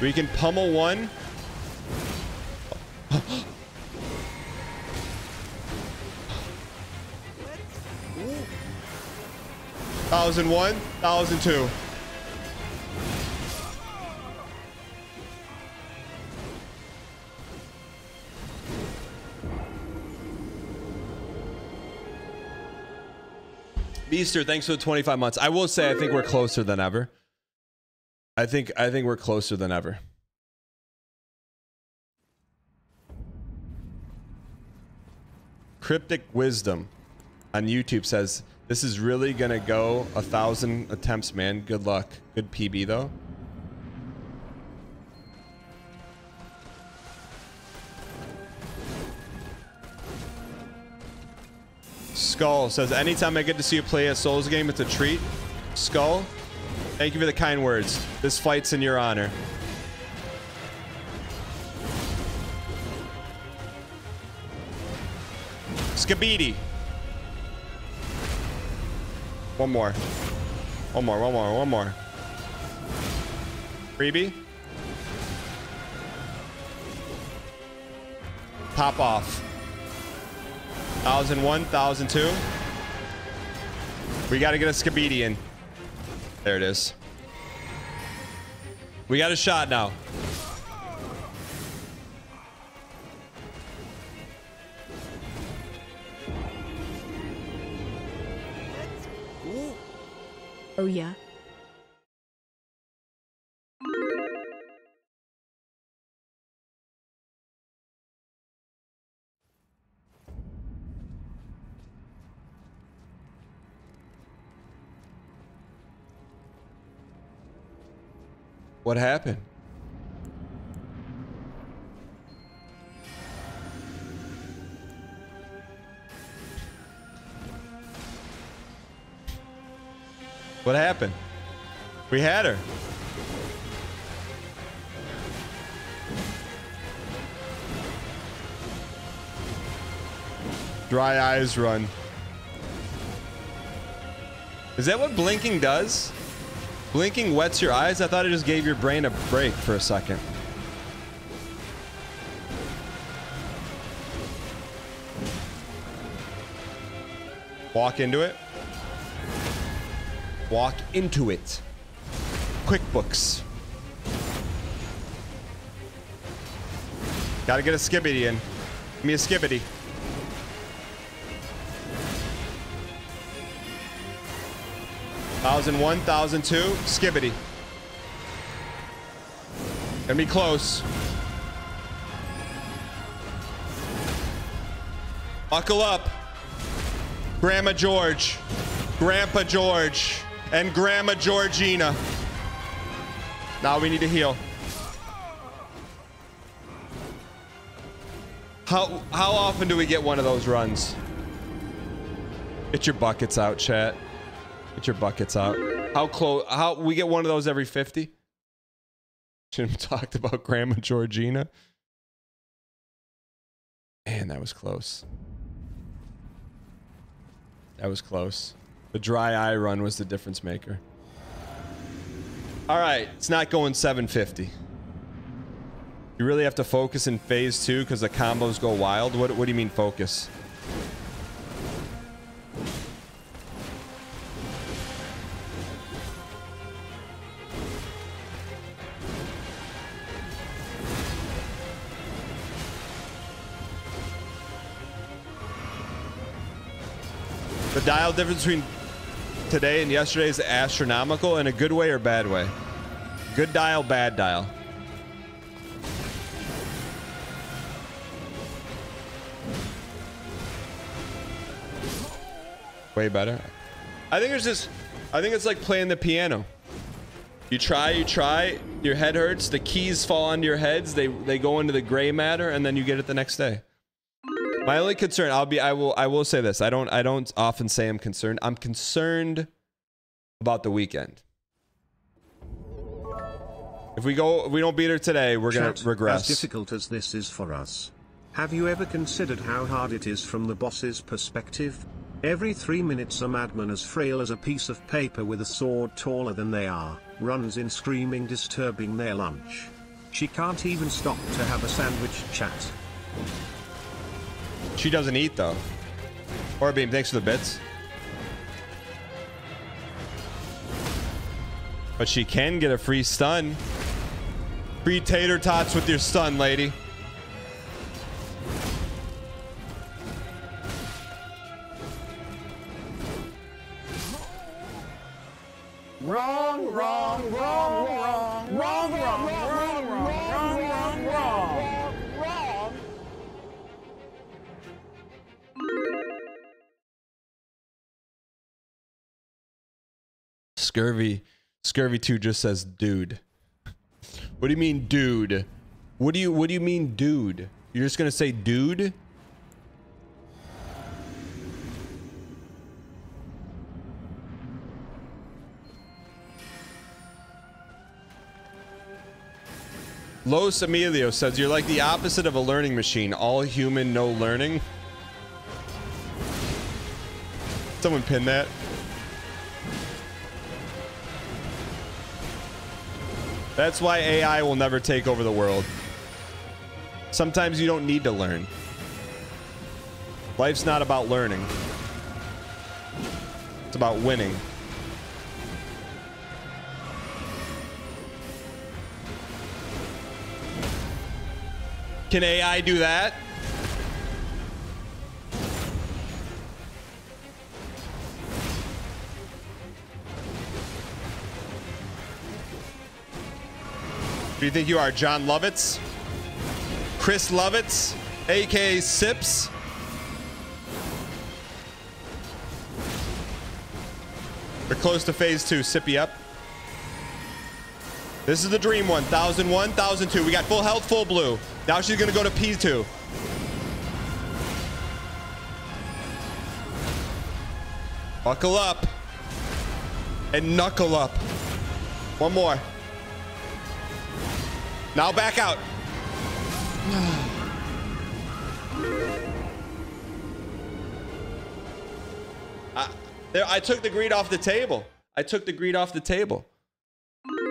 We can pummel one. 1,001, 1,002. Beaster, thanks for the 25 months. I will say I think we're closer than ever. I think we're closer than ever. Cryptic Wisdom on YouTube says, this is really gonna go 1,000 attempts, man. Good luck. Good PB though. Skull says, anytime I get to see you play a Souls game, it's a treat. Skull, thank you for the kind words. This fight's in your honor. Skibidi. One more. One more, one more, one more. Freebie. Pop off. 1,001, 1,002. We got to get a Skibidi in. There it is. We got a shot now. Oh yeah. What happened? What happened? We had her. Dry eyes run. Is that what blinking does? Blinking wets your eyes? I thought it just gave your brain a break for a second. Walk into it. Walk into it. QuickBooks. Gotta get a skibbity in. Give me a skibbity. $1,001, $1,002, skibbity. Gonna be close. Buckle up. Grandma George, Grandpa George, and Grandma Georgina. Now we need to heal. How often do we get one of those runs? Get your buckets out, chat. Get your buckets out. How we get one of those every 50? Jim talked about Grandma Georgina. Man, that was close. That was close. The dry eye run was the difference maker. All right, it's not going 750. You really have to focus in phase 2 because the combos go wild. What do you mean focus? The dial difference between today and yesterday is astronomical in a good way or bad way. Good dial, bad dial. Way better. I think it's like playing the piano. You try, your head hurts, the keys fall onto your heads, they go into the gray matter, and then you get it the next day. My only concern, I will say this. I don't often say I'm concerned. I'm concerned about the weekend. If we don't beat her today, we're gonna regress. As difficult as this is for us, have you ever considered how hard it is from the boss's perspective? Every 3 minutes a madman as frail as a piece of paper with a sword taller than they are, runs in screaming, disturbing their lunch. She can't even stop to have a sandwich chat. She doesn't eat though. Orbeam, thanks for the bits. But she can get a free stun. Free tater tots with your stun, lady. Wrong, wrong, wrong, wrong, wrong, wrong, wrong, wrong, wrong, wrong, wrong. Scurvy 2 just says dude. What do you mean dude? What do you mean dude? You're just gonna say dude? Los Emilio says you're like the opposite of a learning machine. All human, no learning. Someone pin that. That's why AI will never take over the world. Sometimes you don't need to learn. Life's not about learning. It's about winning. Can AI do that? Who do you think you are, John Lovitz? Chris Lovitz, aka Sips? We're close to phase 2. Sippy up. This is the dream one. 1001, 1002. We got full health, full blue. Now she's gonna go to P2. Buckle up. And knuckle up. One more. Now back out. I took the greed off the table. I took the greed off the table.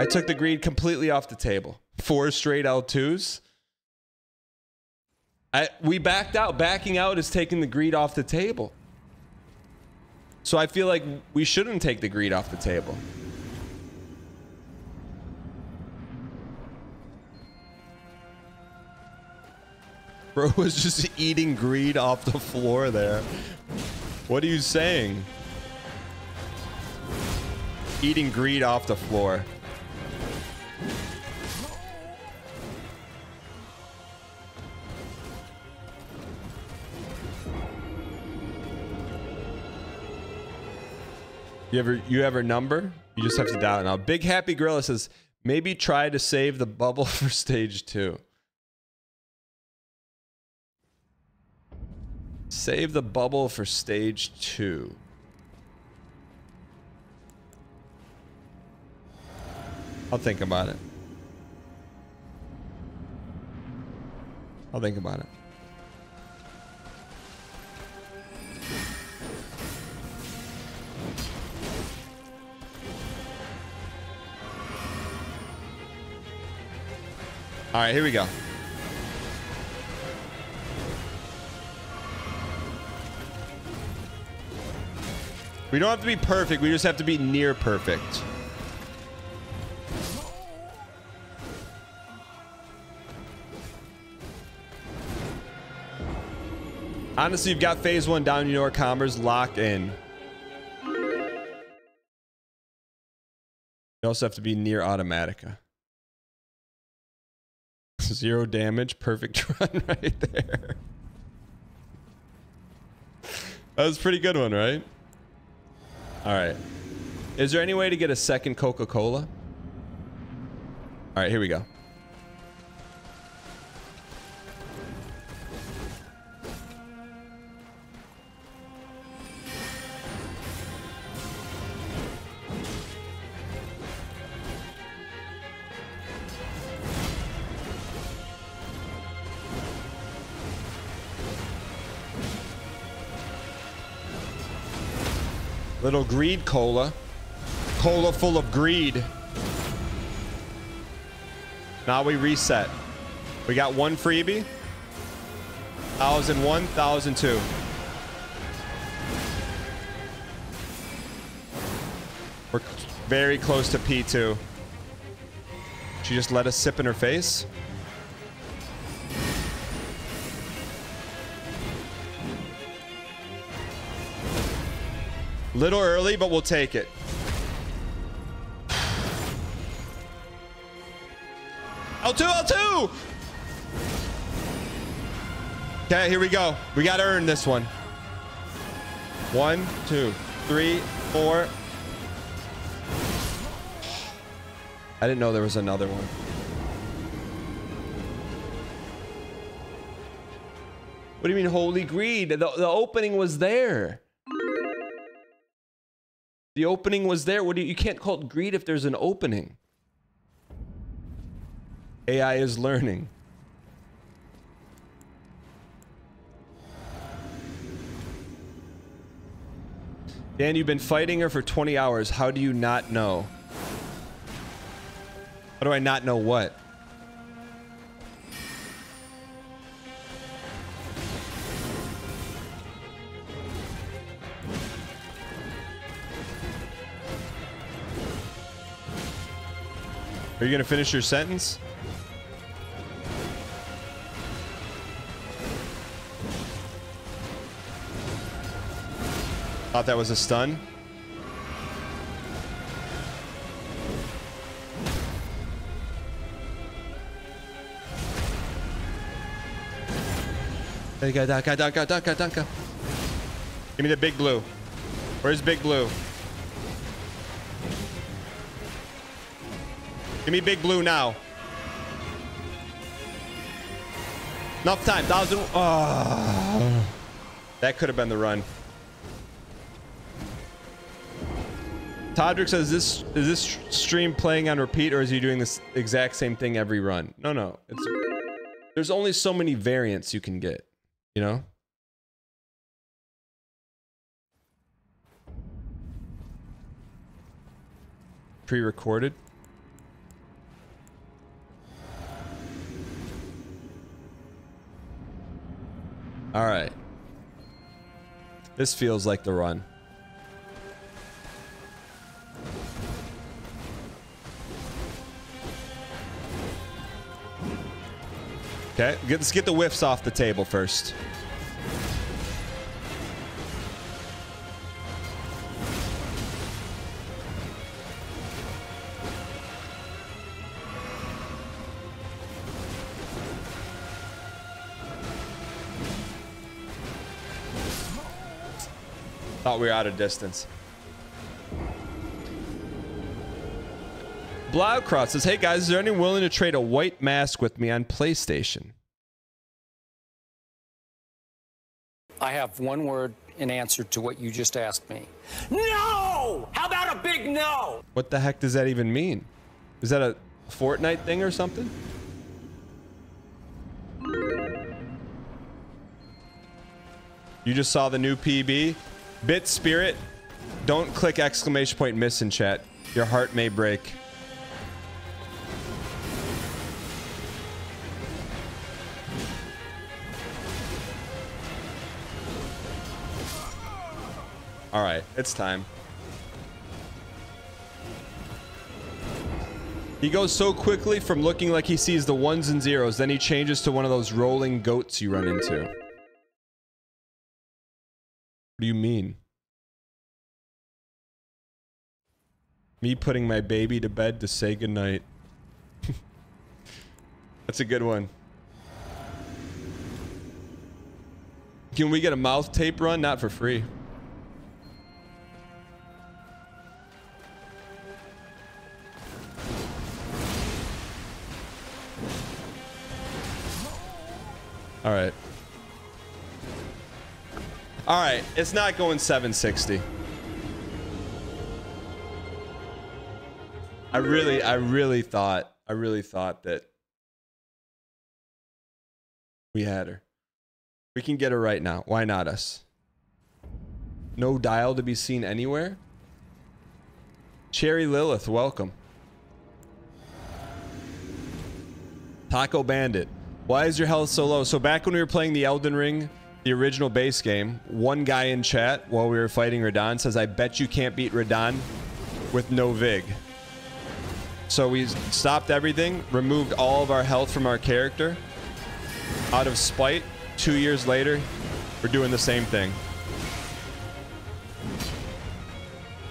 I took the greed completely off the table. 4 straight L2s. We backed out. Backing out is taking the greed off the table. So I feel like we shouldn't take the greed off the table. Bro was just eating greed off the floor there. What are you saying? Eating greed off the floor. You have her number? You just have to dial it now. Big Happy Gorilla says, maybe try to save the bubble for stage 2. Save the bubble for stage 2. I'll think about it. I'll think about it. All right, here we go. We don't have to be perfect. We just have to be near perfect. Honestly, you've got phase 1 down. You know our combers. Lock in. You also have to be near Automatica. 0 damage. Perfect run right there. That was a pretty good one, right? All right. Is there any way to get a second Coca-Cola? All right, here we go. Little greed cola. Cola full of greed. Now we reset. We got one freebie. 1001, 1002. We're very close to P2. She just let us sip in her face. Little early, but we'll take it. L2, L2! Okay, here we go. We gotta earn this one. 1, 2, 3, 4. I didn't know there was another one. What do you mean, holy greed? The opening was there. The opening was there. What do you can't call it greed if there's an opening. AI is learning. Dan, you've been fighting her for 20 hours. How do you not know? How do I not know what? Are you gonna finish your sentence? Thought that was a stun. Danke. Give me the big blue. Where's big blue? Give me big blue now. Enough time. 1000. Oh. That could have been the run. Todrick says, is this stream playing on repeat, or is he doing this exact same thing every run? No. There's only so many variants you can get, you know? Pre-recorded. All right. This feels like the run. Okay, let's get the whiffs off the table first. Thought we were out of distance. Blaucross says, hey guys, is there anyone willing to trade a white mask with me on PlayStation? I have one word in answer to what you just asked me. No! How about a big no? What the heck does that even mean? Is that a Fortnite thing or something? You just saw the new PB? Bit Spirit, don't click exclamation point miss in chat. Your heart may break. All right, it's time. He goes so quickly from looking like he sees the ones and zeros, then he changes to one of those rolling goats you run into. What do you mean? Me putting my baby to bed to say goodnight. That's a good one. Can we get a mouth tape run? Not for free. All right. All right, it's not going 760. I really thought that we had her. We can get her right now. Why not us? No dial to be seen anywhere. Cherry Lilith, welcome. Taco Bandit. Why is your health so low? So back when we were playing the Elden Ring, the original base game, one guy in chat while we were fighting Radahn says, I bet you can't beat Radahn with no Vig. So we stopped everything, removed all of our health from our character. Out of spite, 2 years later, we're doing the same thing.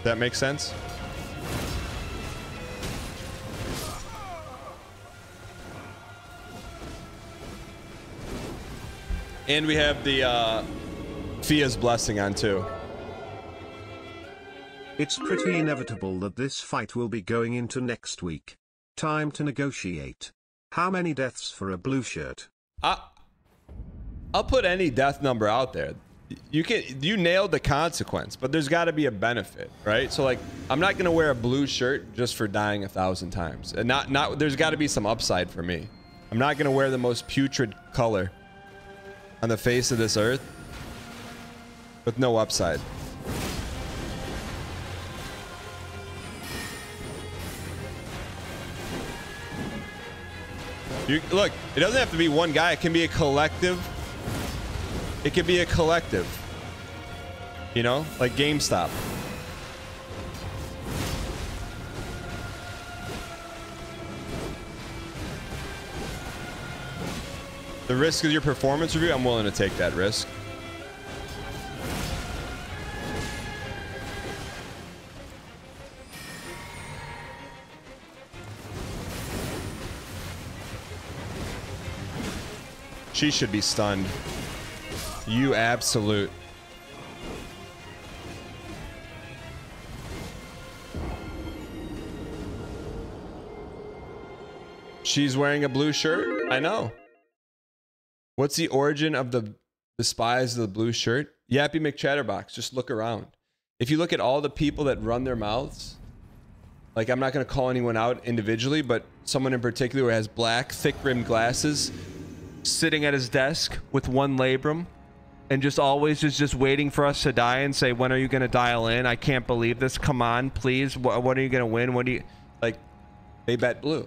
That makes sense? And we have the Fia's blessing on too. It's pretty inevitable that this fight will be going into next week. Time to negotiate. How many deaths for a blue shirt? I'll put any death number out there. You nailed the consequence, but there's got to be a benefit, right? So like, I'm not gonna wear a blue shirt just for dying 1,000 times, and not there's got to be some upside for me. I'm not gonna wear the most putrid color on the face of this earth with no upside. Look, it doesn't have to be one guy. It can be a collective. It could be a collective. You know, like GameStop. The risk of your performance review, I'm willing to take that risk. She should be stunned. You absolute. She's wearing a blue shirt? I know. What's the origin of the spies of the blue shirt? Yappy McChatterbox, just look around. If you look at all the people that run their mouths, like I'm not going to call anyone out individually, but someone in particular who has black, thick-rimmed glasses, sitting at his desk with one labrum, and just always just waiting for us to die and say, when are you going to dial in? I can't believe this. Come on, please. When are you going to win? What do you... Like, they bet blue.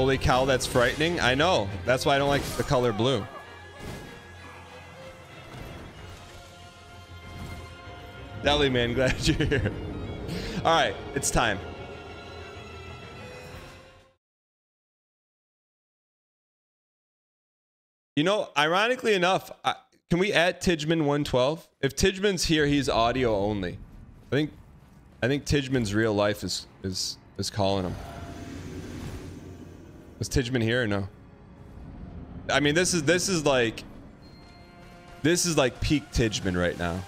Holy cow, that's frightening. I know. That's why I don't like the color blue. Deli man, glad you're here. All right, it's time. You know, ironically enough, can we add Tidgeman 112? If Tidgeman's here, he's audio only. I think Tidgeman's real life is calling him. Is Tidgeman here or no? I mean, this is like peak Tidgeman right now.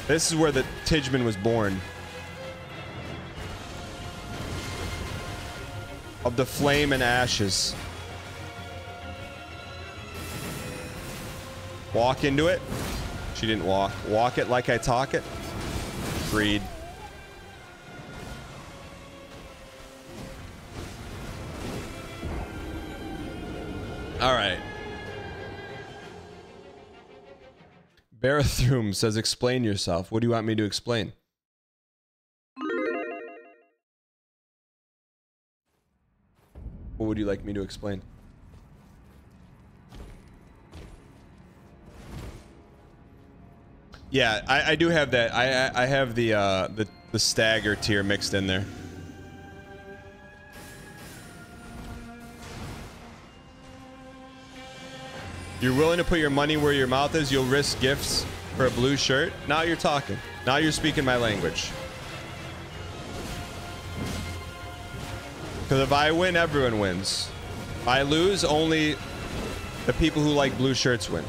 This is where the Tidgeman was born. Of the flame and ashes. Walk into it. She didn't walk. Walk it like I talk it. Freed. All right. Barathroom says, explain yourself. What do you want me to explain? What would you like me to explain? Yeah, I do have that. I have the stagger tier mixed in there. You're willing to put your money where your mouth is, you'll risk gifts for a blue shirt? Now you're talking. Now you're speaking my language. Because if I win, everyone wins. If I lose, only the people who like blue shirts win.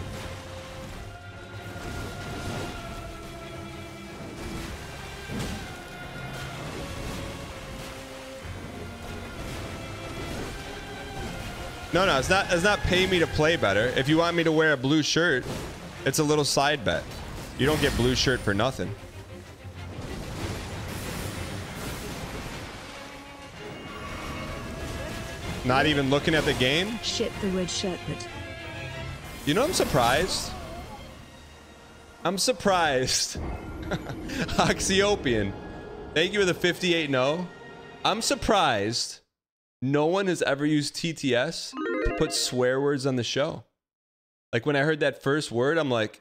No, it's not pay me to play better. If you want me to wear a blue shirt, it's a little side bet. You don't get blue shirt for nothing. Not even looking at the game? Shit, the red shirt, but... You know, I'm surprised. I'm surprised. Oxyopian. Thank you for the 58 no. I'm surprised no one has ever used TTS to put swear words on the show. Like when I heard that first word, I'm like...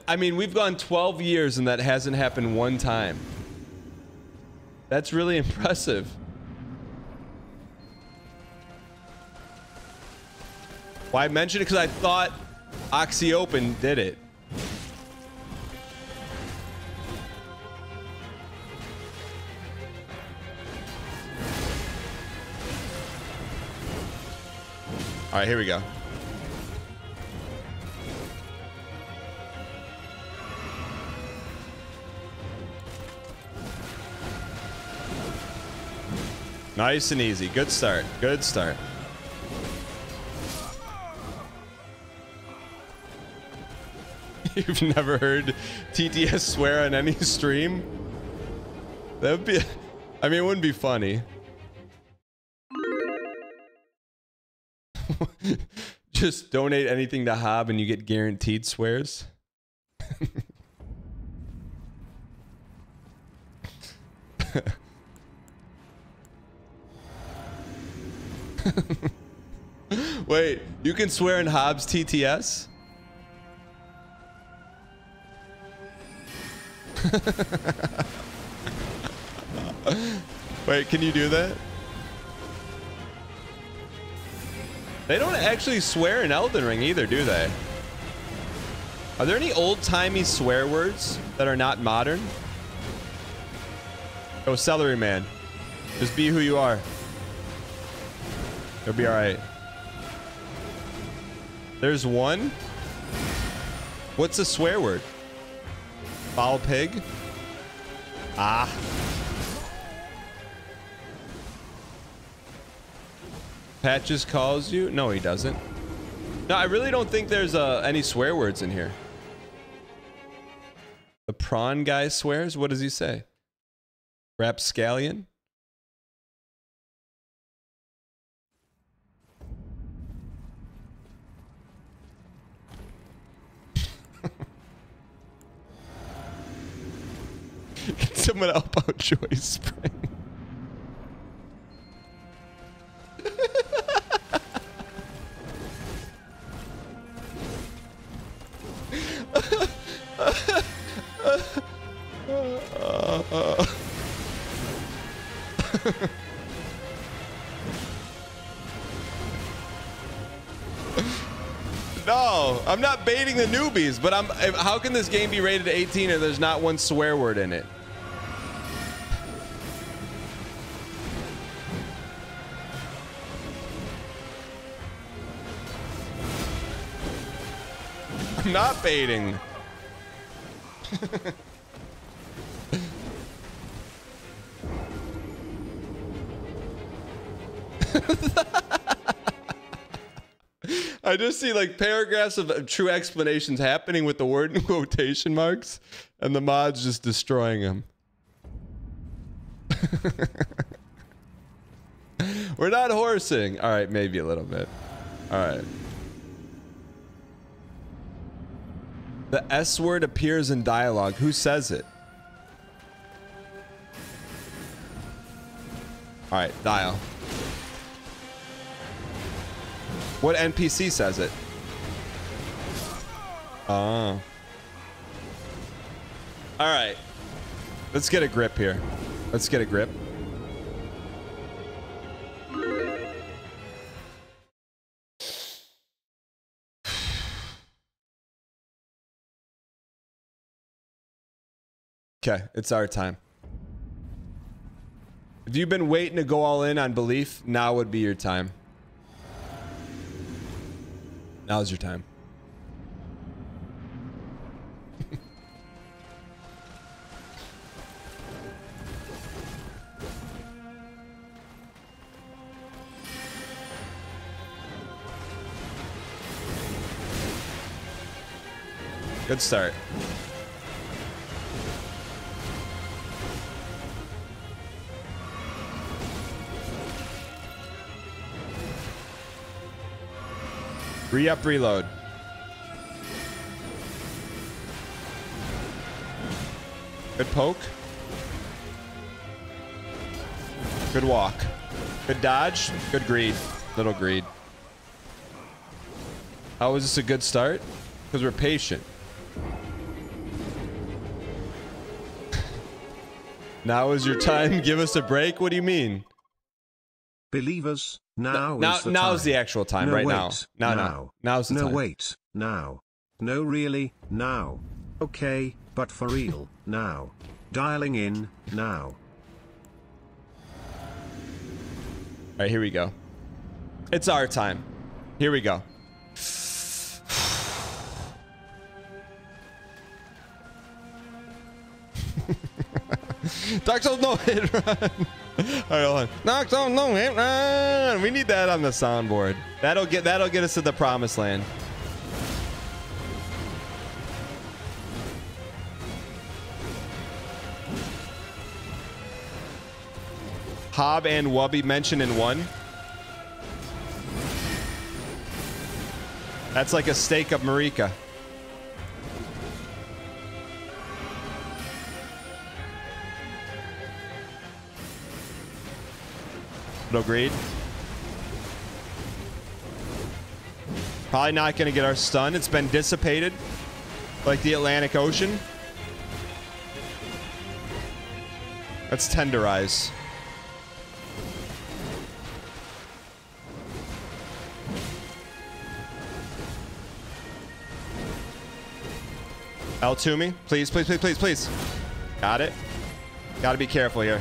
I mean, we've gone 12 years and that hasn't happened one time. That's really impressive. Why I mentioned it? Because I thought Oxyopen did it. All right, here we go. Nice and easy. Good start. Good start. You've never heard TTS swear on any stream? That would be... I mean, it wouldn't be funny. Just donate anything to Hob and you get guaranteed swears. Wait, you can swear in Hobbs TTS? Wait, can you do that? They don't actually swear in Elden Ring either, do they? Are there any old-timey swear words that are not modern? Oh, Celery Man. Just be who you are. You'll be alright. There's one. What's a swear word? Foul pig? Ah. Patches calls you? No, he doesn't. No, I really don't think there's any swear words in here. The prawn guy swears? What does he say? Rapscallion? Someone help out Joy Spring. No, I'm not baiting the newbies, but how can this game be rated 18 and there's not one swear word in it? I'm not baiting. I just see like paragraphs of true explanations happening with the word in quotation marks and the mods just destroying them. We're not horsing. All right, maybe a little bit. All right. The S word appears in dialogue. Who says it? All right, dial. What NPC says it? Oh. All right. Let's get a grip here. Let's get a grip. Okay, it's our time. If you've been waiting to go all in on belief, now would be your time. Now's your time. Good start. Re-up, reload. Good poke. Good walk. Good dodge. Good greed. Little greed. How is this a good start? Because we're patient. Now is your time. Give us a break. What do you mean? Believers, now's the actual time, no, right wait, now. Now's the no, time. No, wait, now. No, really, now. Okay, but for real, now. Dialing in, now. All right, here we go. It's our time. Here we go. Dark Souls no hit run. All right, hold on. Dark Souls no hit run. We need that on the soundboard. That'll get us to the promised land. Hob and Wubby mentioned in one. That's like a steak of Marika. No greed. Probably not going to get our stun. It's been dissipated like the Atlantic Ocean. Let's tenderize. L to me. Please, please, please, please, please. Got it. Got to be careful here.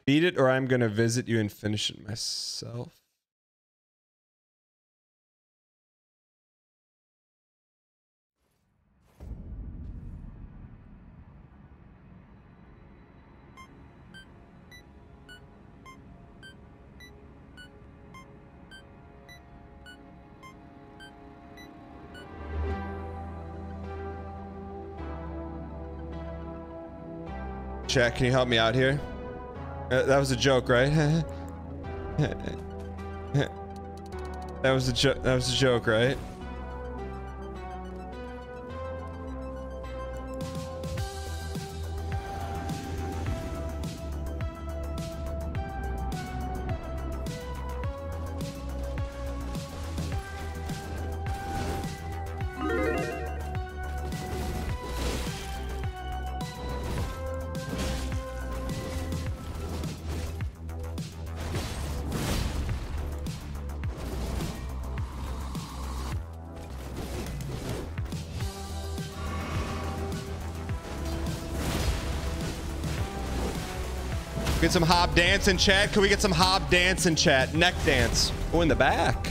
Beat it or I'm going to visit you and finish it myself. Chat, can you help me out here? That was a joke, right? That was a joke. That was a joke, right? Get some hob dance in chat. Can we get some hob dance in chat? Neck dance. Oh, in the back.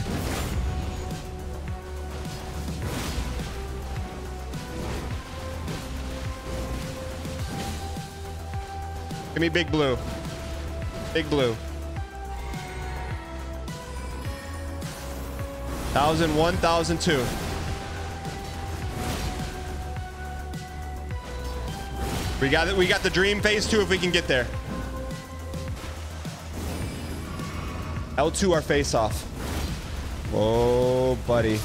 Give me big blue. Big blue. 1001, 1002. We got it. We got the dream phase 2 if we can get there. L2 our face off. Oh, buddy.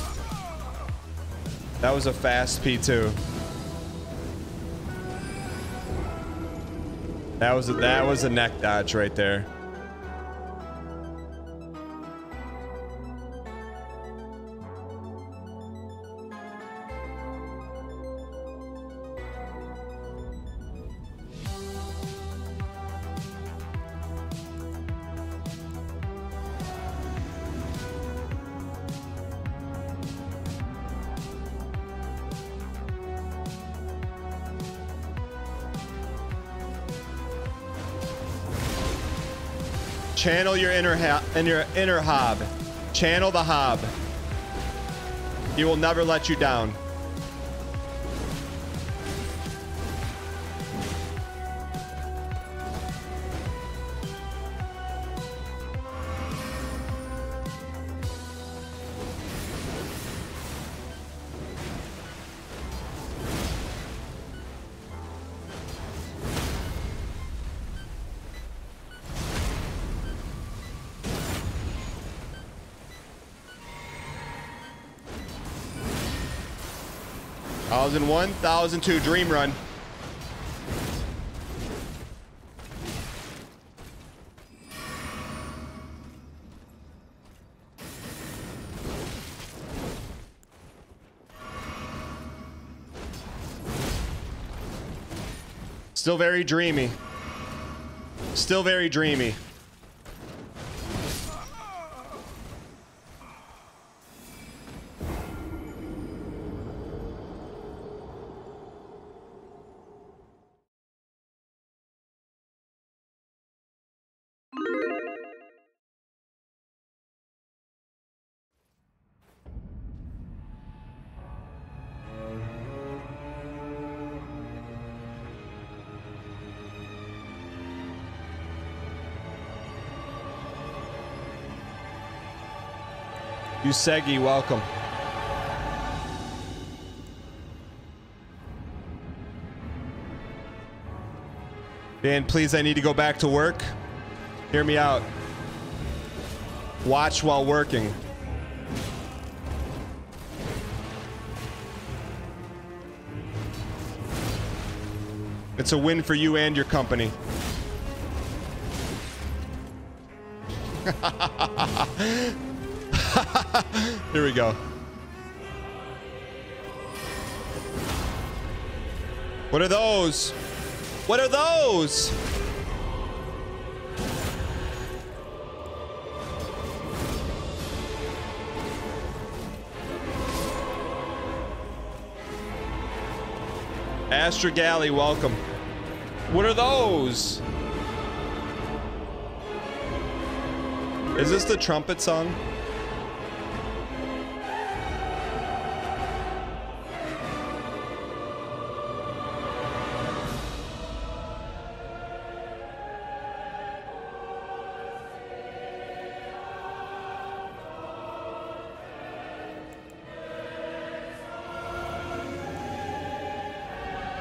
That was a fast P2. That was a neck dodge right there. Channel your inner hob. Channel the hob. He will never let you down. Thousand 1002 dream run. Still very dreamy. Still very dreamy. Usegi, welcome. Dan, please, I need to go back to work. Hear me out. Watch while working. It's a win for you and your company. Here we go. What are those? What are those? Astra Galley, welcome. What are those? Is this the trumpet song?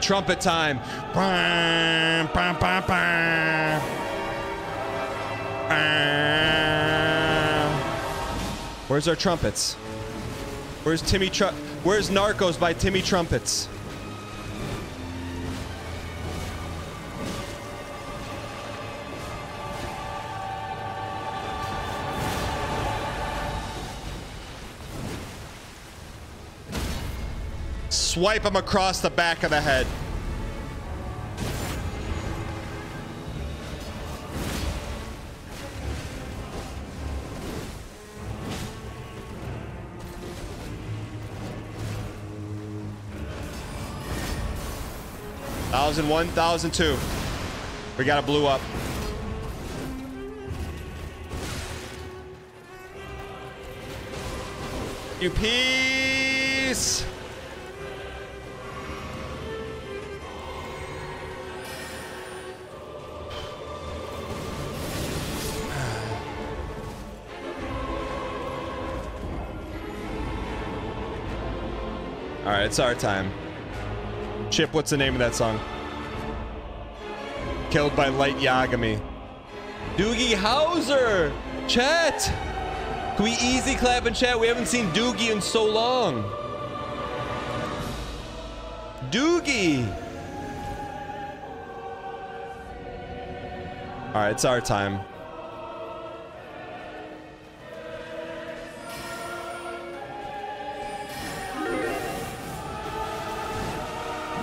Trumpet time. Bam, bam, bam, bam. Bam. Where's our trumpets? Where's Where's Narcos by Timmy Trumpets? Swipe him across the back of the head. Thousand 1,002. We got it blew up. You peace. All right, it's our time. Chip, what's the name of that song? Killed by Light Yagami. Doogie Howser! Chat! Can we easy clap in chat? We haven't seen Doogie in so long. Doogie! Alright, it's our time.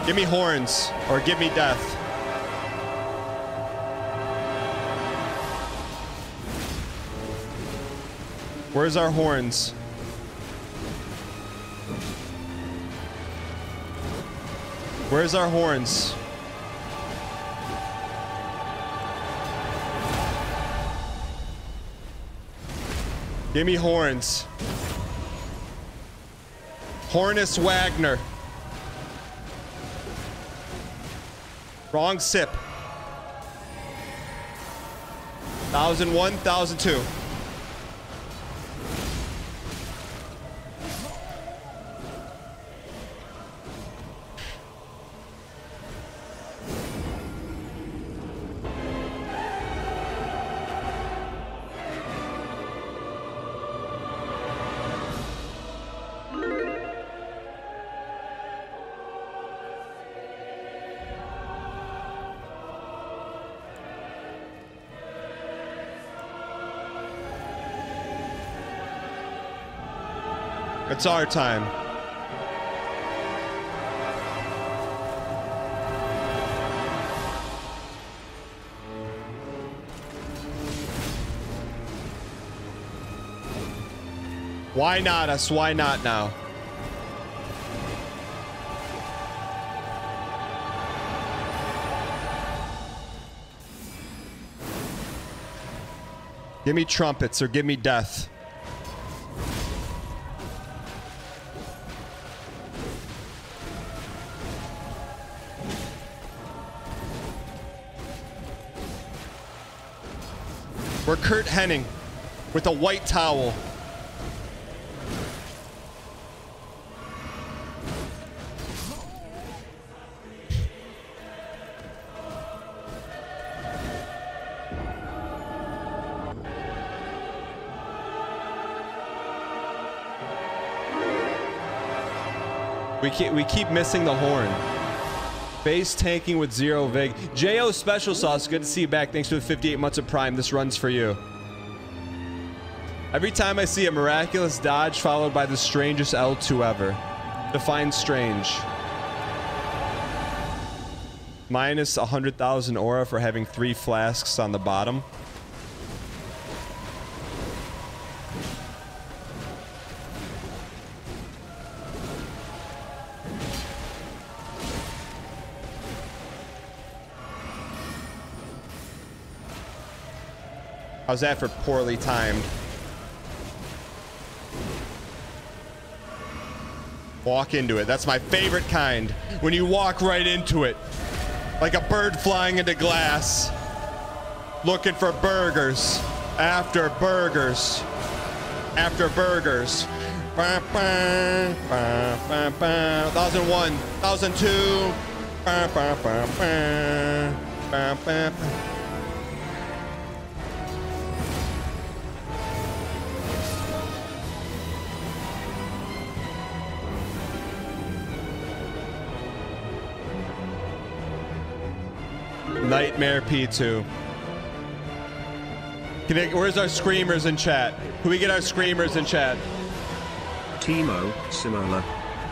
Give me horns, or give me death. Where's our horns? Where's our horns? Give me horns. Hornus Wagner. Wrong sip. 1,001, 1,002. It's our time. Why not us? Why not now? Give me trumpets or give me death. We're Kurt Hennig with a white towel. We keep missing the horn. Base tanking with 0 vig. J.O. Special Sauce, good to see you back. Thanks for the 58 months of Prime. This run's for you. Every time I see a miraculous dodge followed by the strangest L2 ever. Define strange. Minus 100,000 aura for having 3 flasks on the bottom. How's that for poorly timed? Walk into it. That's my favorite kind. When you walk right into it. Like a bird flying into glass. Looking for burgers. After burgers. After burgers. 1,001. 1,002. Nightmare P2. Where's our screamers in chat? Can we get our screamers in chat? Timo, Simola.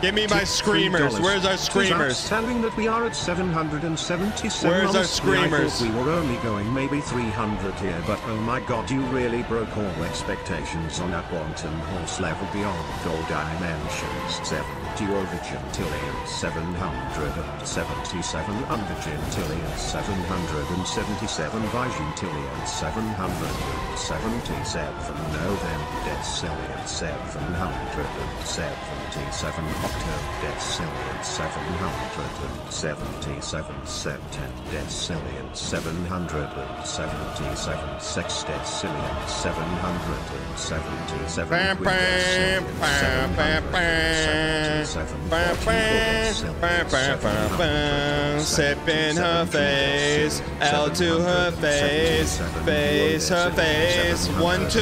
Give me my screamers. Where's our screamers? Outstanding that we are at 777. Where's our screamers? I thought we were only going maybe 300 here, but oh my god, you really broke all expectations on that wanton horse level beyond all dimensions. 70 over Gentillion 777 under Gentillion 777 by Gentillion 777 November Decillion 777 October Decillion 777 September Decillion 777 Sex Decillion 777 Sip in her face, L to her face, face her face, 1, 2,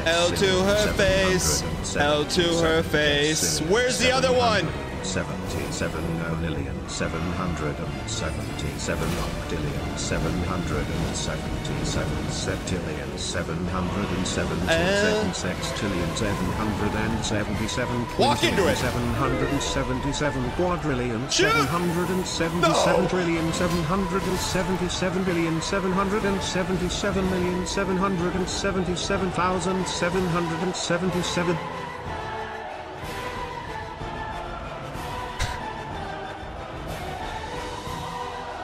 L to her face, L to her face. Where's the other one? 77 Nonillion 777 Octillion 777 Septillion 777 Sextillion 777 Walk into it. 777 Quadrillion 777 trillion 777 billion 777 million 777,777.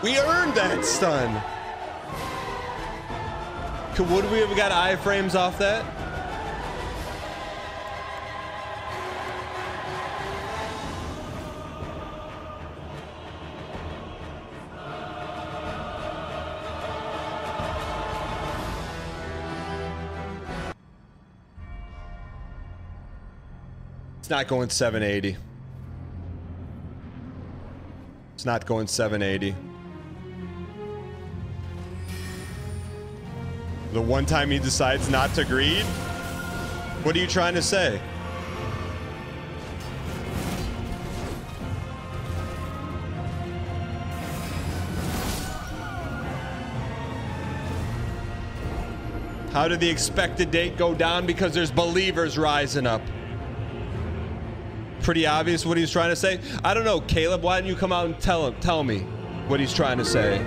We earned that stun. Would we have got iframes off that? It's not going 780. It's not going 780. The one time he decides not to greed? What are you trying to say? How did the expected date go down? Because there's believers rising up. Pretty obvious what he's trying to say. I don't know, Caleb, why didn't you come out and tell me what he's trying to say?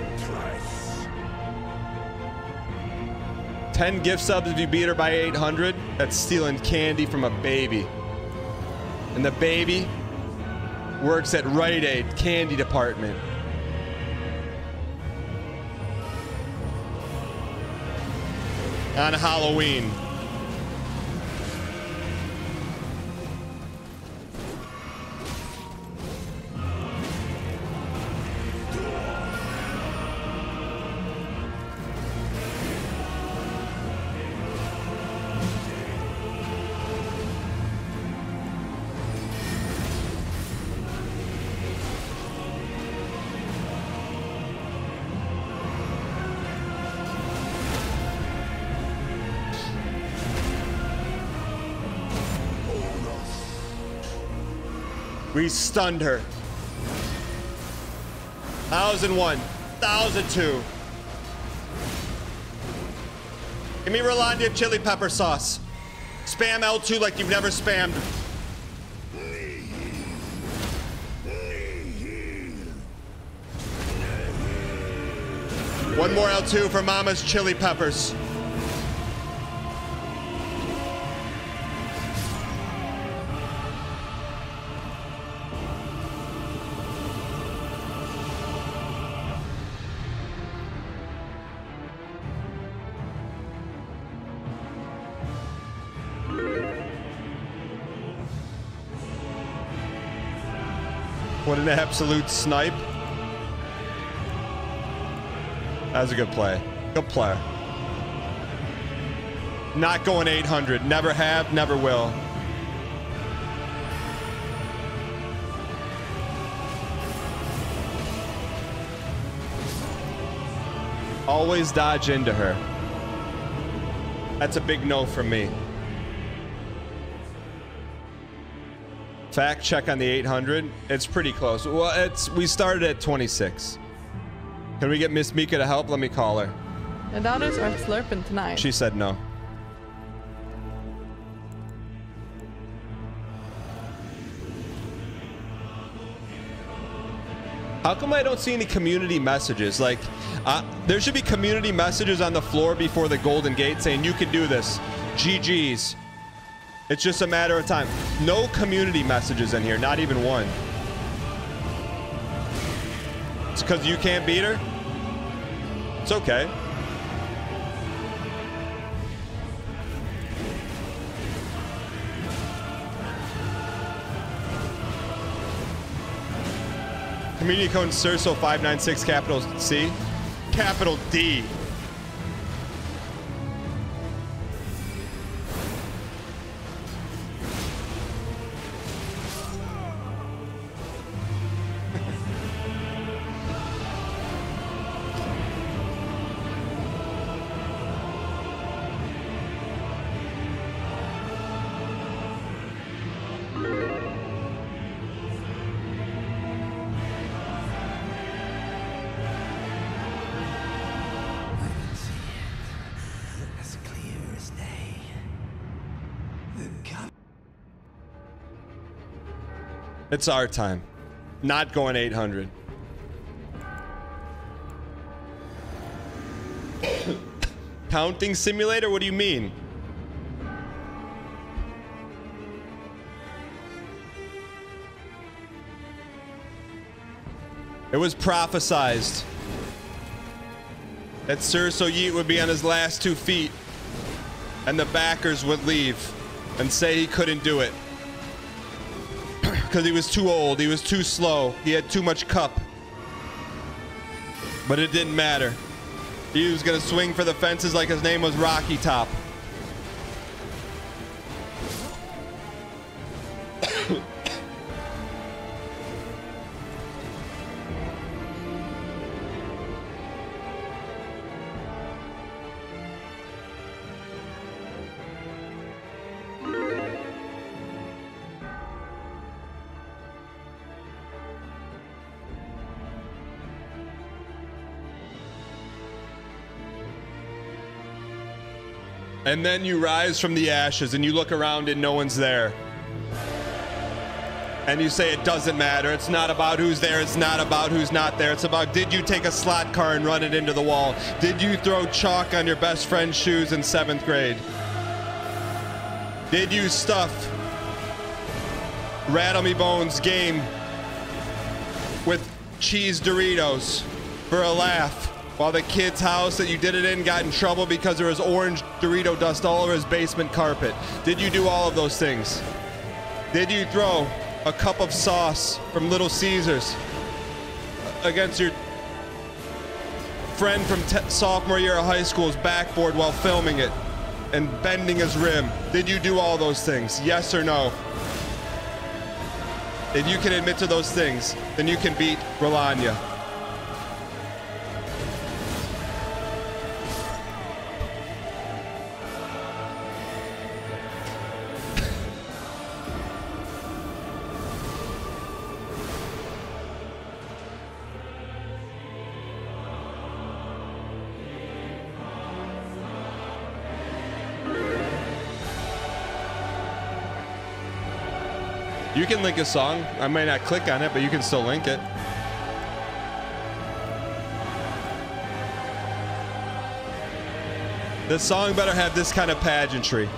10 gift subs if you beat her by 800. That's stealing candy from a baby. And the baby works at Rite Aid candy department. On Halloween. We stunned her. 1001, 1002. Give me Rolandia chili pepper sauce. Spam L2 like you've never spammed. One more L2 for Mama's chili peppers. What an absolute snipe. That was a good play. Good play. Not going 800. Never have, never will. Always dodge into her. That's a big no from me. Fact check on the 800. It's pretty close. Well, we started at 26. Can we get Miss Mika to help? Let me call her. The daughters are slurping tonight. She said no. How come I don't see any community messages? Like, there should be community messages on the floor before the Golden Gate saying, you can do this. GG's. It's just a matter of time. No community messages in here, not even one. It's because you can't beat her? It's okay. Community code Cerso 596 capital C, capital D. It's our time. Not going 800. Counting simulator? What do you mean? It was prophesized that Cerso Yeet would be on his last 2 feet and the backers would leave and say he couldn't do it. Because he was too old, he was too slow, he had too much cup. But it didn't matter. He was gonna swing for the fences like his name was Rocky Top. And then you rise from the ashes and you look around and no one's there. And you say it doesn't matter. It's not about who's there. It's not about who's not there. It's about, did you take a slot car and run it into the wall? Did you throw chalk on your best friend's shoes in 7th grade? Did you stuff Rattle Me Bones game with cheese Doritos for a laugh? While the kid's house that you did it in got in trouble because there was orange Dorito dust all over his basement carpet. Did you do all of those things? Did you throw a cup of sauce from Little Caesars against your friend from sophomore year of high school's backboard while filming it and bending his rim? Did you do all those things? Yes or no? If you can admit to those things, then you can beat Rolania. You can link a song. I might not click on it, but you can still link it. The song better have this kind of pageantry.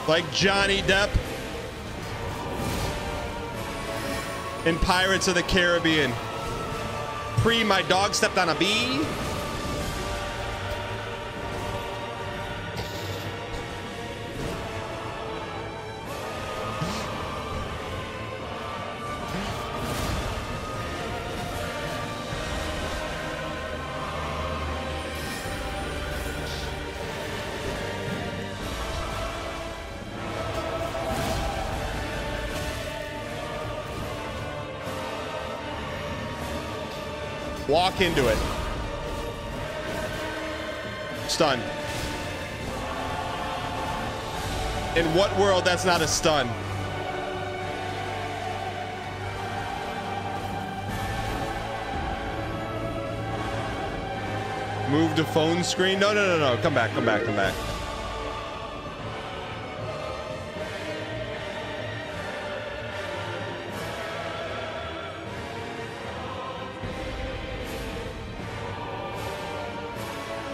Like Johnny Depp in Pirates of the Caribbean. My dog stepped on a bee. Walk into it. Stun. In what world that's not a stun? Move to phone screen. No, no, no, no. Come back, come back, come back.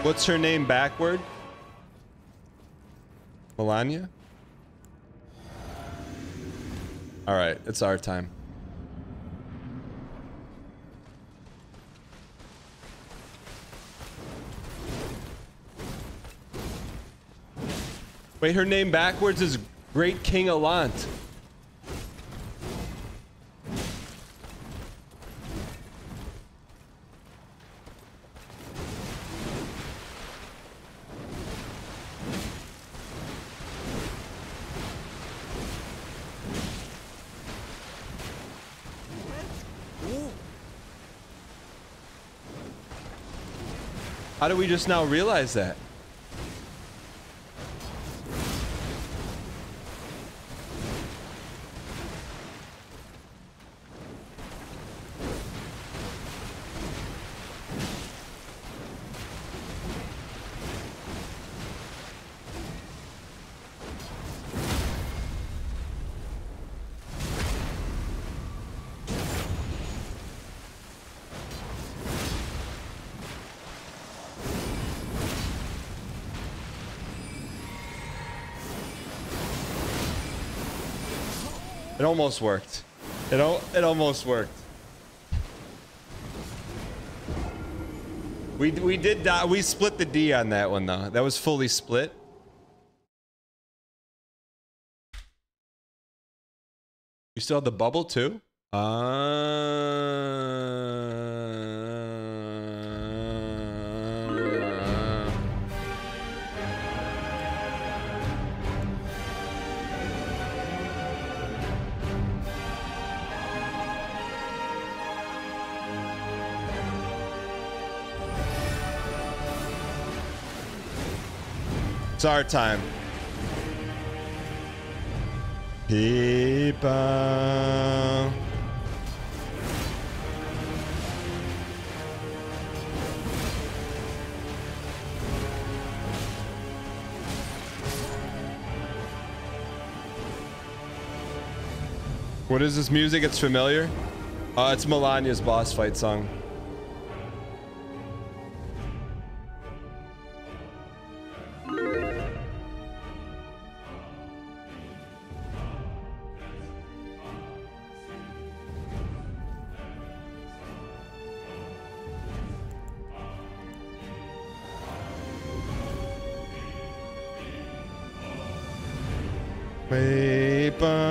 What's her name backward? Melania? All right, it's our time. Wait, her name backwards is Great King Alant. How do we just now realize that? It almost worked. It almost worked. We did die. We split the D on that one though. That was fully split. You still have the bubble too? It's our time. People. What is this music? It's familiar. It's Melania's boss fight song. People.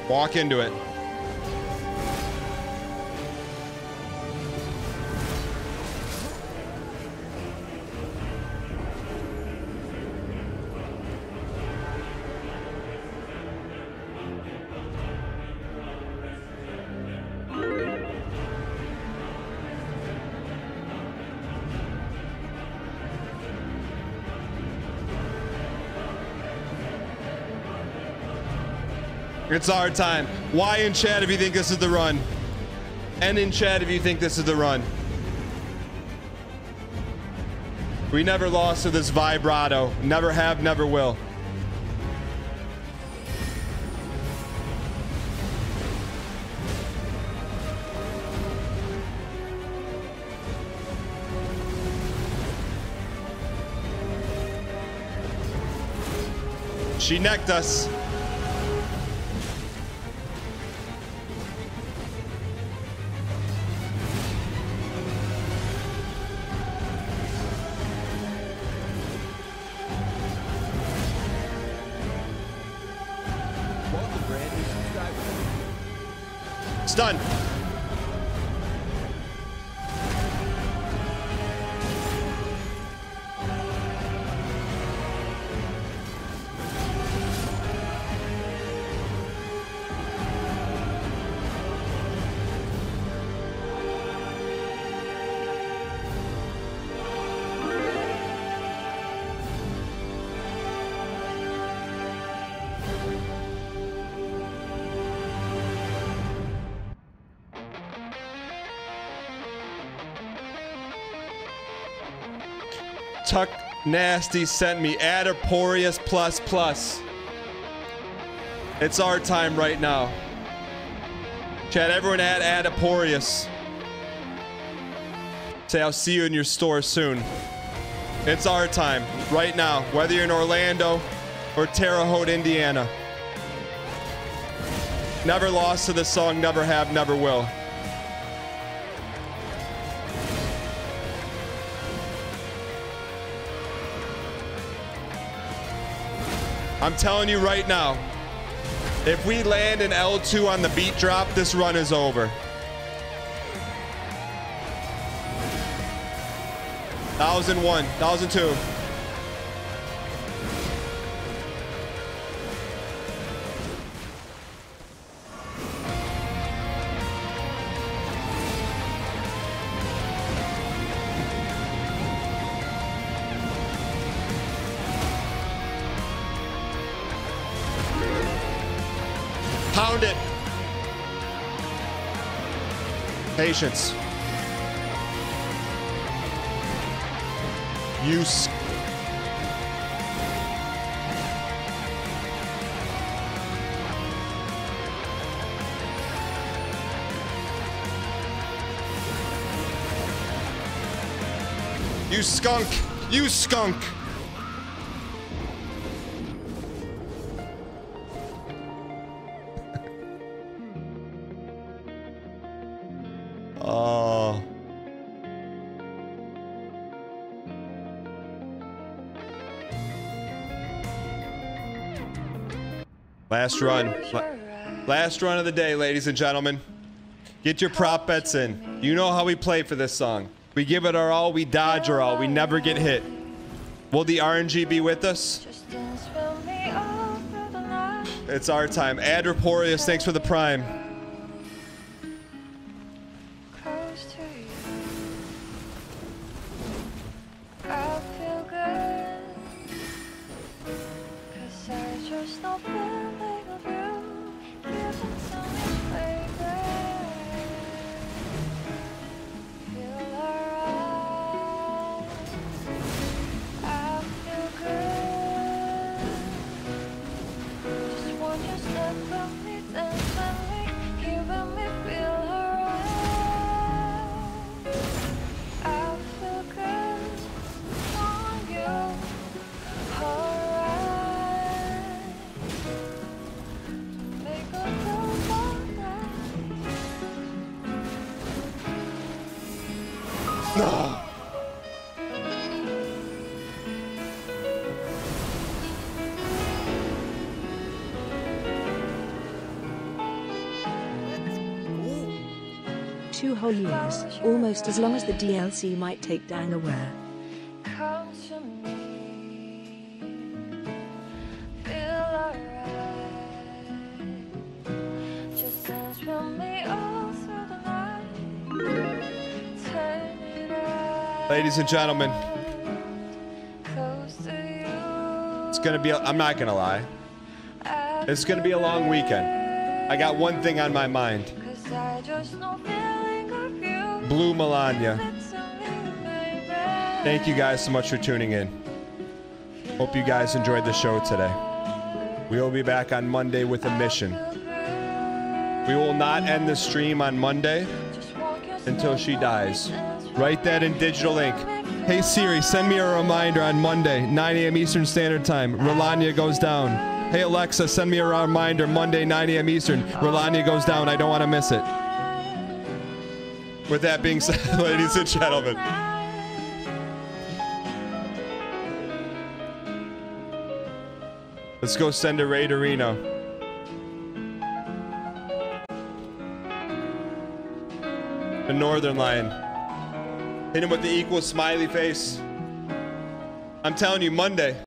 Walk into it. It's our time. Y in chat if you think this is the run. N in chat if you think this is the run. We never lost to this vibrato. Never have, never will. She necked us. Stun. Tuck Nasty sent me Adiporius ++. It's our time right now. Chat, everyone add Adiporius. Say I'll see you in your store soon. It's our time right now, whether you're in Orlando or Terre Haute, Indiana. Never lost to this song, never have, never will. I'm telling you right now, if we land an L2 on the beat drop, this run is over. 1001, 1002. Pound it. Patience. Use. You skunk. You skunk. Oh. Last run. Last run of the day, ladies and gentlemen. Get your prop bets in. You know how we play for this song. We give it our all, we dodge our all, we never get hit. Will the RNG be with us? It's our time. Adiporius, thanks for the prime. No. Two whole years, almost as long as the DLC might take down aware. Ladies and gentlemen, it's gonna be, I'm not gonna lie, it's gonna be a long weekend. I got one thing on my mind. Blue Melania. Thank you guys so much for tuning in. Hope you guys enjoyed the show today. We will be back on Monday with a mission. We will not end the stream on Monday until she dies. Write that in digital ink. Hey Siri, send me a reminder on Monday, 9 a.m. Eastern Standard Time. Rolania goes down. Hey Alexa, send me a reminder Monday, 9 a.m. Eastern. Rolania goes down. I don't want to miss it. With that being said, ladies and gentlemen. Let's go send a raid to Reno. The Northern Line. Hit him with the equal smiley face. I'm telling you, Monday.